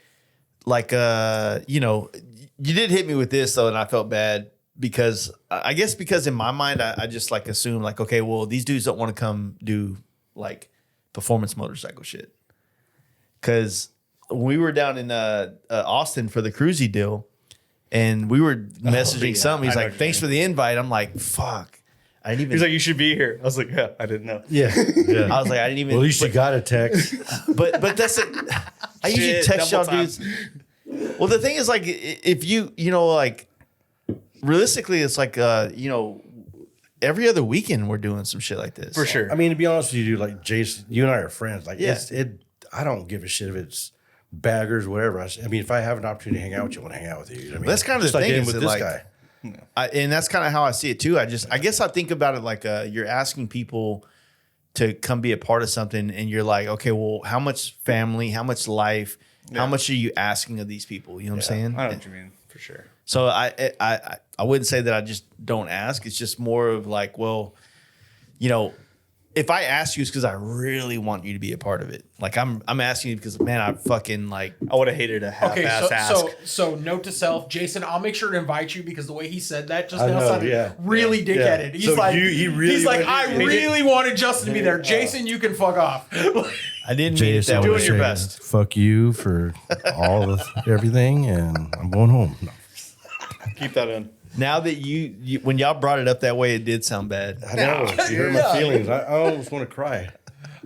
like, you did hit me with this though, and I felt bad because I guess because in my mind, I just like assume like, okay, well, these dudes don't want to come do like performance motorcycle shit. Cause we were down in Austin for the cruisy deal, and we were messaging something. He's I know like, what you "Thanks mean. for the invite." I'm like, "Fuck." I didn't even. He's like, you should be here. I was like, yeah, I didn't know. Yeah. Yeah. I was like, I didn't even. Well, at least you got a text. but that's it. I usually Shit, text y'all double time. dudes. Well, the thing is, like, if like, realistically, it's like, every other weekend we're doing some shit like this For sure. I mean, to be honest with you, dude, like Jason, you and I are friends. Like, Yeah. I don't give a shit if it's baggers, whatever. I mean, if I have an opportunity to hang out with you, I want to hang out with you. I mean, That's kind of just the like thing I did is with that, this like, guy. And that's kind of how I see it too. I guess I think about it like you're asking people to come be a part of something, and you're like, okay, well, how much family, how much life, how much are you asking of these people? You know what I'm saying? I know what you mean, for sure. So I wouldn't say that I just don't ask. It's just more of like, well, if I ask you, it's because I really want you to be a part of it. Like I'm asking you because, man, I fucking like. I would have hated a Okay, half-ass ask. so note to self, Jason, I'll make sure to invite you because the way he said that just I now know, sounded yeah. really Yeah. dickheaded. He's So like, he really he's like, went- I he really wanted Justin to be there. Jason, you can fuck off. I didn't mean it that Doing way. your best. Fuck you for all of everything, and I'm going home. No. Keep that in. Now that you when y'all brought it up that way, it did sound bad. I know. You hurt my feelings. I almost want to cry.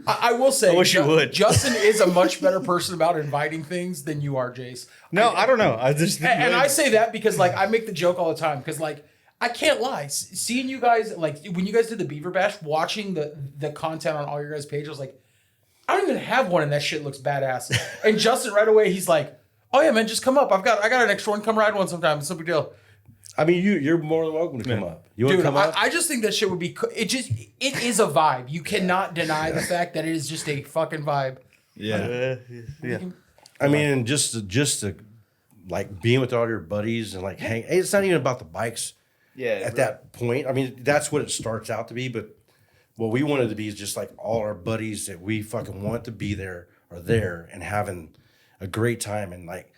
I will say, I wish you would. Justin is a much better person about inviting things than you are, Jace. No, I don't know. I just And I say that because, like, I make the joke all the time because, like, I can't lie. Seeing you guys, like, when you guys did the Beaver Bash, watching the content on all your guys' pages, I was like, I don't even have one, and that shit looks badass. And Justin, right away, he's like, "Oh yeah, man, just come up. I got an extra one. Come ride one sometime. It's no big deal." I mean, you're more than welcome to come up. You want to Dude, come up? I just think that shit would be. It is a vibe. You cannot deny the fact that it is just a fucking vibe. Yeah. yeah. I mean, just to like being with all your buddies and like hang. It's not even about the bikes. Yeah. At that point, I mean, that's what it starts out to be. But what we wanted to be is just like all our buddies that we fucking want to be there are there and having a great time. And like,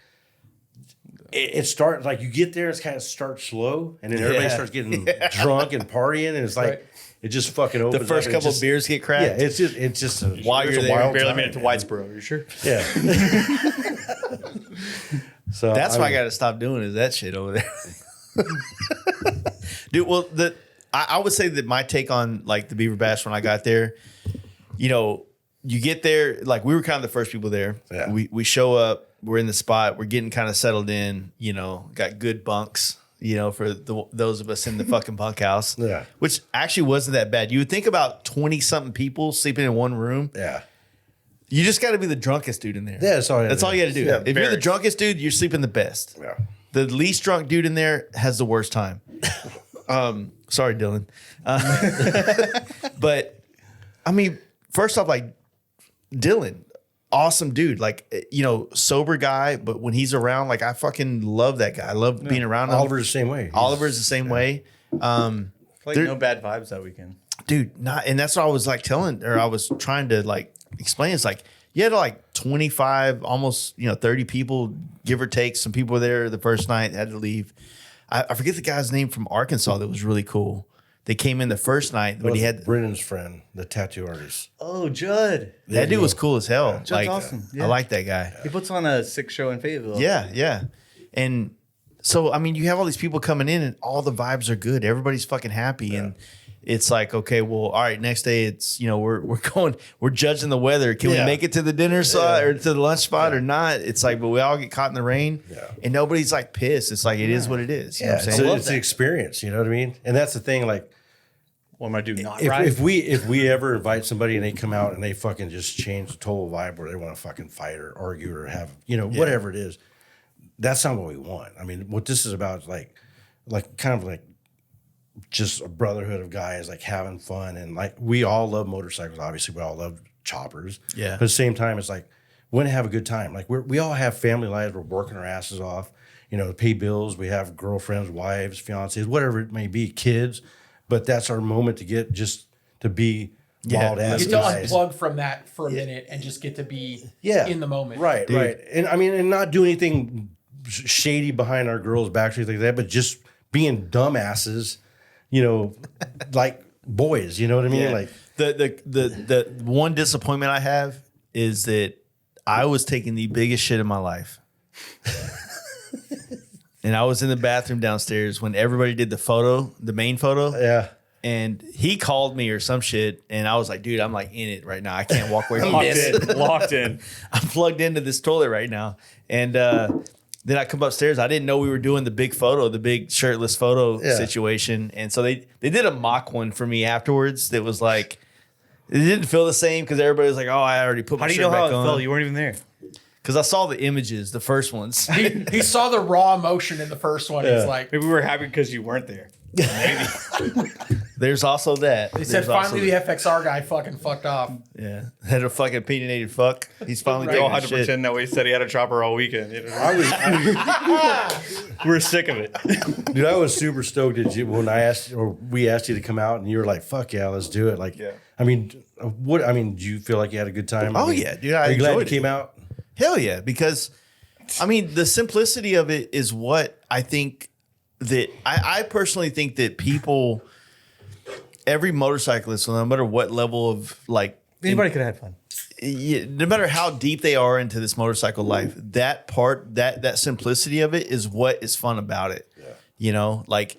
it starts like you get there, it's kind of starts slow, and then everybody starts getting drunk and partying, and it's like it just fucking opens. The first up, couple of beers get cracked. Yeah, it's just a, While it's you're a there, wild Barely time, made it to man. Whitesboro. You sure? Yeah. So That's what I got to stop doing is that shit over there. Dude, well, I would say that my take on like the Beaver Bash when I got there, you know, you get there, like we were kind of the first people there. Yeah. We show up, we're in the spot, we're getting kind of settled in, you know, got good bunks, you know, for those of us in the fucking bunkhouse. Yeah. Which actually wasn't that bad. You would think about 20-something people sleeping in one room. Yeah. You just got to be the drunkest dude in there. Yeah, that's all you That's all you got to do. Yeah, if you're the drunkest dude, you're sleeping the best. Yeah. The least drunk dude in there has the worst time. Sorry, Dylan. But I mean, first off, like Dylan, awesome dude. Like, you know, sober guy, but when he's around, like I fucking love that guy. I love being around him. Oliver's the same way. Oliver's the same way. Like There- no bad vibes that weekend. Dude, and that's what I was like telling, or I was trying to like explain. It's like you had like 25, almost 30 people, give or take. Some people were there the first night, had to leave. I forget the guy's name from Arkansas that was really cool. They came in the first night, but he had Brennan's friend, the tattoo artist. Oh, Judd. that dude was cool as hell. Judd's Like, awesome. Yeah. I like that guy. He puts on a sick show in Fayetteville. Yeah. And so, I mean, you have all these people coming in and all the vibes are good. Everybody's fucking happy. And it's like, okay, well, all right, next day it's, we're judging the weather. Can we make it to the dinner spot or to the lunch spot or not? It's like, but we all get caught in the rain and nobody's like pissed. It's like, it is what it is. You know what I'm saying? It's the experience, you know what I mean? And that's the thing, like, What am I do? Not if, right? if we ever invite somebody and they come out and they fucking just change the total vibe where they want to fucking fight or argue or have, whatever it is, that's not what we want. I mean, what this is about is like kind of like just a brotherhood of guys like having fun, and like we all love motorcycles. Obviously, we all love choppers. Yeah. But at the same time, it's like we want to have a good time. Like we all have family lives. We're working our asses off, to pay bills. We have girlfriends, wives, fiancés, whatever it may be, kids. But that's our moment to get just to be wild ass Get to guys. unplug from that for a minute and just get to be in the moment. Right, right. And I mean, and not do anything shady behind our girls' backs or anything like that, but just being dumbasses, like boys, you know what I mean? Yeah. Like The one disappointment I have is that I was taking the biggest shit in my life. And I was in the bathroom downstairs when everybody did the main photo. yeah. And he called me or some shit. And I was like, dude, I'm like in it right now. I can't walk away from this. Locked in. I'm plugged into this toilet right now. And then I come upstairs. I didn't know we were doing the big photo, the big shirtless photo situation. And so they did a mock one for me afterwards that was like, it didn't feel the same because everybody was like, oh, I already put my How do you shirt know how back it on. felt? You weren't even there. Because I saw the images, the first ones. He saw the raw emotion in the first one. He's like, Maybe we were happy because you weren't there. There's also that. they said finally the FXR guy fucking fucked off. Yeah. Had a fucking opinionated fuck. He's finally We all taking had the to shit. pretend that we said he had a chopper all weekend. We're sick of it. Dude, I was super stoked when we asked you to come out and you were like, fuck yeah, let's do it. Like, I mean, do you feel like you had a good time? Oh, I mean, yeah, dude, I are you glad you enjoyed it. came out? Hell yeah, because I mean the simplicity of it is what I think that I personally think that people, every motorcyclist, no matter what level of like Anybody could have had fun. no matter how deep they are into this motorcycle life, that part, that simplicity of it is what is fun about it. Yeah. Like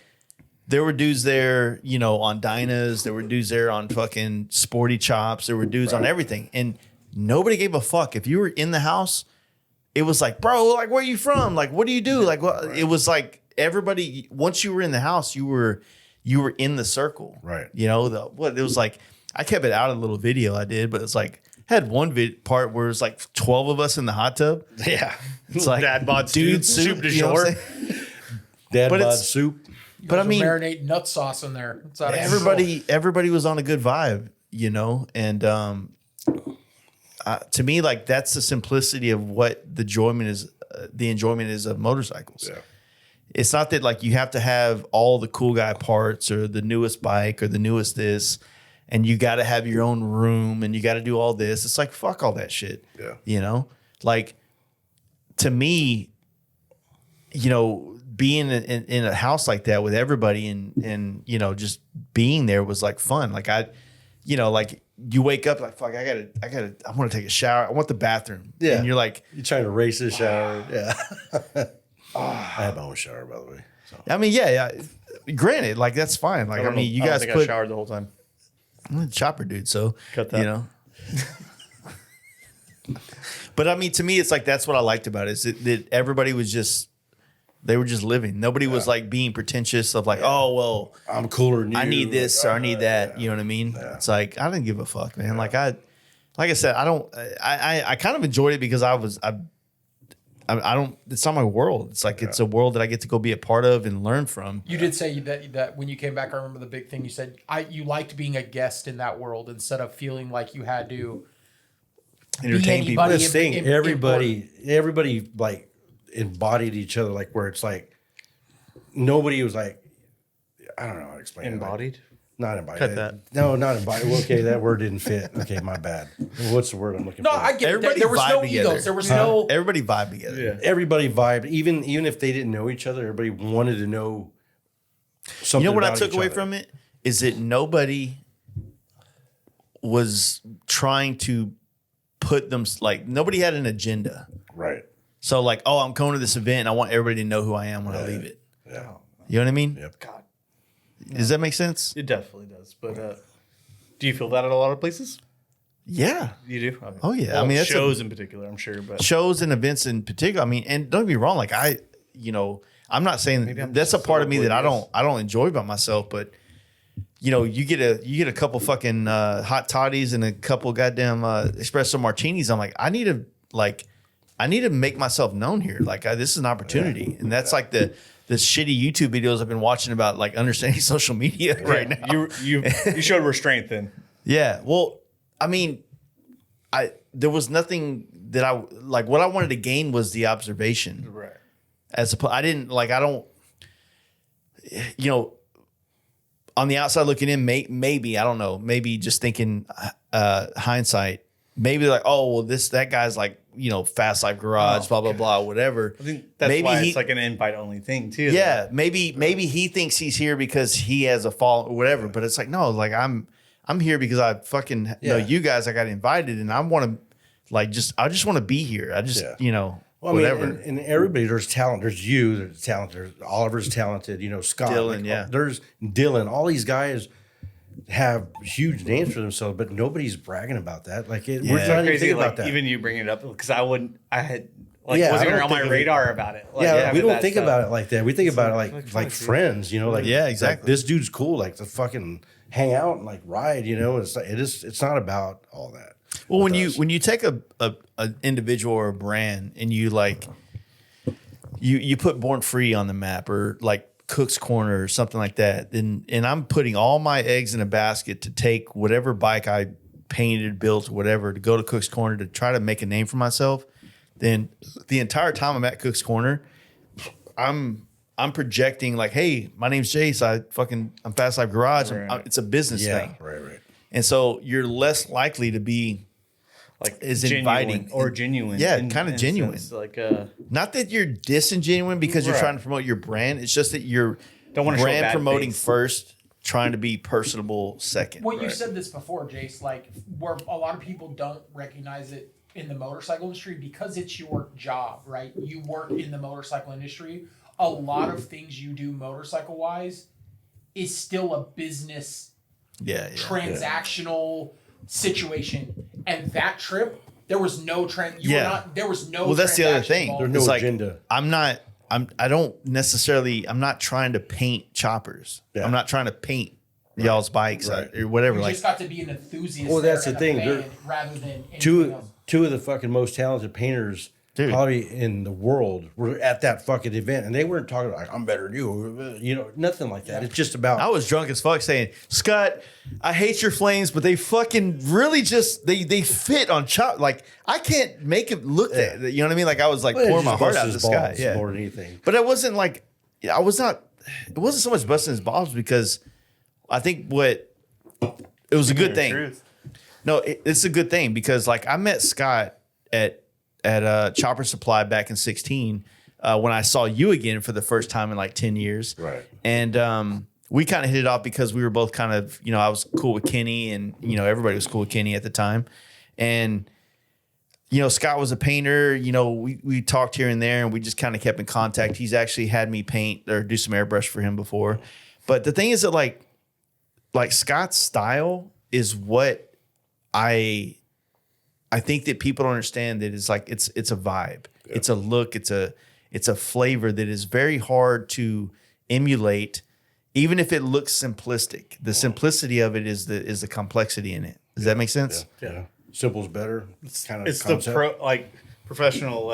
there were dudes there, on Dynas, there were dudes there on fucking sporty chops, there were dudes on everything. And nobody gave a fuck. If you were in the house, it was like, bro, like, where are you from? Like, what do you do? Like, what? It was like everybody, once you were in the house, you were in the circle. Right. It was like, I kept it out of a little video I did, but it's like, had one part where it was like 12 of us in the hot tub. Yeah. It's like, Dad bod dude, soup du you know what I'm jour. saying? Dad But bod it's- soup. But I mean, marinate nut sauce in there. It's out of control. everybody was on a good vibe, and to me, like that's the simplicity of what the enjoyment is of motorcycles. Yeah. It's not that like you have to have all the cool guy parts or the newest bike or the newest this. and you got to have your own room and you got to do all this. It's like, fuck all that shit. Yeah. You know, like to me, you know, being in a house like that with everybody and, you know, just being there was like fun. Like you know, like you wake up like, fuck, I want to take a shower. I want the bathroom. Yeah. And you're like, You're trying to race the shower. Yeah. I have my own shower, by the way. So. I mean, yeah. Granted, like that's fine. Like, I mean, you guys I showered the whole time. I'm a chopper dude, so Cut that. you know. But I mean, to me, it's like that's what I liked about it. Is that everybody was just they were just living. Nobody was like being pretentious of like, oh well, I'm cooler than you. I need this Like, or I need that. You know what I mean? It's like I didn't give a fuck, man. Like I said, I kind of enjoyed it because I don't. It's not my world. It's like it's a world that I get to go be a part of and learn from. You did say that when you came back, I remember the big thing you said. You liked being a guest in that world instead of feeling like you had to Entertain be people. anybody This thing, important. everybody like embodied each other. Like where it's like nobody was like, I don't know how to explain Embodied? it. Like, not embodied. Cut that. No, not embodied. Well, okay, that word didn't fit. Okay, my bad. What's the word I'm looking No, for? I get it. Everybody There was no vibe together. egos. There was no. Everybody vibe together. Yeah. Everybody vibed, even if they didn't know each other. Everybody wanted to know something. You know what I about took each away other. from it is that nobody was trying to put them like nobody had an agenda. Right. So like, oh, I'm going to this event and I want everybody to know who I am when I leave it. Yeah. You know what I mean? Yep. God, Does that make sense? it definitely does. But do you feel that at a lot of places? Yeah. You do? Okay. Oh, yeah. I Well, mean, that's shows in particular, I'm sure. But Shows and events in particular. I mean, and don't get me wrong, like I'm not saying I'm that's a just part so of me that oblivious. I don't enjoy about myself, but you know, you get a couple fucking hot toddies and a couple goddamn espresso martinis. I'm like, I need to make myself known here. Like this is an opportunity, and that's like the shitty YouTube videos I've been watching about like understanding social media right now. you showed restraint then. Yeah. Well, I mean, there was nothing that I like. What I wanted to gain was the observation. Right. I don't. You know, on the outside looking in, maybe I don't know. Maybe just thinking hindsight. Maybe like, oh well, that guy's like, you know, Fast Life Garage, blah blah blah, whatever. I think that's maybe why it's like an invite only thing too. yeah, maybe he thinks he's here because he has a fall or whatever. But it's like no, like I'm here because I fucking know Yeah. you guys. I got invited, and I want to I just want to be here. I just you know Well, whatever. I mean, and everybody, there's talent. There's you, there's talent. There's Oliver's talented. You know, Scott, Dylan, like, yeah. There's Dylan. All these guys have huge names for themselves, but nobody's bragging about that. Like, we're Yeah. not even Crazy, thinking like about that. even you bringing it up because I had like Yeah, I wasn't don't even on my think of it- radar about it. Like, yeah, we having don't that think stuff. about it like that. We think about it like, like friends. You know, like Yeah, like, exactly. this dude's cool. Like to fucking hang out and like ride. You know, it's not about all that. Well, with when us. you take a individual or a brand and you like you put Born Free on the map or like Cook's Corner or something like that, and I'm putting all my eggs in a basket to take whatever bike I painted, built, whatever, to go to Cook's Corner to try to make a name for myself, then the entire time I'm at Cook's Corner, I'm projecting like, hey, my name's Jace. I'm Fast Life Garage. It's a business thing. Right. And so you're less likely to be like is genuine inviting. or genuine. Yeah, in- kinda in a genuine. sense, Like not that you're disingenuine because you're Right. trying to promote your brand. It's just that you're Don't wanna show brand bad promoting face. first, trying to be personable second. Well, you said this before, Jace, like where a lot of people don't recognize it in the motorcycle industry because it's your job, right? You work in the motorcycle industry. A lot of things you do motorcycle wise is still a business Yeah. transactional situation. And that trip, there was no there was no Well, that's the other transaction thing. involved. There's no It's like, agenda. I'm not trying to paint choppers. Yeah. I'm not trying to paint y'all's bikes Right. or whatever. You Like, just got to be an enthusiast. Well, that's there the and a thing. fan They're- rather than anything else. Two of the fucking most talented painters Dude. probably in the world were at that fucking event, and they weren't talking like I'm better than you know, nothing like that. It's just about I was drunk as fuck saying, Scott, I hate your flames, but they fucking really just they fit on chop. Like I can't make it look that. You know what I mean? Like I was like Well, it pouring my just heart busts out to his this guy. balls Yeah. more than anything. But it wasn't like it wasn't so much busting his balls because I think what it was a good The thing. truth. No, it's a good thing because like I met Scott at Chopper Supply back in 16 when I saw you again for the first time in like 10 years. Right. And we kind of hit it off because we were both kind of, I was cool with Kenny and, everybody was cool with Kenny at the time. And, Scott was a painter, we talked here and there and we just kind of kept in contact. He's actually had me paint or do some airbrush for him before. But the thing is that like Scott's style is what I think that people don't understand that it's like it's a vibe. Yeah. It's a look, it's a flavor that is very hard to emulate, even if it looks simplistic. The simplicity of it is the complexity in it. Does that make sense? Yeah. Simple's better. It's kind of It's concept. the professional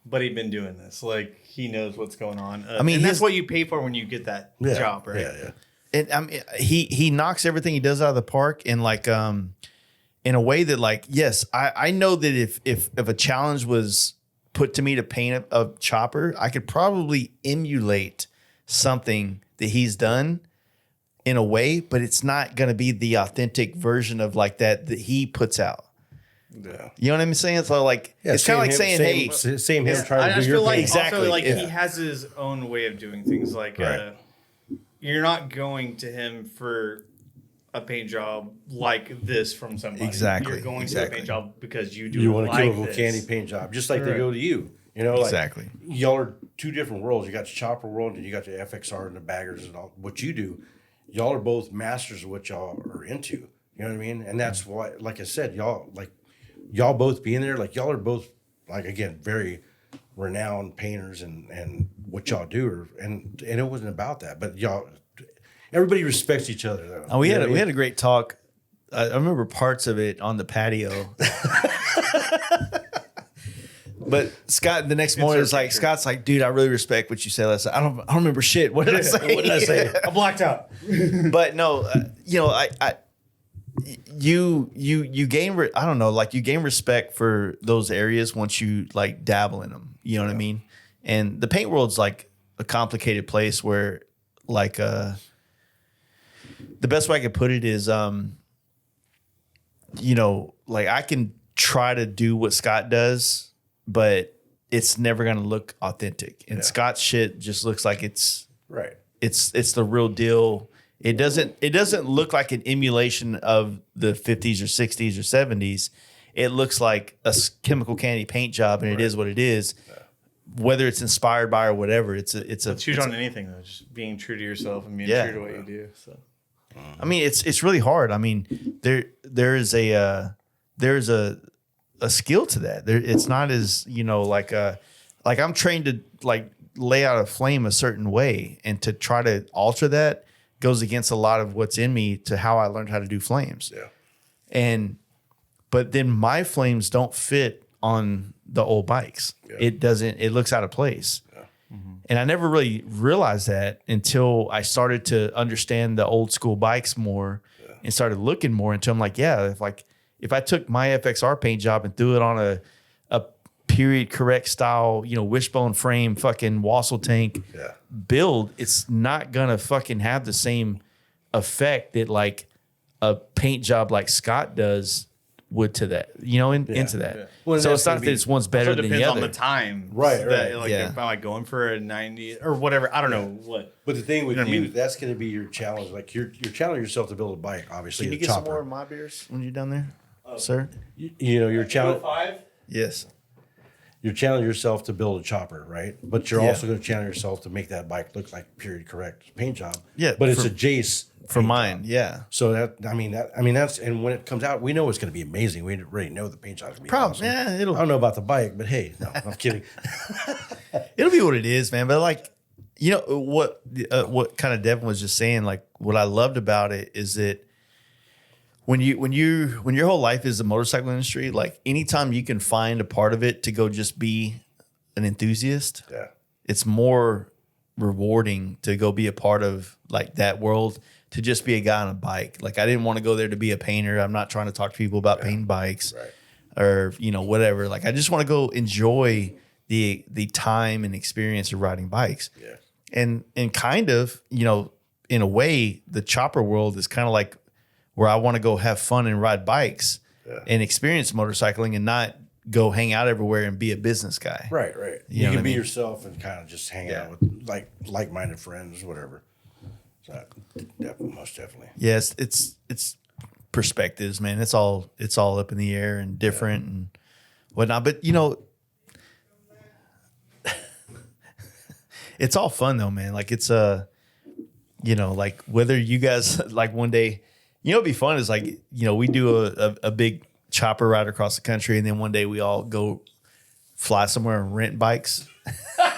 but he'd been doing this. Like he knows what's going on. I mean, and that's what you pay for when you get that job, right? Yeah. And I mean, he knocks everything he does out of the park, and like in a way that like, yes, I know that if a challenge was put to me to paint a chopper, I could probably emulate something that he's done in a way, but it's not going to be the authentic version of like that he puts out. Yeah. You know what I'm saying? So like, it's kind of like saying, hey, same him I trying to just do your feel like thing. Exactly, also like yeah. he has his own way of doing things. Like Right. You're not going to him for a paint job like this from somebody. Exactly, You're going to a exactly. paint job because you do You want to like give a candy this. paint job, just like they Right. go to you. Like Exactly. y'all are two different worlds. You got your chopper world and you got your FXR and the baggers and all. What you do, y'all are both masters of what y'all are into. You know what I mean? And that's why, like I said, y'all both being there, like y'all are both like again very renowned painters and what y'all do, and it wasn't about that, but y'all, everybody respects each other though. Oh, we You had know what I we mean? had a great talk. I remember parts of it on the patio. But Scott, the next morning, was like, Scott's like, dude, I really respect what you said last night. I don't remember shit. What did I say? What did I say? I blacked out. But no, you gain, I don't know, like you gain respect for those areas once you like dabble in them. You know what I mean? And the paint world's like a complicated place where like, the best way I could put it is, like I can try to do what Scott does, but it's never going to look authentic. And Scott's shit just looks like it's Right. it's the real deal. It doesn't look like an emulation of the 50s or 60s or 70s. It looks like a chemical candy paint job, and it is what it is. Yeah. Whether it's inspired by or whatever, it's Huge on anything though, just being true to yourself and being true to what you do. So I mean, it's really hard. I mean, there's a skill to that. It's not as like I'm trained to like lay out a flame a certain way, and to try to alter that goes against a lot of what's in me to how I learned how to do flames. Yeah, but then my flames don't fit on the old bikes. Yeah. It doesn't. It looks out of place. And I never really realized that until I started to understand the old school bikes more and started looking more into them. Like, yeah, if I took my FXR paint job and threw it on a period correct style, wishbone frame, fucking Wassel tank build, it's not gonna fucking have the same effect that like a paint job like Scott does would to that, into that. Yeah. Well, so it's not that it's one's better it than the depends other. on the time, Right. Like if I'm like going for a 90 or whatever, I don't know what. But the thing with You know what I mean? that's going to be your challenge. Like you're challenging yourself to build a bike. Obviously, Can you a get some chopper. more of my beers when you're down there, sir? You're challenging. 5? Yes. You're challenging yourself to build a chopper, right? But you're also going to challenge yourself to make that bike look like period correct paint job. Yeah, but it's a Jace for paint mine. job. Yeah. So that's and when it comes out, we know it's going to be amazing. We already know the paint job's going to be Probably. awesome. Yeah. I don't know about the bike, but hey, no, I'm kidding. It'll be what it is, man. But like, what kind of Devin was just saying, like what I loved about it is that when your whole life is the motorcycle industry, like anytime you can find a part of it to go just be an enthusiast, it's more rewarding to go be a part of like that world, to just be a guy on a bike. Like I didn't want to go there to be a painter. I'm not trying to talk to people about painting bikes or whatever. Like I just want to go enjoy the time and experience of riding bikes. And kind of, in a way, the chopper world is kind of like where I want to go have fun and ride bikes and experience motorcycling and not go hang out everywhere and be a business guy. Right. You You know what can I be mean? yourself and kind of just hang out with like-minded friends, whatever. So, most definitely. Yes, it's perspectives, man. It's all up in the air and different and whatnot. But it's all fun though, man. Like it's like whether you guys like one day, it'd be fun is like, we do a big chopper ride across the country and then one day we all go fly somewhere and rent bikes.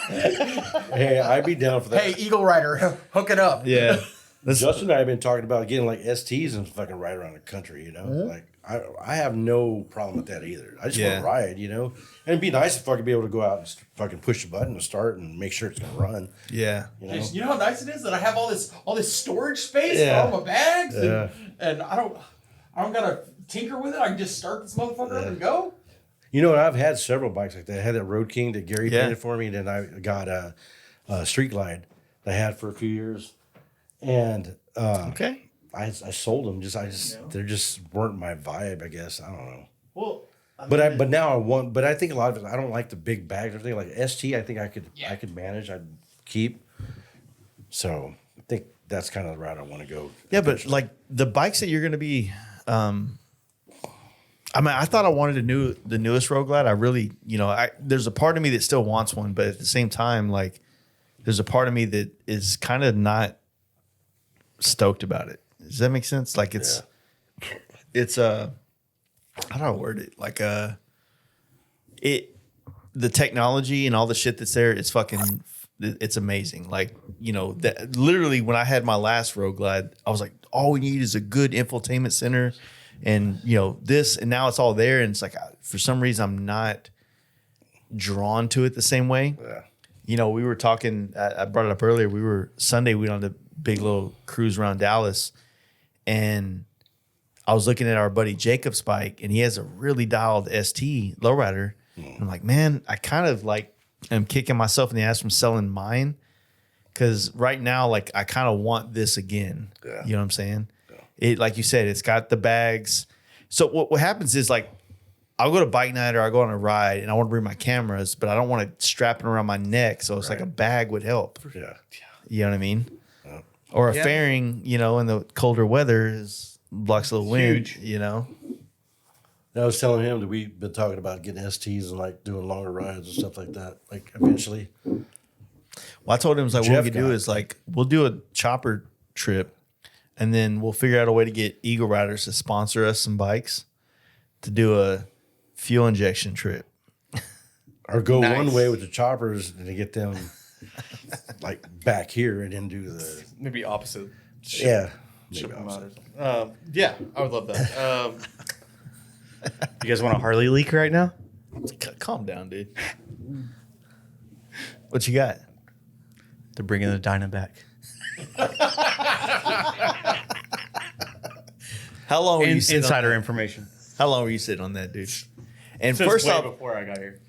Hey, I'd be down for that. Hey, Eagle Rider, hook it up. Yeah. Justin and I have been talking about getting like STs and fucking ride around the country, Like I have no problem with that either. I just want to ride, And it'd be nice if I could be able to go out and fucking push the button to start and make sure it's gonna run. Yeah. You know how nice it is that I have all this storage space Yeah. for all my bags, and I don't gotta tinker with it. I can just start this motherfucker up and go. I've had several bikes like that. I had that Road King that Gary Yeah. painted for me, and then I got a Street Glide that I had for a few years, and Okay. I sold them. They just weren't my vibe. I guess I don't know. Well, But now I want. But I think a lot of it. I don't like the big bags or everything. Like ST, I think I could manage. I'd keep. So I think that's kind of the route I want to go. Yeah, but like the bikes that you're going to be, I thought I wanted the newest Road Glide. I really, there's a part of me that still wants one, but at the same time, like, there's a part of me that is kind of not stoked about it. Does that make sense? Like, it's how do I word it? Like, the technology and all the shit that's there, it's amazing. Like, that literally when I had my last Road Glide, I was like, all we need is a good infotainment center and, this, and now it's all there. And it's like, for some reason, I'm not drawn to it the same way. Yeah. We were talking, I brought it up earlier. Sunday, we went on the big little cruise around Dallas and I was looking at our buddy Jacob's bike and he has a really dialed ST lowrider. I'm like, man, I kind of like am kicking myself in the ass from selling mine because right now, like, I kind of want this again. Yeah. You know what I'm saying? Yeah. It, like you said, it's got the bags. So what happens is like, I'll go to bike night or I'll go on a ride and I want to bring my cameras, but I don't want it strapping around my neck. So it's like a bag would help. Yeah. You know what I mean? Yeah. Or a fairing, in the colder weather blocks a little wind, I was telling him that we've been talking about getting STs and like doing longer rides and stuff like that. Like eventually. Well, I told him what we could do is like we'll do a chopper trip, and then we'll figure out a way to get Eagle Riders to sponsor us some bikes to do a fuel injection trip. Or go one way with the choppers and to get them like back here and then do the maybe opposite. ship Ship them opposite. out. Yeah, I would love that. You guys want a Harley leak right now? Calm down, dude. What you got? They're bringing the Dyna back. How long were you sitting Insider on that? information. How long were you sitting on that, dude? And Since first way off, before I got here.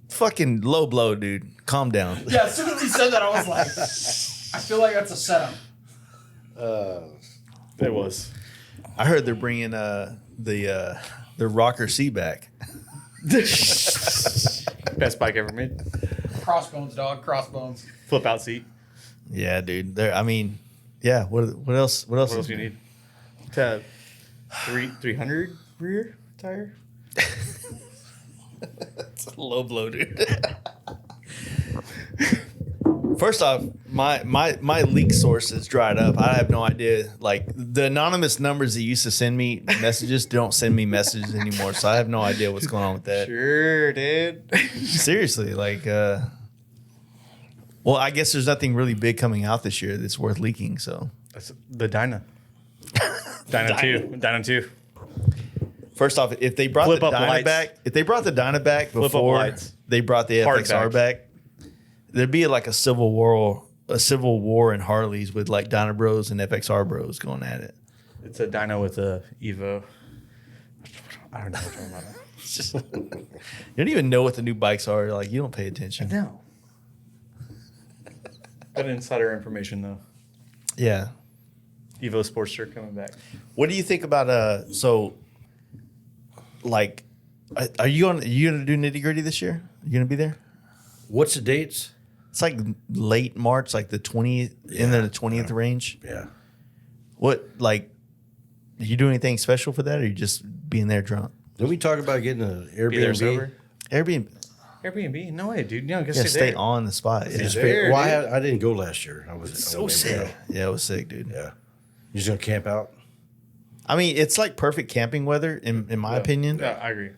fucking low blow, dude. Calm down. Yeah, as soon as he said that, I was like, I feel like that's a setup. It was. I heard they're bringing the rocker seat back. Best bike ever made. Crossbones, dog. Crossbones. Flip out seat. Yeah, dude. Yeah. What else? What else? What else do you need? To have 300 rear tire? It's a low blow, dude. First off, my leak source is dried up. I have no idea. Like the anonymous numbers that used to send me messages don't send me messages anymore. So I have no idea what's going on with that. Sure, dude. Seriously, like, well, I guess there's nothing really big coming out this year that's worth leaking. So That's the Dyna. Dyna 2. Dyna 2. first off, if they brought Flip the up Dyna lights. back, if they brought the Dyna back Flip up before lights. they brought the Hard FXR back, there'd be like a civil war in Harleys with like Dyna Bros and FXR Bros going at it. It's a Dyna with a Evo. I don't know what I'm talking about. It's just, you don't even know what the new bikes are. Like, you don't pay attention. No. Got insider information though. Yeah. Evo Sportster coming back. What do you think about like, are you gonna do Nitty Gritty this year? You gonna be there? What's the dates? It's like late March, like the 20th, in the 20th range. Yeah. What, like, do you do anything special for that, or you just being there drunk? Did we talk about getting an Be there sober. Airbnb? Airbnb. No way, dude. No, I guess Yeah, stay on the spot. Yeah. It's there, well, dude. I didn't go last year. I was So sick. Yeah, it was sick, dude. Yeah. You just gonna camp out? I mean, it's like perfect camping weather, in my opinion. Yeah, I agree.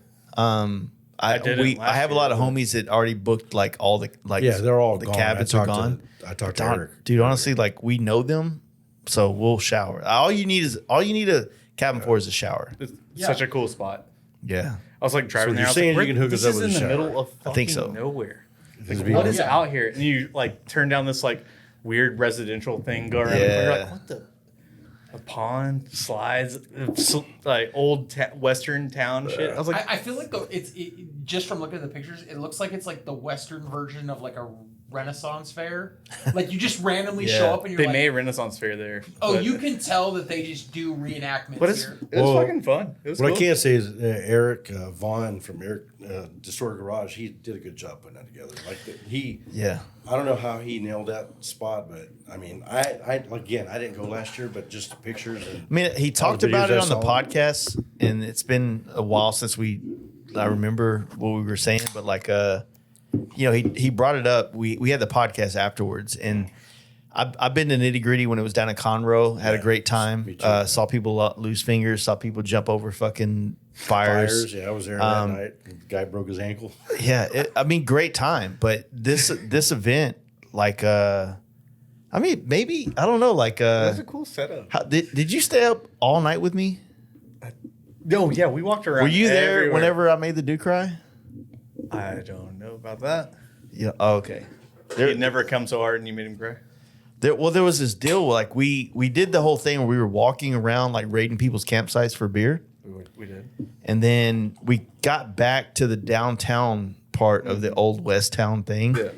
I didn't last have a lot of year. homies that already booked like all the Yeah, they're all the gone. cabins are gone. I talked to Eric. Dude, honestly, like we know them, so we'll shower. All you need a cabin for is a shower. It's such a cool spot. Yeah, I was like driving So there. you're I was saying like, you can hook this us up is with in a the shower? middle of fucking I think so. nowhere. This Like, be- what is Yeah. out here? And you like turn down this like weird residential thing, go around. Yeah. And you're like, what the? A pond, slides, like old Western town shit. I was like, I feel like just from looking at the pictures, it looks like it's like the Western version of like a Renaissance fair. Like you just randomly Yeah. show up and you're they like, made a Renaissance fair there. oh, but- you can tell that they just do reenactments But it's here. it was Well, fucking fun. It was What cool. I can say is Eric Vaughn from Eric Distorted Garage, he did a good job putting that together. Like yeah. I don't know how he nailed that spot, but I mean, I didn't go last year, but just the pictures. And I mean, he talked videos about it I on the saw. podcast, and it's been a while since I remember what we were saying, but like, you know, he brought it up. We had the podcast afterwards, and I've been to Nitty Gritty when it was down in Conroe. Had a great time. me too. Saw people lose fingers. Saw people jump over fucking fires. Yeah, I was there that night. The guy broke his ankle. Yeah, I mean, great time. But this event, like, I mean, maybe I don't know. Like, That's a cool setup. did you stay up all night with me? No, yeah, we walked around. Were you there everywhere. whenever I made the dude cry? I don't know about that. Yeah. Oh, okay. He'd never come so hard and you made him cry. There was this deal. Like we did the whole thing where we were walking around like raiding people's campsites for beer, We did. and then we got back to the downtown part of the old West Town thing. Yeah.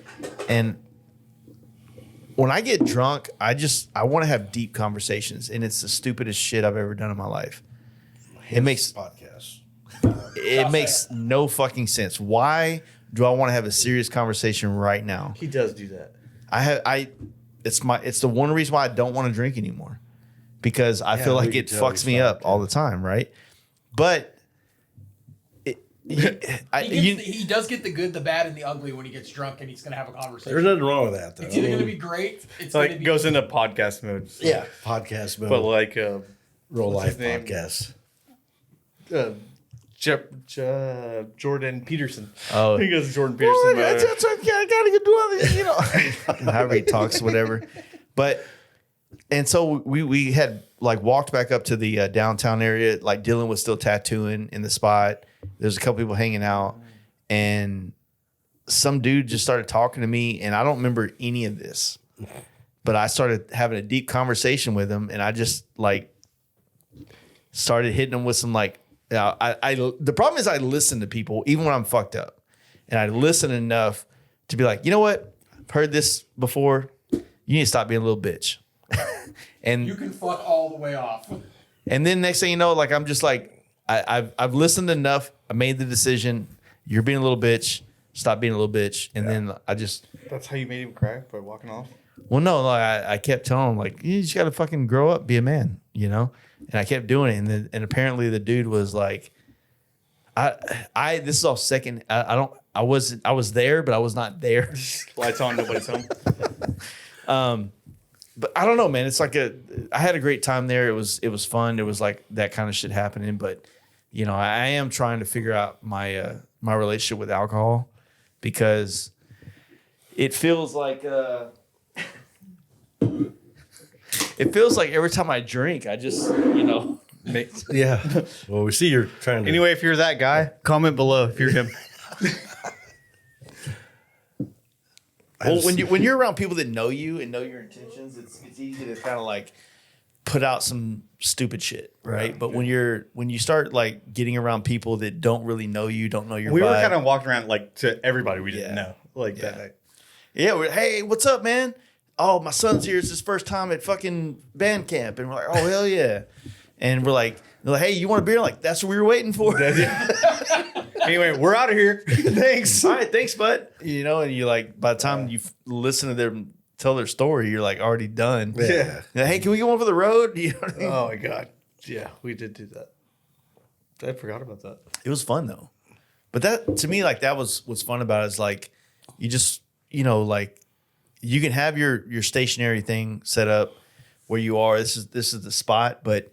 And when I get drunk, I want to have deep conversations, and it's the stupidest shit I've ever done in my life. It makes Podcast. it makes no fucking sense. Why do I want to have a serious conversation right now? He does do that. It's the one reason why I don't want to drink anymore, because I feel we like can it tell fucks he's me fucked, up all the time, right? But He does get the good, the bad, and the ugly when he gets drunk, and he's gonna have a conversation. There's nothing wrong with that, though. It's either gonna be great. It's Like gonna be goes into podcast mode. yeah, podcast, But like real what's life his name? podcast. Jordan Peterson. Oh. He goes Jordan Peterson. mode. I gotta go do all this, you know. However he talks, whatever. But and so we had like walked back up to the downtown area. Like Dylan was still tattooing in the spot. There's a couple people hanging out, and some dude just started talking to me, and I don't remember any of this, but I started having a deep conversation with him, and I just like started hitting him with some like. The problem is I listen to people even when I'm fucked up, and I listen enough to be like, you know what? I've heard this before. You need to stop being a little bitch. And you can fuck all the way off. and then next thing you know, like I'm just like I've listened enough. I made the decision. You're being a little bitch. Stop being a little bitch. And then I just That's how you made him cry by walking off. well, no, like I kept telling him like you just gotta fucking grow up, be a man, you know. And I kept doing it, and apparently the dude was like, I this is all second. I was there, but I was not there. Lights on, nobody's home. But I don't know, man. It's like I had a great time there. It was fun. It was like that kind of shit happening. But you know, I am trying to figure out my my relationship with alcohol, because it feels like it feels like every time I drink, I just Yeah. Well, we see you're trying to. Anyway, if you're that guy, comment below if you're him. Well, when you're around people that know you and know your intentions, it's easy to kind of like put out some stupid shit, right? But when you start like getting around people that don't really know you, don't know your We were vibe. kind of walking around like to everybody we didn't Yeah. know. Like that night. Yeah, hey, what's up, man? oh, my son's here. It's his first time at fucking band camp. And we're like, oh, hell yeah. And we're like, they're like, hey, you want a beer? Like, that's what we were waiting for. Anyway, we're out of here. Thanks. All right, thanks, bud. You know, and you like, by the time you listen to them tell their story, you're like already done. Yeah. Hey, can we get one for the road? You know what I mean? Oh my god. Yeah, we did do that. I forgot about that. It was fun though. But that, to me, like, that was what's fun about it is like, you just, you know, like, you can have your stationary thing set up where you are. This is the spot, but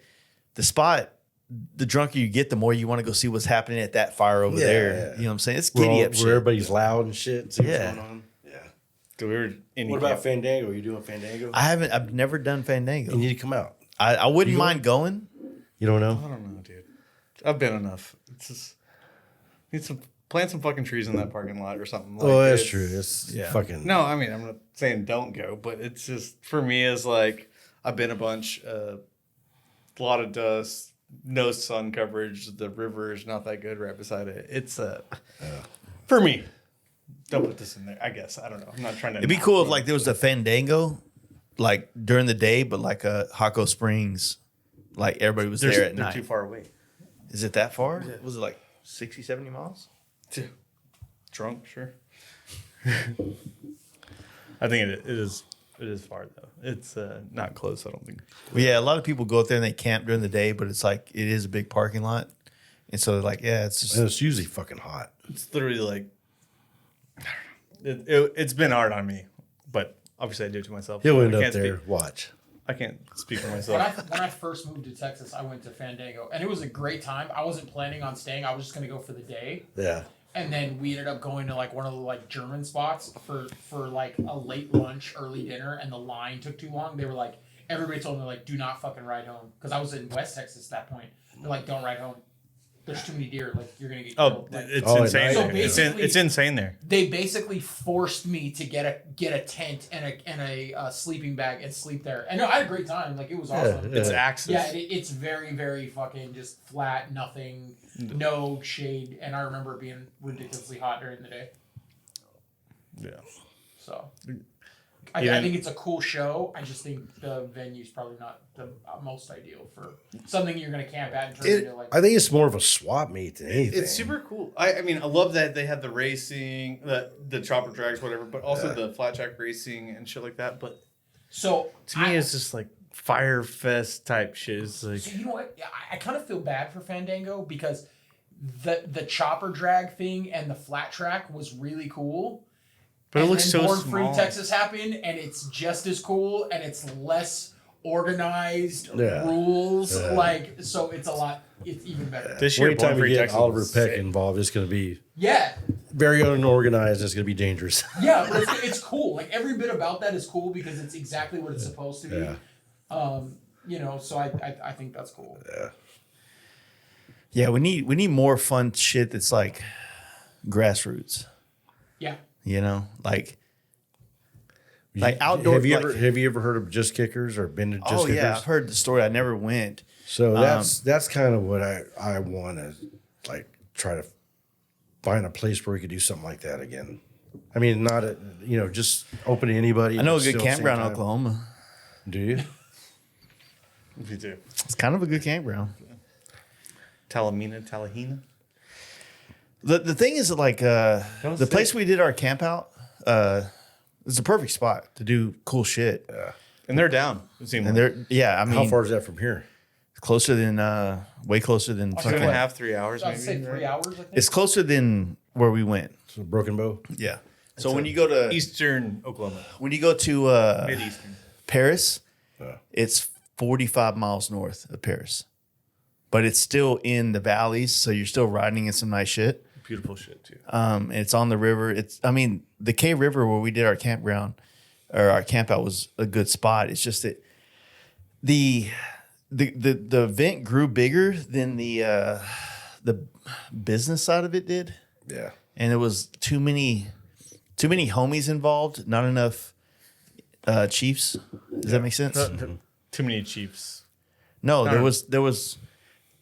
the spot, the drunker you get, the more you want to go see what's happening at that fire over there. Yeah. You know what I'm saying? It's giddy up shit. Where everybody's loud and shit. See what's Yeah. going on. Yeah. So we were in What about Fandango? Are you doing Fandango? I've never done Fandango. You need to come out. I wouldn't mind going. You don't know? I don't know, dude. I've been enough. It's just plant some fucking trees in that parking lot or something. Like, Oh, that's it's- true. It's fucking. No, I mean I'm not saying don't go, but it's just for me it's like I've been a bunch, a lot of dust, no sun coverage. The river is not that good right beside it. It's for me. Don't put this in there. I guess I don't know. I'm not trying to. It'd be cool if like there was a Fandango, like during the day, but like a Jaco Springs, like everybody was there at they're night. too far away. Is it that far? Was it like 60, 70 miles? Drunk, sure. I think it is. It is far though. It's not close. I don't think. Well, yeah, a lot of people go up there and they camp during the day, but it's like it is a big parking lot, and so they're like, yeah, it's just And it's usually fucking hot. It's literally like. It's been hard on me, but obviously I do it to myself. He'll I end up can't there. speak- Watch. I can't speak for When myself. I first moved to Texas, I went to Fandango, and it was a great time. I wasn't planning on staying. I was just gonna go for the day, Yeah. and then we ended up going to like one of the like German spots for like a late lunch, early dinner, and the line took too long. They were like, everybody told me like, do not fucking ride home, because I was in West Texas at that point. They're like, don't ride home. There's too many deer. Like you're gonna get Oh, killed. Like, it's Oh, insane. so there. basically- It's insane there. they basically forced me to get a tent and a sleeping bag and sleep there. And no, I had a great time. Like it was awesome. Yeah. It's access. Yeah, it's very, very fucking just flat, nothing, no shade. And I remember it being ridiculously hot during the day. Yeah. So Yeah. I think it's a cool show. I just think the venue's probably not the most ideal for something you're going to camp at and turn into like. I think it's more of a swap meet than anything. It's super cool. I mean, I love that they had the racing, the chopper drags, whatever, but also the flat track racing and shit like that. But So to me, it's just like Fire Fest type shit. It's like, So you know what? I kind of feel bad for Fandango because the chopper drag thing and the flat track was really cool. but it And looks then so Born small. Free Texas happened, and it's just as cool, and it's less organized Yeah. rules. Yeah. Like, so it's a lot. It's even better. This year, Anytime Born you Free get Texas Oliver was Peck sick. involved, it's going to be Yeah, very unorganized. It's going to be dangerous. yeah, but it's cool. Like every bit about that is cool because it's exactly what it's supposed to be. Yeah. You know, so I think that's cool. Yeah, we need more fun shit that's like grassroots. Yeah. You know, like outdoor. Have you like- ever heard of Just Kickers or been to Just Oh Kickers? yeah, I've heard the story. I never went. So that's kind of what I want to like try to find a place where we could do something like that again. I mean, not just open to anybody. I know a but good still at the same campground in time. Oklahoma. Do you? Me too. It's kind of a good campground. Talahina. The thing is that like the place we did our camp out, it's a perfect spot to do cool shit. And they're down. It seemed And like. they're I mean How far is that from here? closer than way closer than 2.5, 3 hours, I'd say maybe. 3 hours. I think. It's closer than where we went. So Broken Bow. Yeah. So when you go to Eastern Oklahoma. when you go to Mid-Eastern. Paris, Yeah. it's 45 miles north of Paris, but it's still in the valleys, so you're still riding in some nice shit. Beautiful shit, too. It's on the river. The K River where we did our campground or our camp out was a good spot. It's just that the event grew bigger than the business side of it did, Yeah. and there was too many homies involved, not enough chiefs. Does that make sense? Too many Chiefs. No, there was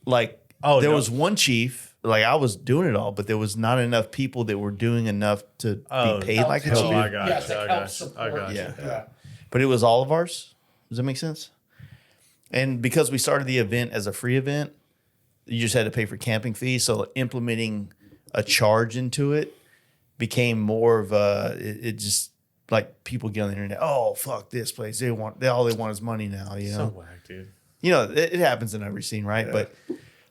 like there no. was one chief. Like I was doing it all, but there was not enough people that were doing enough to be paid like a Help. chief. I got Yeah, you, to I help got you, support. I got you. Yeah. but it was all of ours. Does that make sense? And because we started the event as a free event, you just had to pay for camping fees. So implementing a charge into it became more of a, it just like people get on the internet. Oh, fuck this place. All they want is money now, you know? So whack, dude. You know, it happens in every scene, right? Yeah. But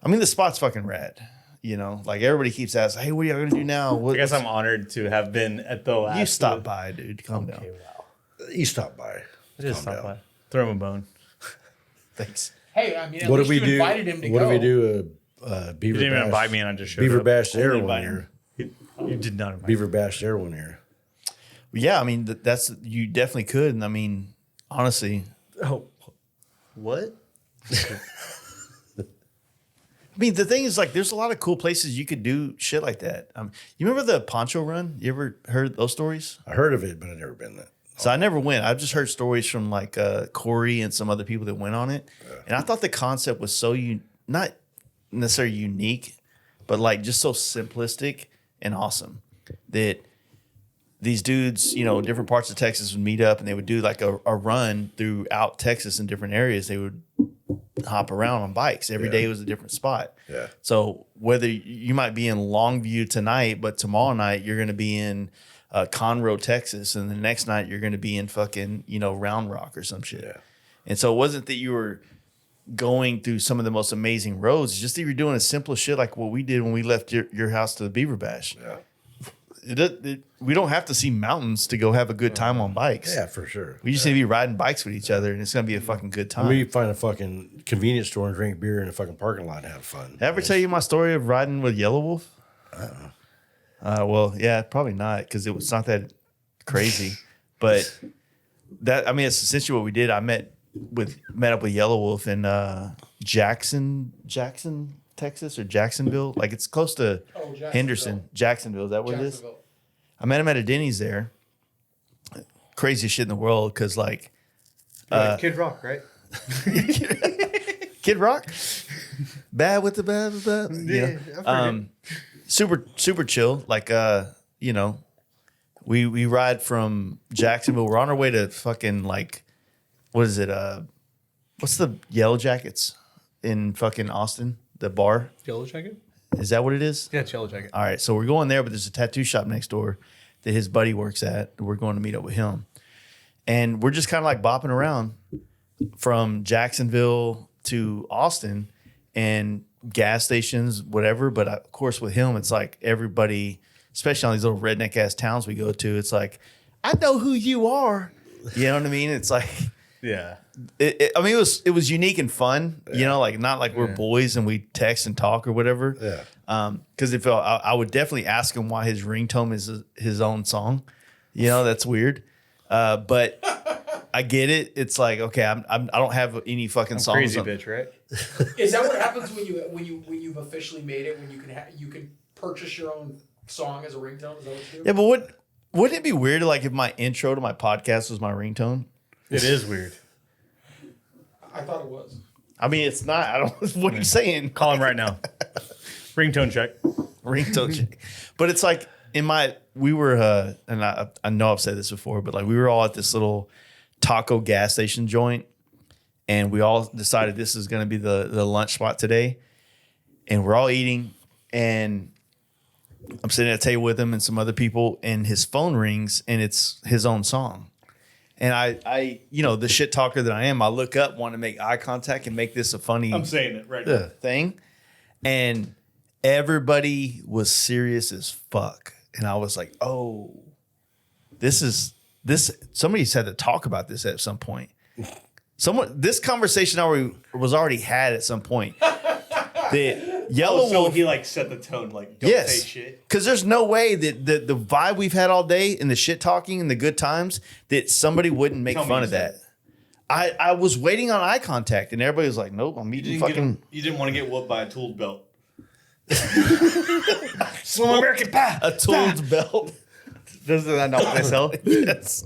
I mean, the spot's fucking rad. You know, like everybody keeps asking, hey, what are y'all going to do now? I guess I'm honored to have been at the last. You stopped by, dude. Calm down. Wow. You stopped by. I just stopped by. Throw him a bone. Thanks. Hey, I mean, at What least did we you do? invited him to What go. did we do? Beaver You didn't Bash. even invite me and I just showed Beaver up. Bash there Only one invite year. You did not invite Beaver Bash there one year. Yeah, I mean, that's, you definitely could. And I mean, honestly, Oh, what? I mean, the thing is, like, there's a lot of cool places you could do shit like that. You remember the Poncho Run? You ever heard those stories? I heard of it, but I've never been there. So I never went. I've just heard stories from like Corey and some other people that went on it. Yeah. And I thought the concept was so, not necessarily unique, but like just so simplistic and awesome that these dudes, you know, different parts of Texas would meet up and they would do like a run throughout Texas in different areas. They would hop around on bikes. Every day was a different spot. Yeah. So whether you might be in Longview tonight, but tomorrow night you're going to be in Conroe, Texas, and the next night you're going to be in fucking, you know, Round Rock or some shit. Yeah. And so it wasn't that you were going through some of the most amazing roads. It's just that you're doing a simple shit like what we did when we left your house to the Beaver Bash. Yeah. We don't have to see mountains to go have a good time on bikes. Yeah, for sure. We just need to be riding bikes with each other, and it's going to be a fucking good time. We find a fucking convenience store and drink beer in a fucking parking lot and have fun. Did I ever tell you my story of riding with Yellow Wolf? Well, yeah, probably not, because it was not that crazy. But that, I mean, it's essentially what we did. I met up with Yellow Wolf in Jackson, Texas, or Jacksonville. Like, it's close to Henderson. Jacksonville, is that what it is? I met him at a Denny's there. Craziest shit in the world, because like Kid Rock, right? Kid Rock, bad with the bad. Yeah, super chill. Like you know, we ride from Jacksonville. We're on our way to fucking like, what is it? What's the Yellow Jackets in fucking Austin? The bar. Yellow Jacket? Is that what it is? Yeah, it's Yellow Jacket. All right, so we're going there, but there's a tattoo shop next door that his buddy works at. We're going to meet up with him. And we're just kind of like bopping around from Jacksonville to Austin and gas stations, whatever. But of course, with him, it's like everybody, especially on these little redneck ass towns we go to, it's like, I know who you are. You know what I mean? It's like, yeah. I mean, it was unique and fun, you know, like not like we're boys and we text and talk or whatever. Yeah. Because if I would definitely ask him why his ringtone is his own song. You know, that's weird. But I get it. It's like, okay, I don't have any fucking songs. Crazy bitch, right? Is that what happens when you've officially made it? When you can purchase your own song as a ringtone? Is that what you do? Yeah, but wouldn't it be weird like if my intro to my podcast was my ringtone? It is weird. I thought it was. I mean, it's not. I don't. What are you saying? Call him right now. Ringtone check. Ringtone check. But it's like we were, and I know I've said this before, but like we were all at this little taco gas station joint, and we all decided this is going to be the lunch spot today, and we're all eating, and I'm sitting at a table with him and some other people, and his phone rings, and it's his own song. And I, you know, the shit talker that I am, I look up, want to make eye contact and make this a funny I'm saying it right now. Thing. And everybody was serious as fuck. And I was like, oh, this. Somebody's had to talk about this at some point. This conversation was already had at some point. The Yellow Wolf. So he like set the tone, like don't say shit. Because there's no way that the vibe we've had all day and the shit talking and the good times that somebody wouldn't make fun of that. I was waiting on eye contact and everybody was like, nope, I'm eating fucking. You didn't want to get whooped by a tooled belt. Small American pie. A tooled belt. Doesn't that not what they sell? Yes.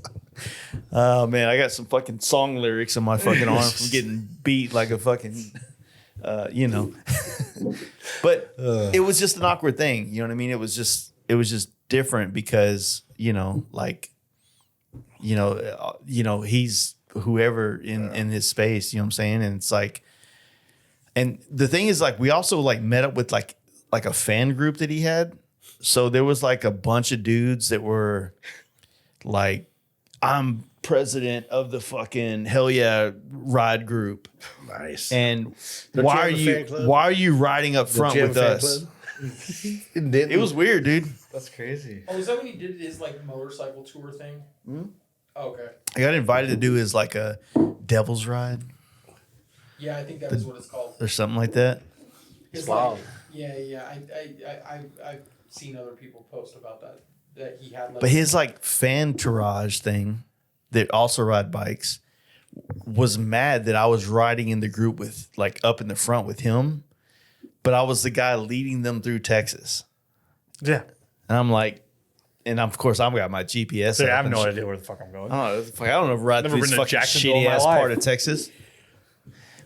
Oh man, I got some fucking song lyrics on my fucking arm from getting beat like a fucking. You know, but it was just an awkward thing. You know what I mean? It was just different because, you know, like he's whoever in his space, you know what I'm saying? And it's like, and the thing is like, we also like met up with like a fan group that he had. So there was like a bunch of dudes that were like, I'm president of the fucking Hell Yeah ride group. Nice. And Don't why you have a fan club? are you riding up front with us? It was weird, dude. That's crazy. Oh, is that when he did his like motorcycle tour thing? Oh, okay. I got invited to do his like a devil's ride Yeah, I think that is what it's called. or something like that. It's Wow. like, yeah. I've seen other people post about that he had. Like, But his like fan tourage thing that also ride bikes was mad that I was riding in the group with like up in the front with him, but I was the guy leading them through Texas. Yeah. And I'm like, and of course I've got my GPS. So I up have and no shit. idea where the fuck I'm going. I don't know if I ride Never through this been to fucking Jacksonville in shitty my ass life. part of Texas.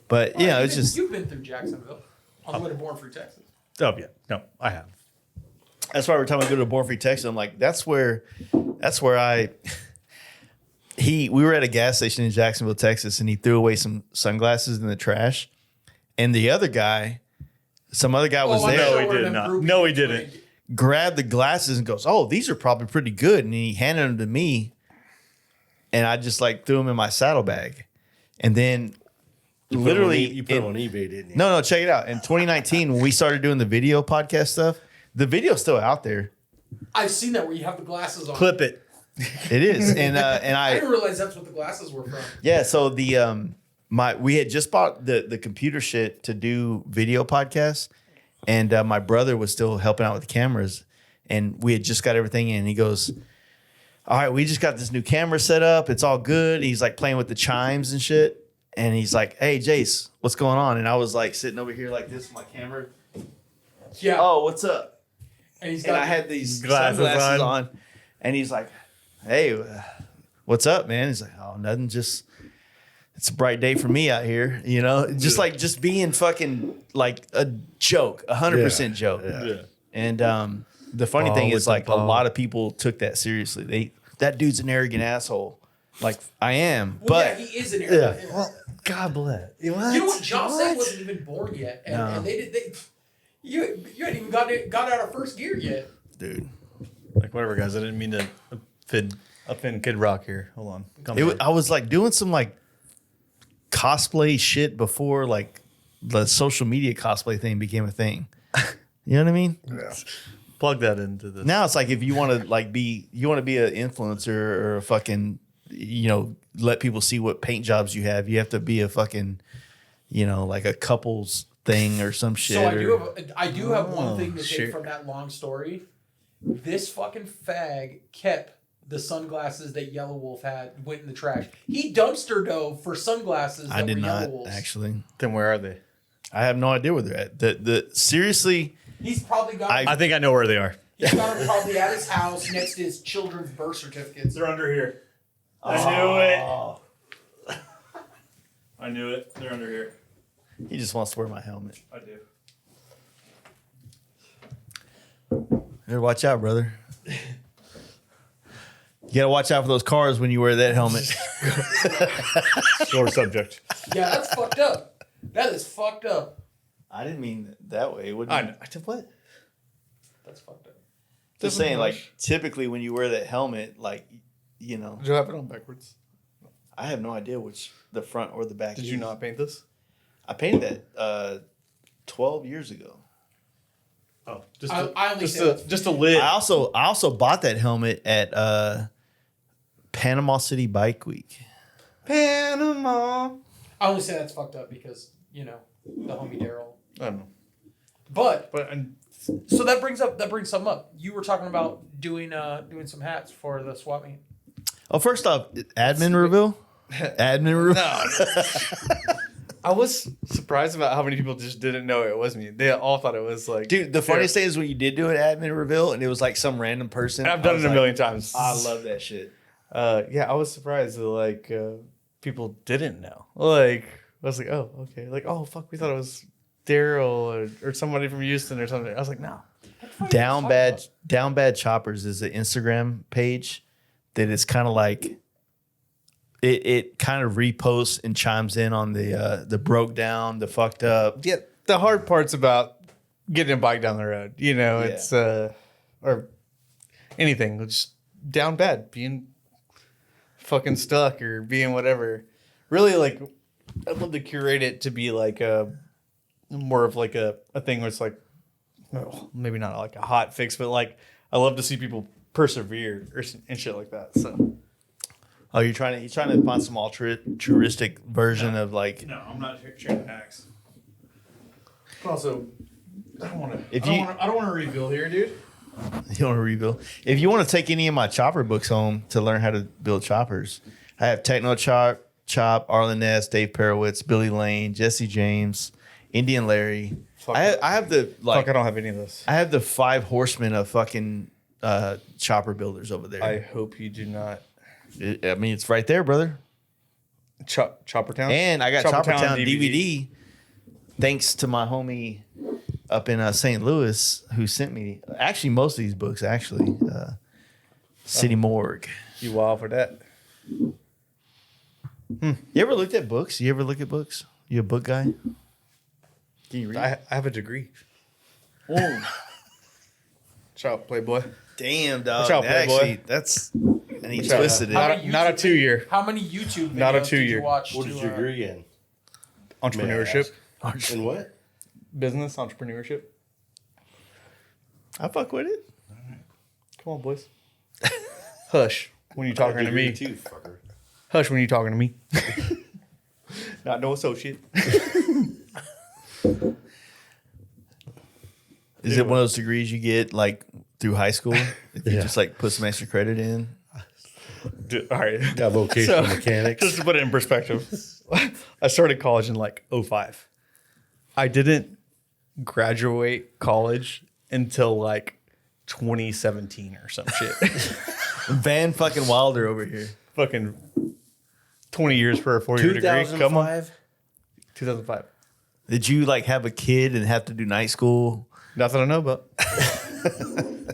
But yeah, it's just you've been through Jacksonville on the way to Born Free, Texas. Oh yeah, no, I have. that's why every time I go to Born Free, Texas, I'm like, that's where we were at a gas station in Jacksonville, Texas, and he threw away some sunglasses in the trash. And the other guy, some other guy was I'm there, No, he sure did them not. groupies No, he would didn't. like- grabbed the glasses and goes, "Oh, these are probably pretty good." And he handed them to me, and I just like threw them in my saddlebag. And then literally, you put them on eBay, didn't you? no, check it out. In 2019, when we started doing the video podcast stuff, the video's still out there. I've seen that where you have the glasses on. Clip it. It is, and I I didn't realize that's what the glasses were from. yeah. So the we had just bought the computer shit to do video podcasts, and my brother was still helping out with the cameras, and we had just got everything in. And he goes, "All right, we just got this new camera set up. It's all good." He's like playing with the chimes and shit, and he's like, "Hey, Jace, what's going on?" And I was like sitting over here like this with my camera. Yeah. Oh, what's up? and he's And got I had these Glasses sunglasses on. on, and he's like, "Hey, what's up, man?" He's like, "Oh, nothing, just it's a bright day for me out here, you know, just being fucking like a joke, 100% joke." Yeah. And the funny Ball thing with is, the like, a ball. lot of people took that seriously. That dude's an arrogant asshole. Like I am, well, but yeah, he is an arrogant. Well, God bless. You know what? Jocelyn wasn't even born yet, and you hadn't even got out of first gear yet. dude, Like whatever, guys. I didn't mean to offend Kid Rock here. Hold on. Come on. I was like doing some like cosplay shit before like the social media cosplay thing became a thing. You know what I mean? Yeah. Plug that into this. Now it's like if you want to like be an influencer or a fucking, you know, let people see what paint jobs you have to be a fucking, you know, like a couples thing or some shit. So or, I do have one thing to shit. take from that long story. This fucking fag kept the sunglasses that Yellow Wolf went in the trash. He dumpster dove for sunglasses that I did were not Yellow Wolf's. actually. Then where are they? I have no idea where they're at. The seriously, He's probably got I think I know where they are. he's got them probably at his house next to his children's birth certificates. They're under here. I knew it. I knew it. They're under here. he just wants to wear my helmet. I do. Better watch out, brother. You gotta watch out for those cars when you wear that helmet. Sore subject. Yeah, that's fucked up. That is fucked up. I didn't mean that way. Wouldn't I did what? That's fucked up. Just saying, like typically when you wear that helmet, like you know, Did you have it on backwards? I have no idea which the front or the back. Did is. you not paint this? I painted that 12 years ago. Oh, just I only say that's- just a lid. I also bought that helmet at Panama City Bike Week. Panama. I only say that's fucked up because, you know, the homie Daryl. I don't know, But but so that brings something up. You were talking about doing some hats for the swap meet. Oh, first off, admin reveal. Admin reveal. I was surprised about how many people just didn't know it was me. They all thought it was like, Dude, the funniest thing is when you did do an admin reveal and it was like some random person. And I've done I was it a like, million times. I love that shit. Yeah, I was surprised that like people didn't know. Like I was like, oh, okay. Like, oh fuck, we thought it was Daryl or somebody from Houston or something. I was like, no. Down Bad Choppers is an Instagram page that is kind of like it kind of reposts and chimes in on the broke down, the fucked up. Yeah, the hard part's about getting a bike down the road. You know, Yeah. it's or anything, just down bad, being fucking stuck or being whatever. Really, like, I'd love to curate it to be like a more of like a thing where it's like, well, maybe not like a hot fix, but like I love to see people persevere and shit like that. So. Oh, he's trying to find some altruistic version of like. No, I'm not sharing the hacks. But also, I don't want to. If I don't want to rebuild here, dude. You want to rebuild? If you want to take any of my chopper books home to learn how to build choppers, I have Techno Chop, Arlen Ness, Dave Perowitz, Billy Lane, Jesse James, Indian Larry. I have the like. Fuck, I don't have any of this. I have the 5 horsemen of fucking chopper builders over there. I hope you do not. I mean, it's right there, brother. Chopper Town. And I got Chopper Town DVD. Thanks to my homie up in St. Louis who sent me actually most of these books. Actually, City Morgue. You wild for that? You ever looked at books? You ever look at books? You a book guy? Can you read? I have a degree. Chop Playboy. Damn, dog. Watch out, That Playboy. actually, that's and he Watch out. twisted How it. many Not a YouTube 2-year. How many YouTube videos Not a did 2-year. you watch? What did you agree in? Entrepreneurship, In what? business, entrepreneurship. I fuck with it. Come on, boys. Hush when you talking to me. Too, fucker. Hush when you talking to me. Not no associate. Is it one of those degrees you get like through high school? If you Yeah. just like put some extra credit in. Dude, all right. Got vocational So, mechanics. Just to put it in perspective, I started college in like 05. I didn't graduate college until like 2017 or some shit. Van fucking Wilder over here. Fucking 20 years for a 4-year degree. Come on. 2005. Did you like have a kid and have to do night school? Not that I know about.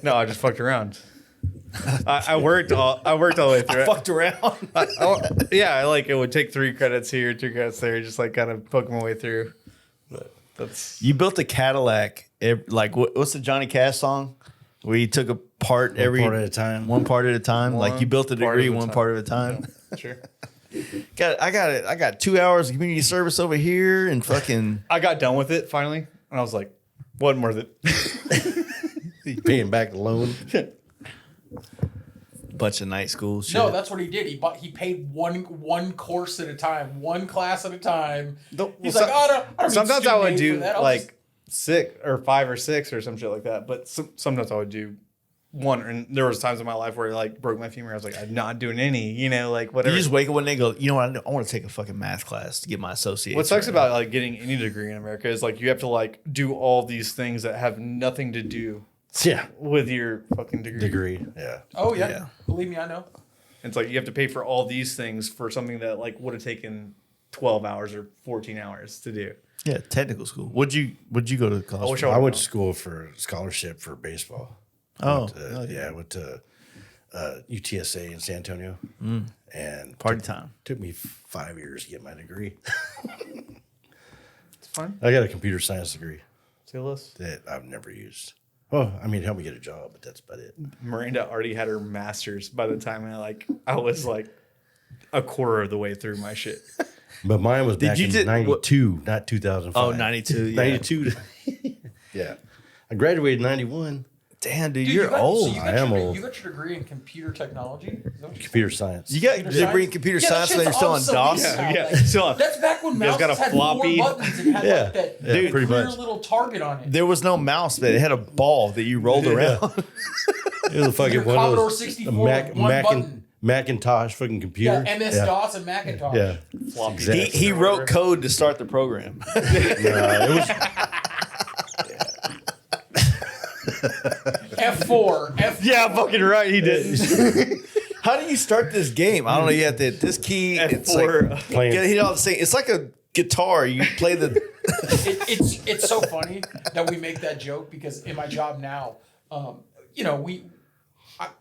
No, I just fucked around. I worked all the way through it. Fucked around. Yeah, I like it would take 3 credits here, 2 credits there, just like kind of poke my way through. But that's You built a Cadillac. Like what's the Johnny Cash song where you took a part One part at a time. One part at a time. Like you built a part degree at a one time. part at a time. sure. I got 2 hours of community service over here and fucking. I got done with it finally, and I was like, wasn't worth it. Paying back the loan. Bunch of night school shit. No, that's what he did. He paid one course at a time, one class at a time. He's like, I don't need Sometimes I would student aid do for that. I'll like 6 or 5 or 6 or some shit like that. But sometimes I would do 1. And there was times in my life where I like broke my femur. I was like, I'm not doing any, like whatever. You just wake up one day and go, you know what? I want to take a fucking math class to get my associate's. What sucks right about like getting any degree in America is like you have to like do all these things that have nothing to do Yeah. with your fucking degree. Degree. Yeah. Oh yeah. Yeah. Believe me, I know. It's like you have to pay for all these things for something that like would have taken 12 hours or 14 hours to do. Yeah, technical school. Would you go to college? I wish for? I I would went to school for scholarship for baseball. Oh, I went to UTSA in San Antonio. And Party time. Took me 5 years to get my degree. It's fine. I got a computer science degree See this? that I've never used. Well, I mean, it helped me get a job, but that's about it. Miranda already had her master's by the time I was like a quarter of the way through my shit. But mine was back you in did- 92, not 2005. Oh, 92. Yeah. 92. Yeah. I graduated in 91. Damn, dude, Dude, you're you got, old. So you got I am your, old. You got your degree in computer technology? Is that what you Computer science. You got Computer a degree in science? computer Yeah, that science when you're shit's still on obsolete DOS. now. Yeah, Like, still on. that's back when You guys mouses got a had floppy? 4 buttons and had Yeah. like that Yeah, dude, pretty clear much. little target on it. There was no mouse, but it had a ball that you rolled around. It was a fucking Your one of Commodore those 64 with one button. Macintosh fucking computer. Yeah, MS-DOS and Macintosh. Yeah. Floppy Exactly. disk He or wrote whatever. code to start the program. It was F4. Yeah, fucking right. He didn't. How do you start this game? I don't know. You have to hit this key. It's F4. like, playing. get hit all the same. It's like a guitar. You play the. It's so funny that we make that joke because in my job now, I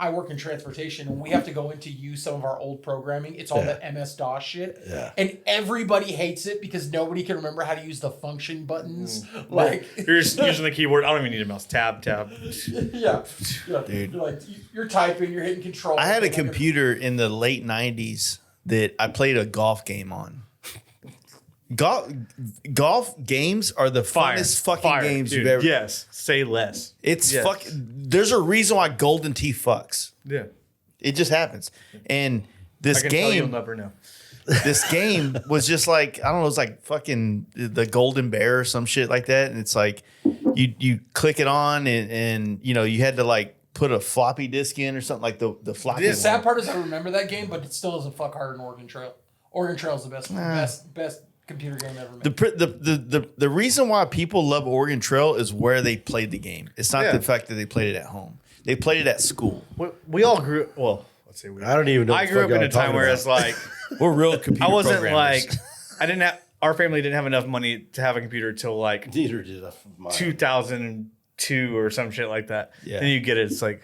I work in transportation, and we have to go in to use some of our old programming. It's all the MS-DOS shit. Yeah. And everybody hates it because nobody can remember how to use the function buttons. Like You're just using the keyboard. I don't even need a mouse. Tab. yeah. Dude. You're typing, you're hitting control. I had a computer in the late 90s that I played a golf game on. Golf games are the funnest fucking games dude. you've ever. Yes. Say less. It's Yes. There's a reason why Golden Tee fucks. Yeah. It just happens. And this I can tell you'll game, never know. this game was just like, I don't know, it was like fucking the Golden Bear or some shit like that. And it's like you click it on and you know, you had to like put a floppy disk in or something like the floppy. The sad part is I remember that game, but it still doesn't fuck harder than Oregon Trail. Oregon Trail is the best computer game ever made. The reason why people love Oregon Trail is where they played the game. It's not the fact that they played it at home. They played it at school. We all grew. Well, let's say we. I don't even know. I grew up in a time where it's like We're real computer I wasn't programmers. like I didn't have. Our family didn't have enough money to have a computer till like Neither did mine. 2002 or some shit like that. Yeah. Then you get it. It's like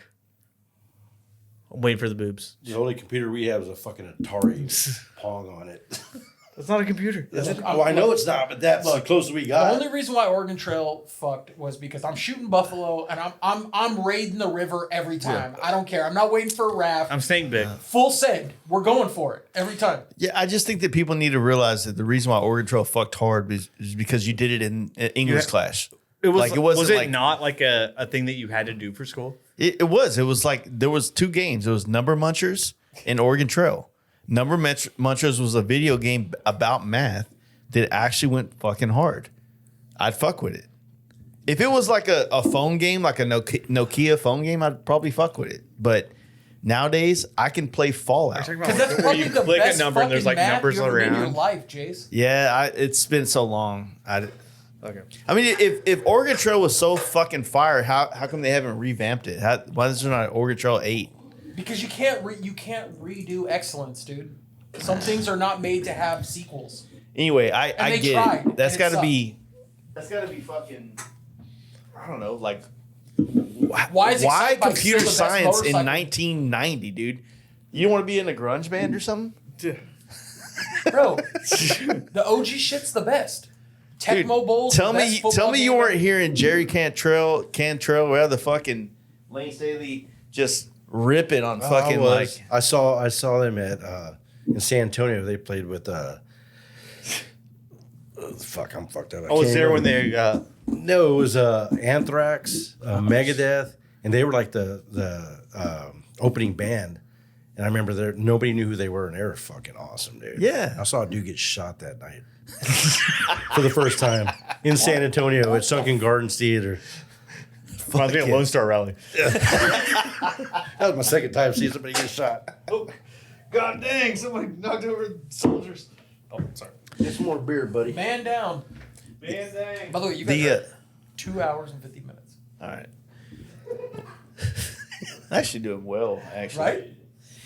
I'm waiting for the boobs. The only computer we have is a fucking Atari Pong on it. That's not a computer. Well, I know it's not, but that's the closest we The got. only reason why Oregon Trail fucked was because I'm shooting buffalo and I'm raiding the river every time. I don't care. I'm not waiting for a raft. I'm staying big. Full send. We're going for it every time. Yeah, I just think that people need to realize that the reason why Oregon Trail fucked hard is because you did it in English class. It was like it wasn't was it like, not like a thing that you had to do for school? It was. It was like there was two games. It was Number Munchers and Oregon Trail. Number Munchers was a video game about math that actually went fucking hard. I'd fuck with it. If it was like a phone game, like a Nokia phone game, I'd probably fuck with it. But nowadays, I can play Fallout. Because that's Where probably you the click a best number and there's, fucking like, math numbers you ever did in your around. life, Jace. Yeah, it's been so long. Okay. I mean, if Oregon Trail was so fucking fire, how come they haven't revamped it? Why is there not Oregon Trail 8? Because you can't redo excellence, dude. Some things are not made to have sequels. Anyway, I they get tried, it. That's and it got to be. That's got to be fucking. I don't know, like. Why is why Excite Bike computer still the best science in motorcycle? 1990, dude? You don't want to be in a grunge band or something? Bro, the OG shit's the best. Dude, Tecmo Bowl's tell the best me football you game weren't ever. hearing Jerry Cantrell, where the fucking Lane Staley just rip it on fucking like. I saw them at in San Antonio. They played with fuck, I'm fucked up. I was can't there when remember. they No, it was Anthrax, Megadeth, and they were like the opening band. And I remember nobody knew who they were, and they were fucking awesome, dude. Yeah. I saw a dude get shot that night for the first time in San Antonio at Sunken Gardens Theater. reminds me of Lone Star Rally. That was my second time seeing somebody get shot. Oh, God dang! Somebody knocked over soldiers. Oh, sorry. Get some more beer, buddy. Man down. Man, dang. By the way, you guys The are 2 hours and 50 minutes. all right. Actually doing well, actually. Right?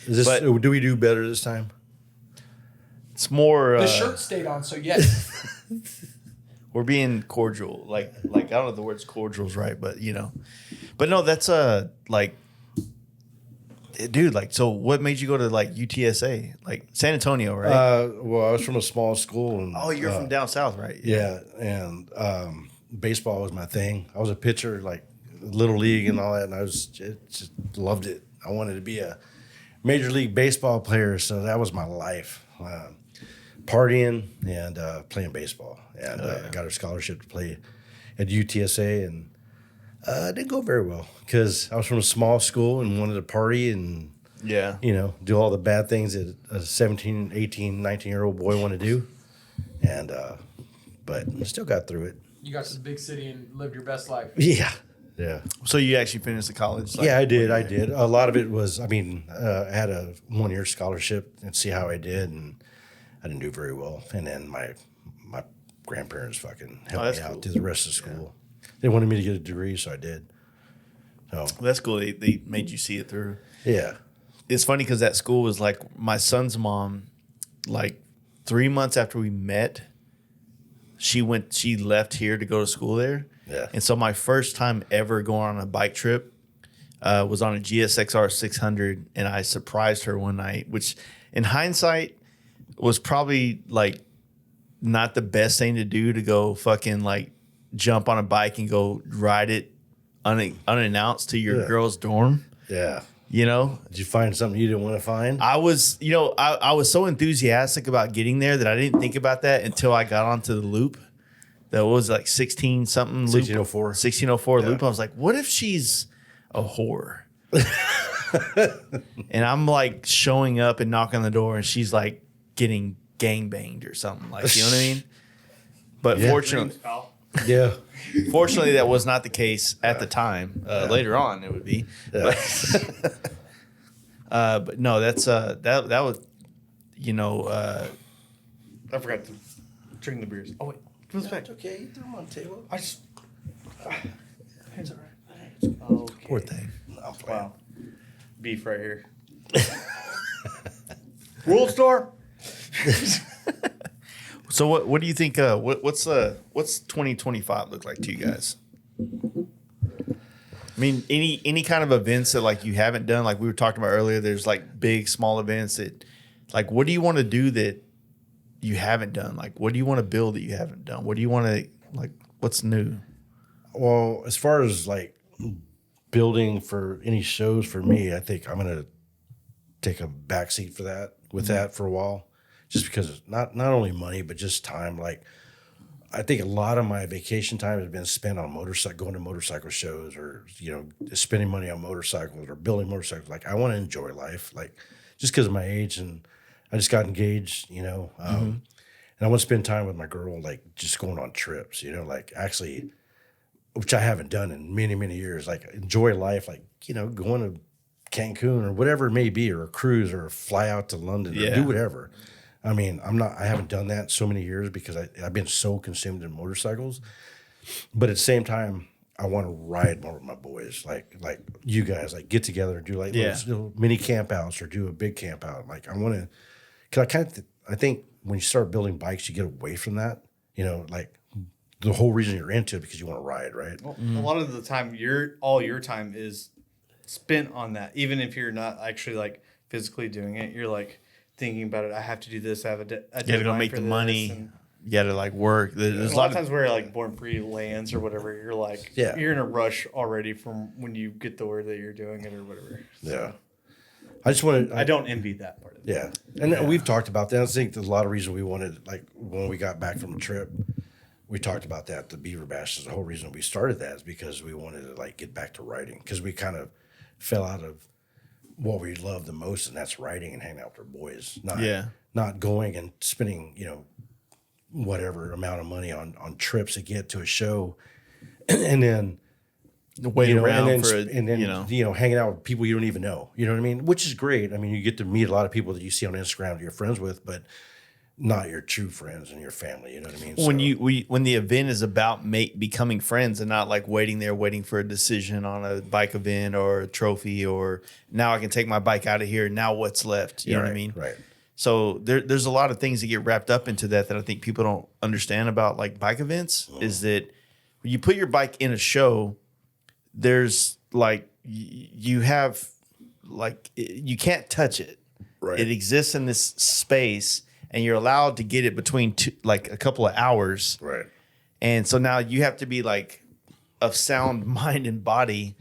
Is this? But- Do we do better this time? It's more. The shirt stayed on, so yes. We're being cordial. Like I don't know if the word's cordial's right, but you know. But no, that's like dude, like so what made you go to like UTSA? Like San Antonio, right? Well, I was from a small school. And, oh, you're from down south, right? Yeah, and baseball was my thing. I was a pitcher, like little league and all that, and I just loved it. I wanted to be a major league baseball player, so that was my life. Partying and playing baseball, and I got a scholarship to play at UTSA, and it didn't go very well because I was from a small school and wanted to party and Yeah. do all the bad things that a 17, 18, 19-year-old boy want to do, and but I still got through it. You got to the big city and lived your best life. Yeah. So you actually finished the college? Like, Yeah, I did. A lot of it was, I had a 1-year scholarship and see how I did, and I didn't do very well. And then my grandparents fucking helped me out through the rest of school. They wanted me to get a degree, so I did. So That's cool. They made you see it through. yeah, It's funny because that school was like my son's mom, like 3 months after we met, she left here to go to school there. Yeah. And so my first time ever going on a bike trip, was on a GSXR 600, and I surprised her one night, which in hindsight was probably like not the best thing to do, to go fucking like jump on a bike and go ride it unannounced to your girl's dorm. Yeah. You know, Did you find something you didn't want to find? I was so enthusiastic about getting there that I didn't think about that until I got onto the loop. That was like 16 something loop. 1604 loop. I was like, what if she's a whore? And I'm like showing up and knocking on the door, and she's like getting gangbanged or something. Like, you know what I mean? But fortunately, fortunately, that was not the case at the time. Later on, it would be. Yeah. But no, that's that was, you know. I forgot to drink the beers. Oh wait, give us back. Okay, you threw them on the table. I just. It's all right. Okay. Poor thing. Wow. Beef right here. World Star. So what do you think? What's 2025 look like to you guys? I mean, any kind of events that like you haven't done, like we were talking about earlier. There's like big, small events that, like, what do you want to do that you haven't done? Like, what do you want to build that you haven't done? What do you want to, like, what's new? Well, as far as like building for any shows for me, I think I'm gonna take a backseat for that that for a while, just because not only money but just time. Like, I think a lot of my vacation time has been spent on going to motorcycle shows, or spending money on motorcycles or building motorcycles. Like, I want to enjoy life, like, just because of my age, and I just got engaged, and I want to spend time with my girl, like just going on trips, like actually, which I haven't done in many, many years. Like, enjoy life, like, going to Cancun or whatever it may be, or a cruise, or fly out to London, or do whatever. I mean, I haven't done that in so many years because I've been so consumed in motorcycles. But at the same time, I want to ride more with my boys, like you guys, like get together and do like little mini camp outs, or do a big camp out. Like, I want to, because I think when you start building bikes, you get away from that, like the whole reason you're into it because you want to ride, right? Well, a lot of the time, all your time is spent on that. Even if you're not actually like physically doing it, you're like thinking about it. I have to do this. I have a you gotta go make the money. You gotta like work. There's a lot of times where like Born Free lands or whatever, you're like, you're in a rush already from when you get the word that you're doing it or whatever. Yeah. I just wanted. I don't envy that part of it. Yeah. And we've talked about that. I think there's a lot of reasons we wanted, like when we got back from the trip, we talked about that. The Beaver Bash is the whole reason we started that, is because we wanted to like get back to riding, because we kind of fell out of what we love the most, and that's riding and hanging out with our boys. Not going and spending, whatever amount of money on trips to get to a show, and then wait around and then hanging out with people you don't even know. You know what I mean? Which is great. I mean, you get to meet a lot of people that you see on Instagram that you're friends with, but not your true friends and your family. You know what I mean? When the event is about becoming friends, and not like waiting for a decision on a bike event or a trophy, or now I can take my bike out of here. Now what's left? You know what I mean? Right. So there's a lot of things that get wrapped up into that I think people don't understand about like bike events. Is that when you put your bike in a show, there's like you have like you can't touch it. Right. It exists in this space, and you're allowed to get it between a couple of hours. Right. And so now you have to be like of sound mind and body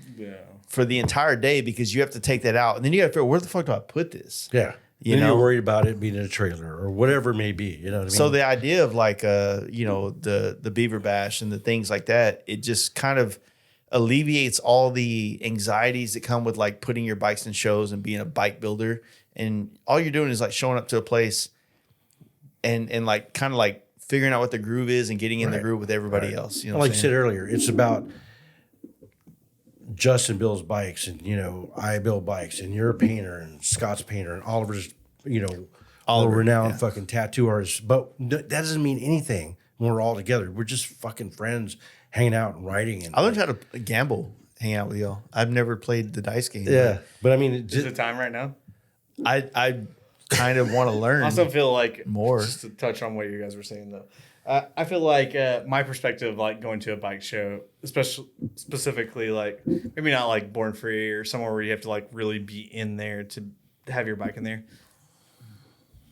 for the entire day, because you have to take that out. And then you got to figure, where the fuck do I put this? Yeah. You're worried about it being in a trailer or whatever it may be. You know what I mean? So the idea of like, the Beaver Bash and the things like that, it just kind of alleviates all the anxieties that come with like putting your bikes in shows and being a bike builder. And all you're doing is like showing up to a place and like kind of like figuring out what the groove is and getting in the groove with everybody else. You know, like I said earlier, it's about Justin builds bikes, and I build bikes, and you're a painter, and Scott's a painter, and Oliver's all renowned fucking tattoo artists. But that doesn't mean anything when we're all together. We're just fucking friends hanging out and riding. And I learned how to gamble, hang out with y'all. I've never played the dice game. Yeah, but I mean, is it time right now? I kind of want to learn. I also feel like more. Just to touch on what you guys were saying though, I feel like my perspective, like going to a bike show, especially specifically, like maybe not like Born Free or somewhere where you have to like really be in there to have your bike in there.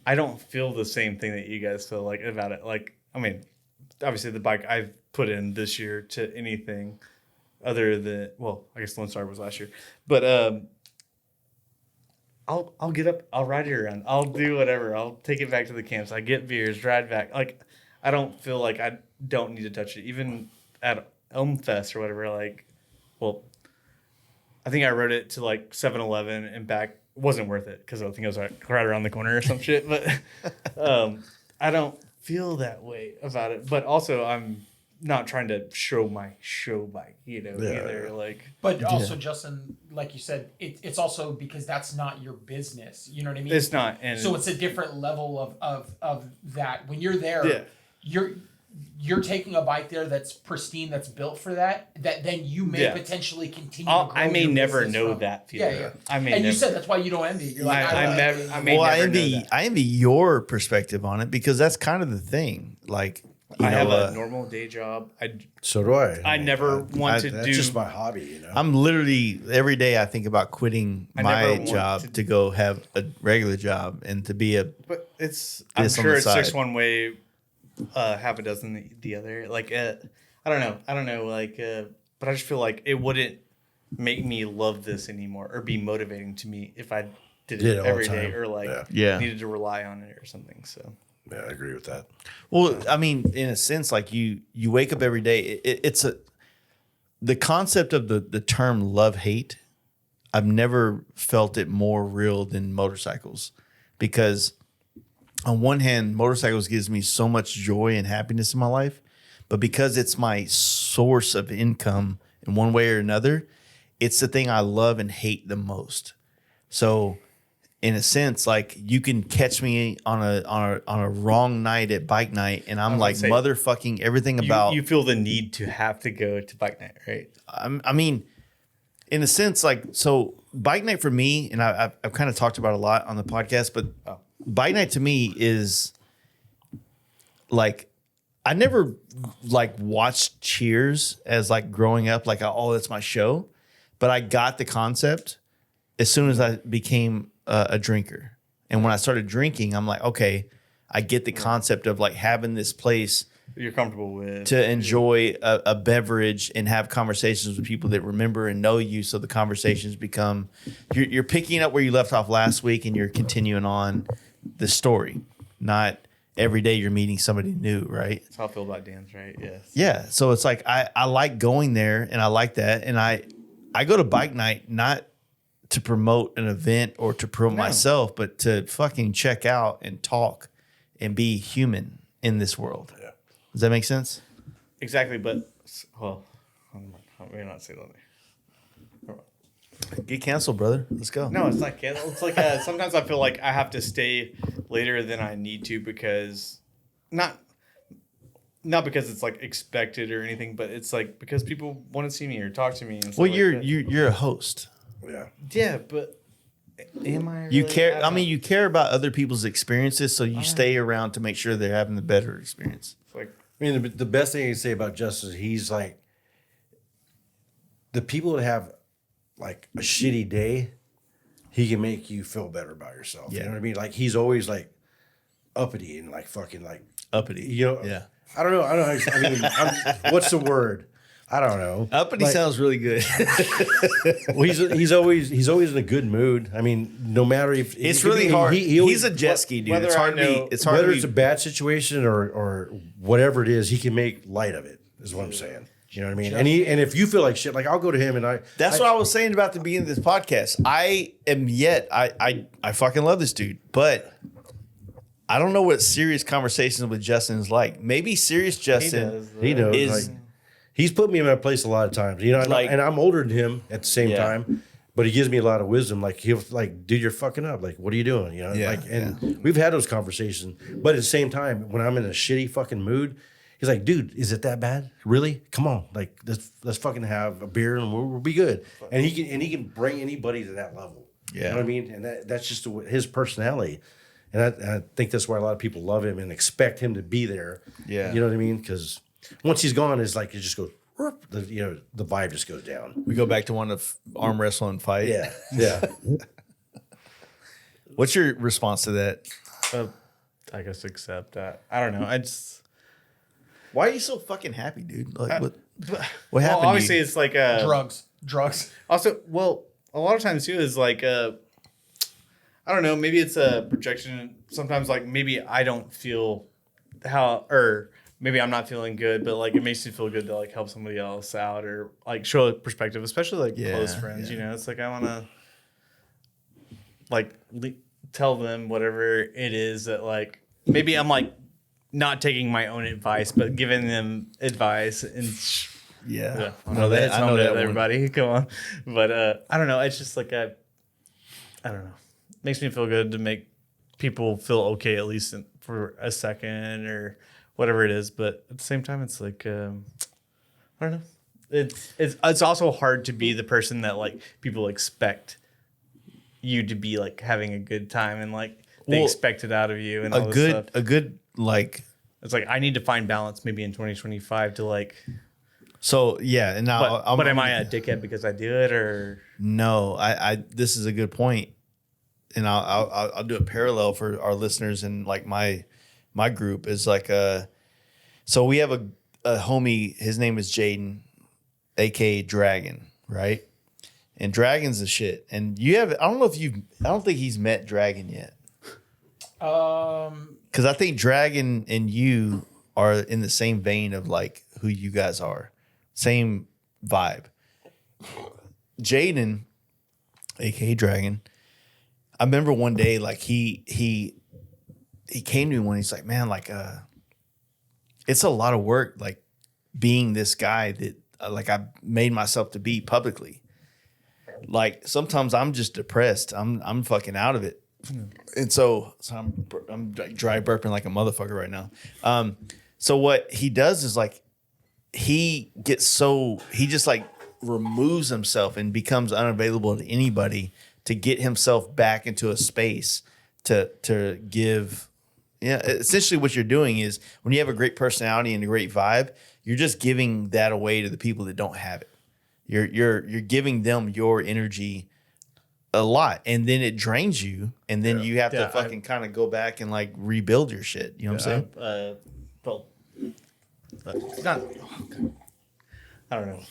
I don't feel the same thing that you guys feel like about it. Like, I mean, obviously the bike I've put in this year to anything other than, well, I guess Lone Star was last year, but I'll get up, I'll ride it around, I'll do whatever, I'll take it back to the camps, I get beers, ride back. Like, I don't feel like I don't need to touch it. Even at Elm Fest or whatever, like, well, I think I rode it to like 7-Eleven and back. Wasn't worth it because I think it was like right around the corner or some shit. But I don't feel that way about it. But also, I'm not trying to show my show bike, either. Like, but also, Justin, like you said, it's also because that's not your business. You know what I mean? It's not, and so it's a different level of that. When you're there, you're taking a bike there that's pristine, that's built for that then you may potentially continue to grow I may your never business know from. that feeling. Yeah. I may and never. you said that's why you don't envy. You're like, I envy your perspective on it because that's kind of the thing. Like, I have a normal day job. So do I. I never want to that's do. just my hobby, I'm literally every day I think about quitting my job to go have a regular job and to be a. But I'm sure it's 6 one way, half a dozen the other. Like, I don't know. Like, but I just feel like it wouldn't make me love this anymore or be motivating to me if I did it every day or like needed to rely on it or something. So. Yeah, I agree with that. Well, I mean, in a sense, like you wake up every day. It's the concept of the term love hate. I've never felt it more real than motorcycles, because on one hand, motorcycles gives me so much joy and happiness in my life, but because it's my source of income in one way or another, it's the thing I love and hate the most. So, in a sense, like you can catch me on a wrong night at bike night, and I'm like motherfucking everything about. You feel the need to have to go to bike night, right? I mean, in a sense, like, so bike night for me, and I've kind of talked about it a lot on the podcast, but bike night to me is like, I never like watched Cheers as like growing up, like, oh, that's my show, but I got the concept as soon as I became a drinker. And when I started drinking, I'm like, okay, I get the concept of like having this place you're comfortable with to enjoy a beverage and have conversations with people that remember and know you. So the conversations become, you're picking up where you left off last week and you're continuing on the story. Not every day you're meeting somebody new, right? That's how I feel about Dan's, right? Yes. Yeah. So it's like, I like going there and I like that. And I go to bike night, not to promote an event or to promote myself, but to fucking check out and talk and be human in this world. Yeah. Does that make sense? Exactly. But, well, I may not say that. Get canceled, brother. Let's go. No, it's not canceled. It's like sometimes I feel like I have to stay later than I need to because not because it's like expected or anything, but it's like because people want to see me or talk to me. And well, you're a host. Yeah, but am I? Really you care. I mean, you care about other people's experiences, so you stay around to make sure they're having the better experience. Like, I mean, the best thing I can say about Justin is he's like the people that have like a shitty day, he can make you feel better about yourself. You know what I mean? Like he's always like uppity and like fucking like uppity. You know? Yeah. I don't know. I mean, what's the word? I don't know. Uppity sounds really good. Well, he's always in a good mood. I mean, no matter if it's really hard. He's a jet ski dude. It's hard whether it's a bad situation or whatever it is, he can make light of it. Is what I'm saying. You know what I mean? And if you feel like shit, like I'll go to him and That's what I was saying about the beginning of this podcast. I fucking love this dude, but I don't know what serious conversations with Justin is like. Maybe serious Justin he knows. He's put me in my place a lot of times, you know, and I'm older than him at the same time, but he gives me a lot of wisdom. Like he'll like, dude, you're fucking up. Like, what are you doing? You know, we've had those conversations, but at the same time, when I'm in a shitty fucking mood, he's like, dude, is it that bad? Really? Come on, like let's fucking have a beer and we'll be good. And he can bring anybody to that level. Yeah, you know what I mean? And that's just his personality. And I think that's why a lot of people love him and expect him to be there. Yeah. You know what I mean? Because once he's gone, it's like it just goes, the vibe just goes down. We go back to one of arm wrestling fight. Yeah. Yeah. What's your response to that? I guess accept that. I don't know. I just Why are you so fucking happy, dude? Like what well, happened? obviously it's like Drugs. Also, well, a lot of times too is like I don't know. Maybe it's a projection. Sometimes like maybe I don't feel or maybe I'm not feeling good, but like it makes me feel good to like help somebody else out or like show a perspective, especially like close friends. Yeah. You know, it's like I want to like tell them whatever it is that like maybe I'm like not taking my own advice, but giving them advice and. Yeah. I know that. I know that. Everybody, come on. But I don't know. It's just like I don't know. Makes me feel good to make people feel okay at least for a second or whatever it is. But at the same time, it's like I don't know. It's also hard to be the person that like people expect you to be like having a good time and like they expect it out of you and all this stuff. A good like. It's like I need to find balance maybe in 2025 to like. So yeah, and now But am I a dickhead because I do it or no? I this is a good point, and I'll do it parallel for our listeners and like my group is like so we have a homie. His name is Jaden, aka Dragon, right? And Dragon's the shit. And you have I don't think he's met Dragon yet. Because I think Dragon and you are in the same vein of like who you guys are. Same vibe. Jaden, aka Dragon, I remember one day like he came to me when he's like, man, like it's a lot of work like being this guy that like I made myself to be publicly. Like sometimes I'm just depressed. I'm fucking out of it. And so I'm dry burping like a motherfucker right now. So what he does is like he just like removes himself and becomes unavailable to anybody to get himself back into a space to give. Yeah, essentially what you're doing is when you have a great personality and a great vibe, you're just giving that away to the people that don't have it. You're giving them your energy a lot, and then it drains you, and then you have to fucking kind of go back and like rebuild your shit. You know what I'm saying? It's not. I don't know.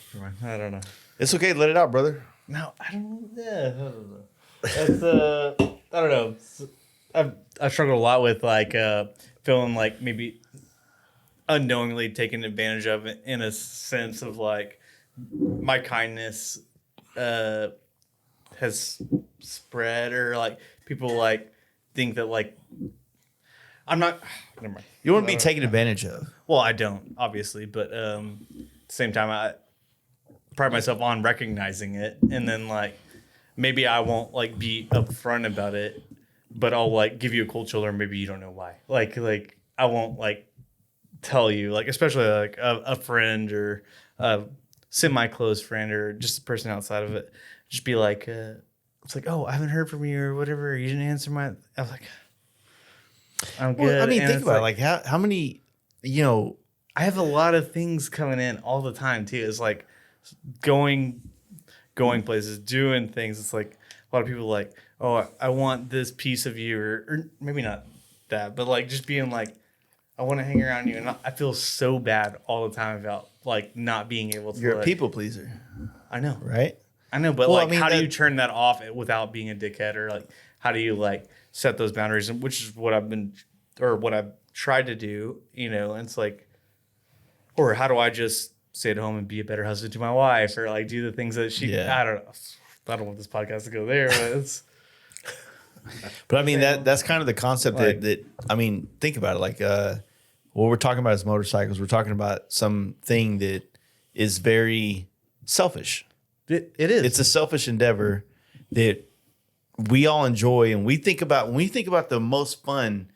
I don't know. It's okay. Let it out, brother. No, I don't know. Yeah, I don't know. It's I don't know. I've struggled a lot with like feeling like maybe unknowingly taken advantage of in a sense of like my kindness has spread or like people like think that like I'm not. Never mind. You want to be taken advantage of. Well, I don't, obviously, but at the same time, I pride myself on recognizing it, and then like maybe I won't like be upfront about it, but I'll like give you a cold shoulder, and maybe you don't know why. Like I won't like tell you, like especially like a friend or a semi-close friend or just a person outside of it, just be like, it's like, oh, I haven't heard from you or whatever. You didn't answer my. I was like, I'm good. Well, I mean, and think about it. Like how many, you know, I have a lot of things coming in all the time too. It's like going places, doing things. It's like a lot of people like, oh, I want this piece of you, or maybe not that, but like just being like, I want to hang around you, and I feel so bad all the time about like not being able to. You're like, a people pleaser. I know, right? I know, but Well, like, I mean, how do you turn that off without being a dickhead, or like, how do you like set those boundaries? Which is what I've tried to do, you know. And it's like, or how do I just stay at home and be a better husband to my wife, or like do the things that she? Yeah. I don't know. I don't want this podcast to go there, but it's. But I mean that's kind of the concept Like- that I mean, think about it. Like what we're talking about is motorcycles. We're talking about something that is very selfish. It is. It's a selfish endeavor that we all enjoy, and when we think about the most fun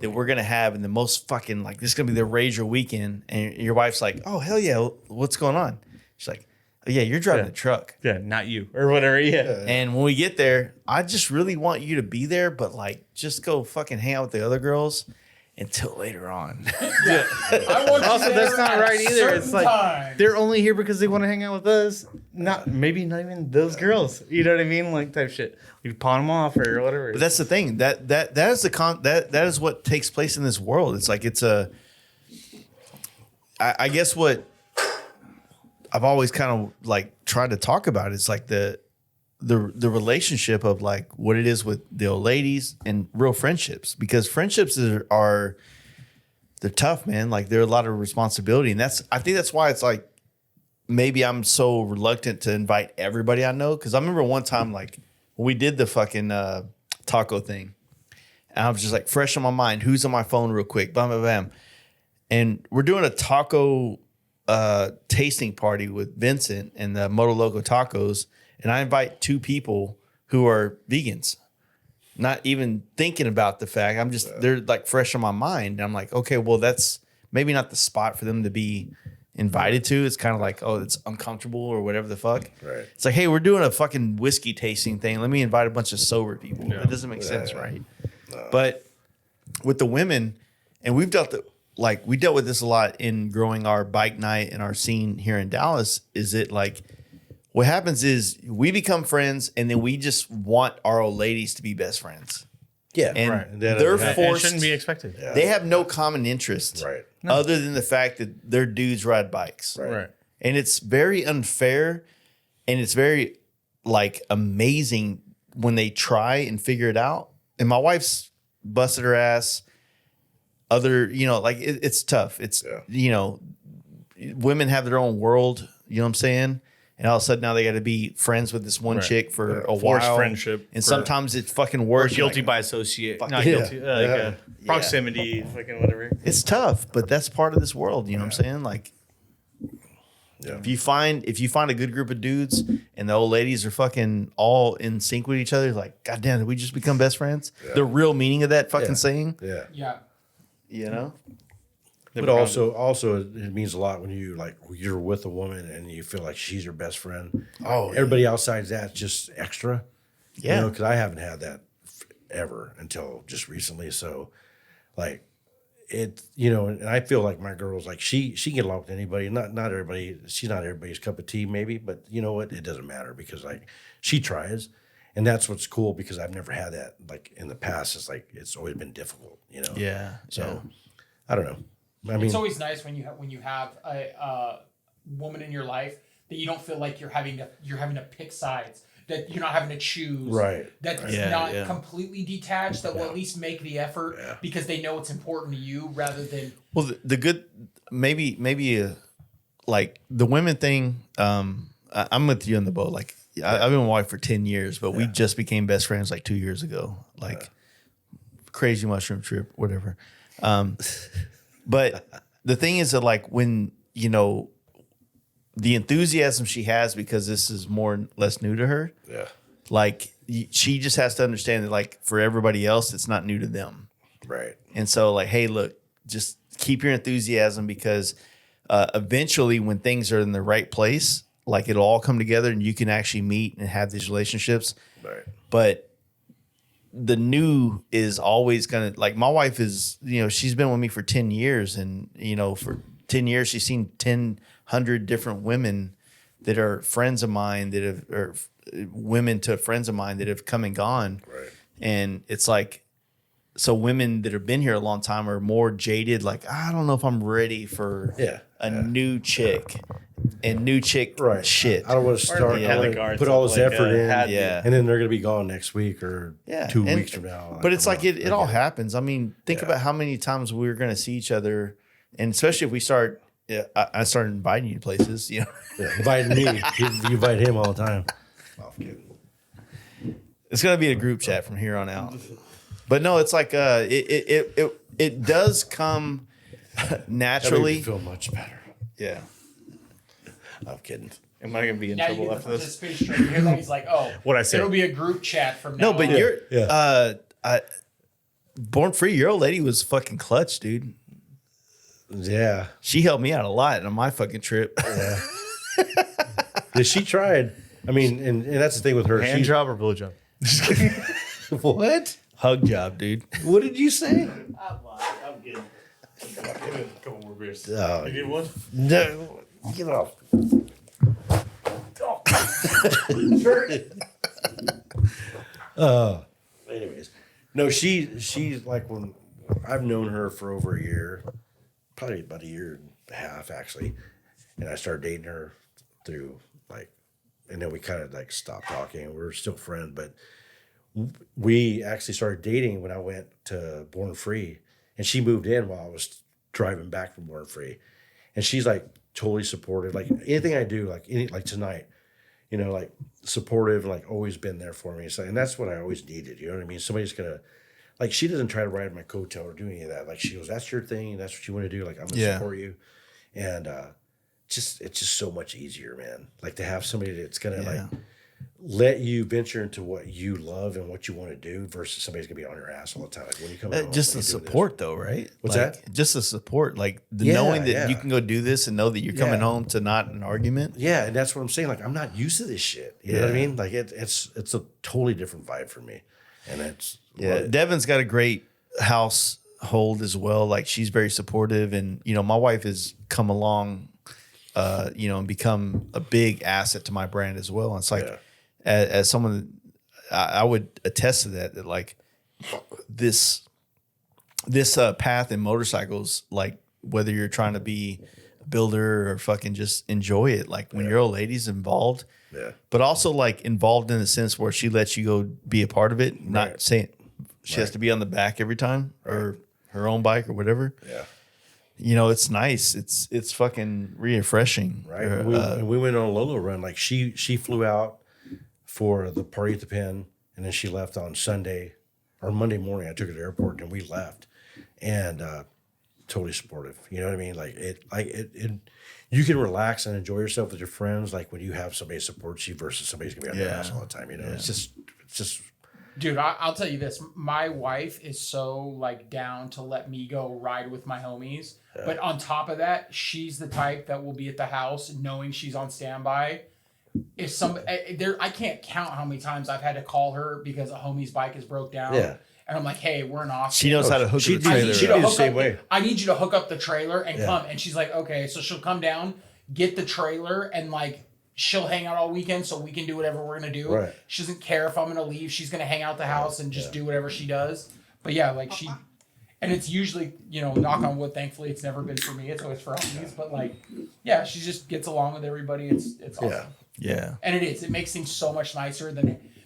that we're gonna have and the most fucking like this is gonna be the Rager weekend, and your wife's like, oh hell yeah, what's going on? She's like, yeah, you're driving Yeah. the truck. Yeah, not you or whatever. Yeah. And when we get there, I just really want you to be there, but like just go fucking hang out with the other girls until later on. I want you Also, there that's not at a right either. It's certain like time. they're only here because they want to hang out with us. Not even those girls. You know what I mean? Like type shit. You pawn them off or whatever. But that's the thing. That is that is what takes place in this world. It's like I guess what I've always kind of like tried to talk about is like the relationship of like what it is with the old ladies and real friendships, because friendships are they're tough, man. Like they're a lot of responsibility, and I think that's why it's like maybe I'm so reluctant to invite everybody I know, because I remember one time like when we did the fucking taco thing, and I was just like fresh on my mind, who's on my phone real quick, bam bam bam, and we're doing a taco tasting party with Vincent and the Moto Loco Tacos, and I invite 2 people who are vegans, not even thinking about the fact they're like fresh on my mind. And I'm like, okay, well, that's maybe not the spot for them to be invited to. It's kind of like, oh, it's uncomfortable or whatever the fuck. Right. It's like, hey, we're doing a fucking whiskey tasting thing. Let me invite a bunch of sober people. That doesn't make sense, right? No. But with the women, and we dealt with this a lot in growing our bike night and our scene here in Dallas, is it like what happens is we become friends and then we just want our old ladies to be best friends. Yeah. And Right. they're It forced. shouldn't be expected. Yeah. They have no common interest Right. other than the fact that their dudes ride bikes. Right. And it's very unfair, and it's very like amazing when they try and figure it out. And my wife's busted her ass. It's tough. It's, women have their own world, you know what I'm saying? And all of a sudden now they got to be friends with this one chick for a Forced while. friendship. And sometimes it's fucking Or worse. guilty Like, by associate. Not yeah. guilty. Proximity, fucking whatever. it's tough, but that's part of this world. You know what I'm saying? Like, if you find a good group of dudes and the old ladies are fucking all in sync with each other, like, goddamn, did we just become best friends? The real meaning of that fucking saying, Yeah. Yeah. you know? But also, it means a lot when you're with a woman and you feel like she's your best friend. Oh, everybody outside that's just extra. Yeah. Because I haven't had that ever until just recently. So, like, and I feel like my girl's like she can get along with anybody. Not everybody. She's not everybody's cup of tea, maybe. But you know what? It doesn't matter because like she tries, and that's what's cool because I've never had that like in the past. It's like it's always been difficult. Yeah. So I don't know. I mean, It's always nice when you have a woman in your life that you don't feel like you're having to pick sides, that you're not having to choose, Right. That's not completely detached, that will at least make the effort because they know it's important to you rather than. Well, the good, maybe like the women thing, I'm with you on the boat. Like, I've been with my wife for 10 years, but we just became best friends like 2 years ago. Like, crazy mushroom trip, whatever. But the thing is that like when, the enthusiasm she has because this is more or less new to her. Yeah. Like she just has to understand that like for everybody else, it's not new to them. Right. And so like, hey, look, just keep your enthusiasm because eventually when things are in the right place, like it'll all come together and you can actually meet and have these relationships. Right. But the new is always going to, like my wife is, she's been with me for 10 years and, for 10 years, she's seen 100 different women that are friends of mine that have, or women to friends of mine that have come and gone. Right. And it's like, so women that have been here a long time are more jaded. Like, I don't know if I'm ready for a new chick and new chick shit. I don't want to start put all this effort in. And then they're going to be gone next week or 2 weeks from now. But it's like it all happens. I mean, think about how many times we're going to see each other. And especially if we start, I started inviting you to places, Inviting me. You invite him all the time. Oh, I'm kidding. It's going to be a group chat from here on out. But no, it's like it does come naturally. That makes me feel much better. Yeah. I'm kidding. Am I going to be in Now trouble you after this? participate straight. You hear that he's like, oh, What'd I say? It'll be a group chat from now No, but on. you're Born Free, your old lady was fucking clutch, dude. Yeah. She helped me out a lot on my fucking trip. Yeah. She tried. I mean, and that's the thing with her. Hand job or blow job? What? Hug job, dude. What did you say? I'm kidding. A couple more beers. Oh, You need one? no. Get off. Anyways, no, she's like when I've known her for over a year, probably about a year and a half actually, and I started dating her through like, and then we kind of like stopped talking. We were still friends, but we actually started dating when I went to Born Free, and she moved in while I was driving back from Born Free, and she's like totally supportive. Like anything I do, like tonight, you know, like supportive, like always been there for me. So, and that's what I always needed. You know what I mean? Somebody's gonna, like, she doesn't try to ride my coattail or do any of that. Like she goes, "That's your thing. That's what you want to do. Like I'm gonna support you," and it's just so much easier, man. Like to have somebody that's gonna like let you venture into what you love and what you want to do versus somebody's gonna be on your ass all the time. Like when you come home, Just the support, though, right? What's like, that? Just the support, like the knowing that you can go do this and know that you're coming Yeah. home to not an argument. Yeah, and that's what I'm saying. Like I'm not used to this shit. You know what I mean? Like it's a totally different vibe for me, and it's Devin's got a great household as well. Like she's very supportive, and you know, my wife has come along, you know, and become a big asset to my brand as well. And it's like, as someone, I would attest to that. That like this path in motorcycles, like whether you're trying to be a builder or fucking just enjoy it, like when your old lady's involved, but also like involved in the sense where she lets you go be a part of it, not saying she has to be on the back every time or her own bike or whatever. Yeah. You know, it's nice. It's fucking refreshing. Right. And we went on a Lolo run. Like she flew out for the party at the Pen, and then she left on Sunday or Monday morning. I took her to the airport and we left, and totally supportive. You know what I mean? Like it you can relax and enjoy yourself with your friends. Like when you have somebody support you versus somebody's gonna be on your ass all the time. You know, it's just. Dude, I'll tell you this. My wife is so like down to let me go ride with my homies. But on top of that, she's the type that will be at the house knowing she's on standby. If I can't count how many times I've had to call her because a homie's bike is broke down. Yeah. And I'm like, hey, we're in Austin. She knows how to hook the trailer. She does the same way. I need you to hook up the trailer and come. And she's like, okay. So she'll come down, get the trailer, and like she'll hang out all weekend so we can do whatever we're going to do. Right. She doesn't care if I'm going to leave. She's going to hang out the house and just do whatever she does. But yeah, like and it's usually, you know, knock on wood, thankfully it's never been for me. It's always for homies. But like, yeah, she just gets along with everybody. It's awesome. Yeah. And it makes things so much nicer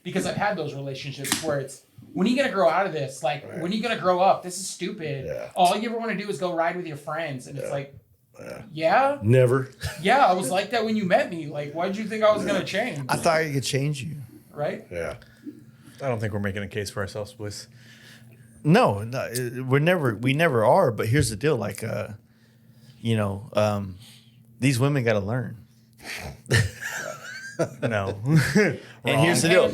because I've had those relationships where it's, when are you going to grow out of this? Like, when are you going to grow up? This is stupid. Yeah. All you ever want to do is go ride with your friends. And it's like, never. Yeah, I was like that when you met me. Like, why did you think I was going to change? I thought I could change you. Right? Yeah. I don't think we're making a case for ourselves, boys. No, we never are. But here's the deal: like, you know, these women got to learn. No. And here's the deal: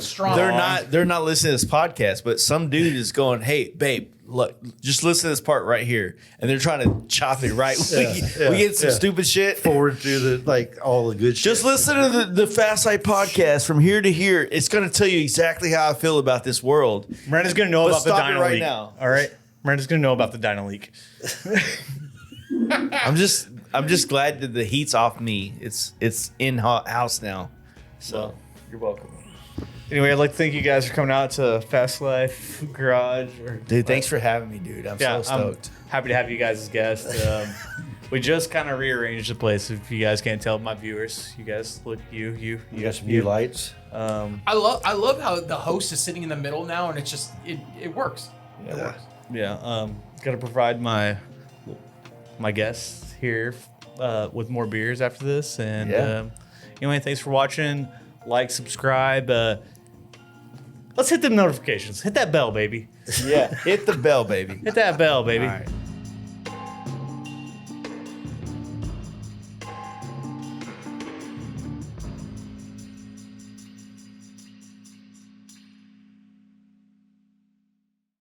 they're not listening to this podcast, but some dude is going, "Hey, babe, look, just listen to this part right here," and they're trying to chop it right. We get some stupid shit forward through all the good shit. Just listen to the Fast Life podcast from here to here. It's going to tell you exactly how I feel about this world. Miranda's going to know about the dyno right leak now. All right, Miranda's going to know about the dyno leak. I'm just glad that the heat's off me. It's in house now. So you're welcome. Anyway, I'd like to thank you guys for coming out to Fast Life Garage. Dude, thanks for having me, dude. I'm so stoked. I'm happy to have you guys as guests. We just kind of rearranged the place. If you guys can't tell, my viewers, you guys look, you got some new lights. I love how the host is sitting in the middle now, and it's just it works. It works. Yeah. Got to provide my guests here with more beers after this, and anyway, thanks for watching. Like, subscribe. Let's hit them notifications. Hit that bell, baby. Yeah, hit the bell, baby. Hit that bell, baby. All right.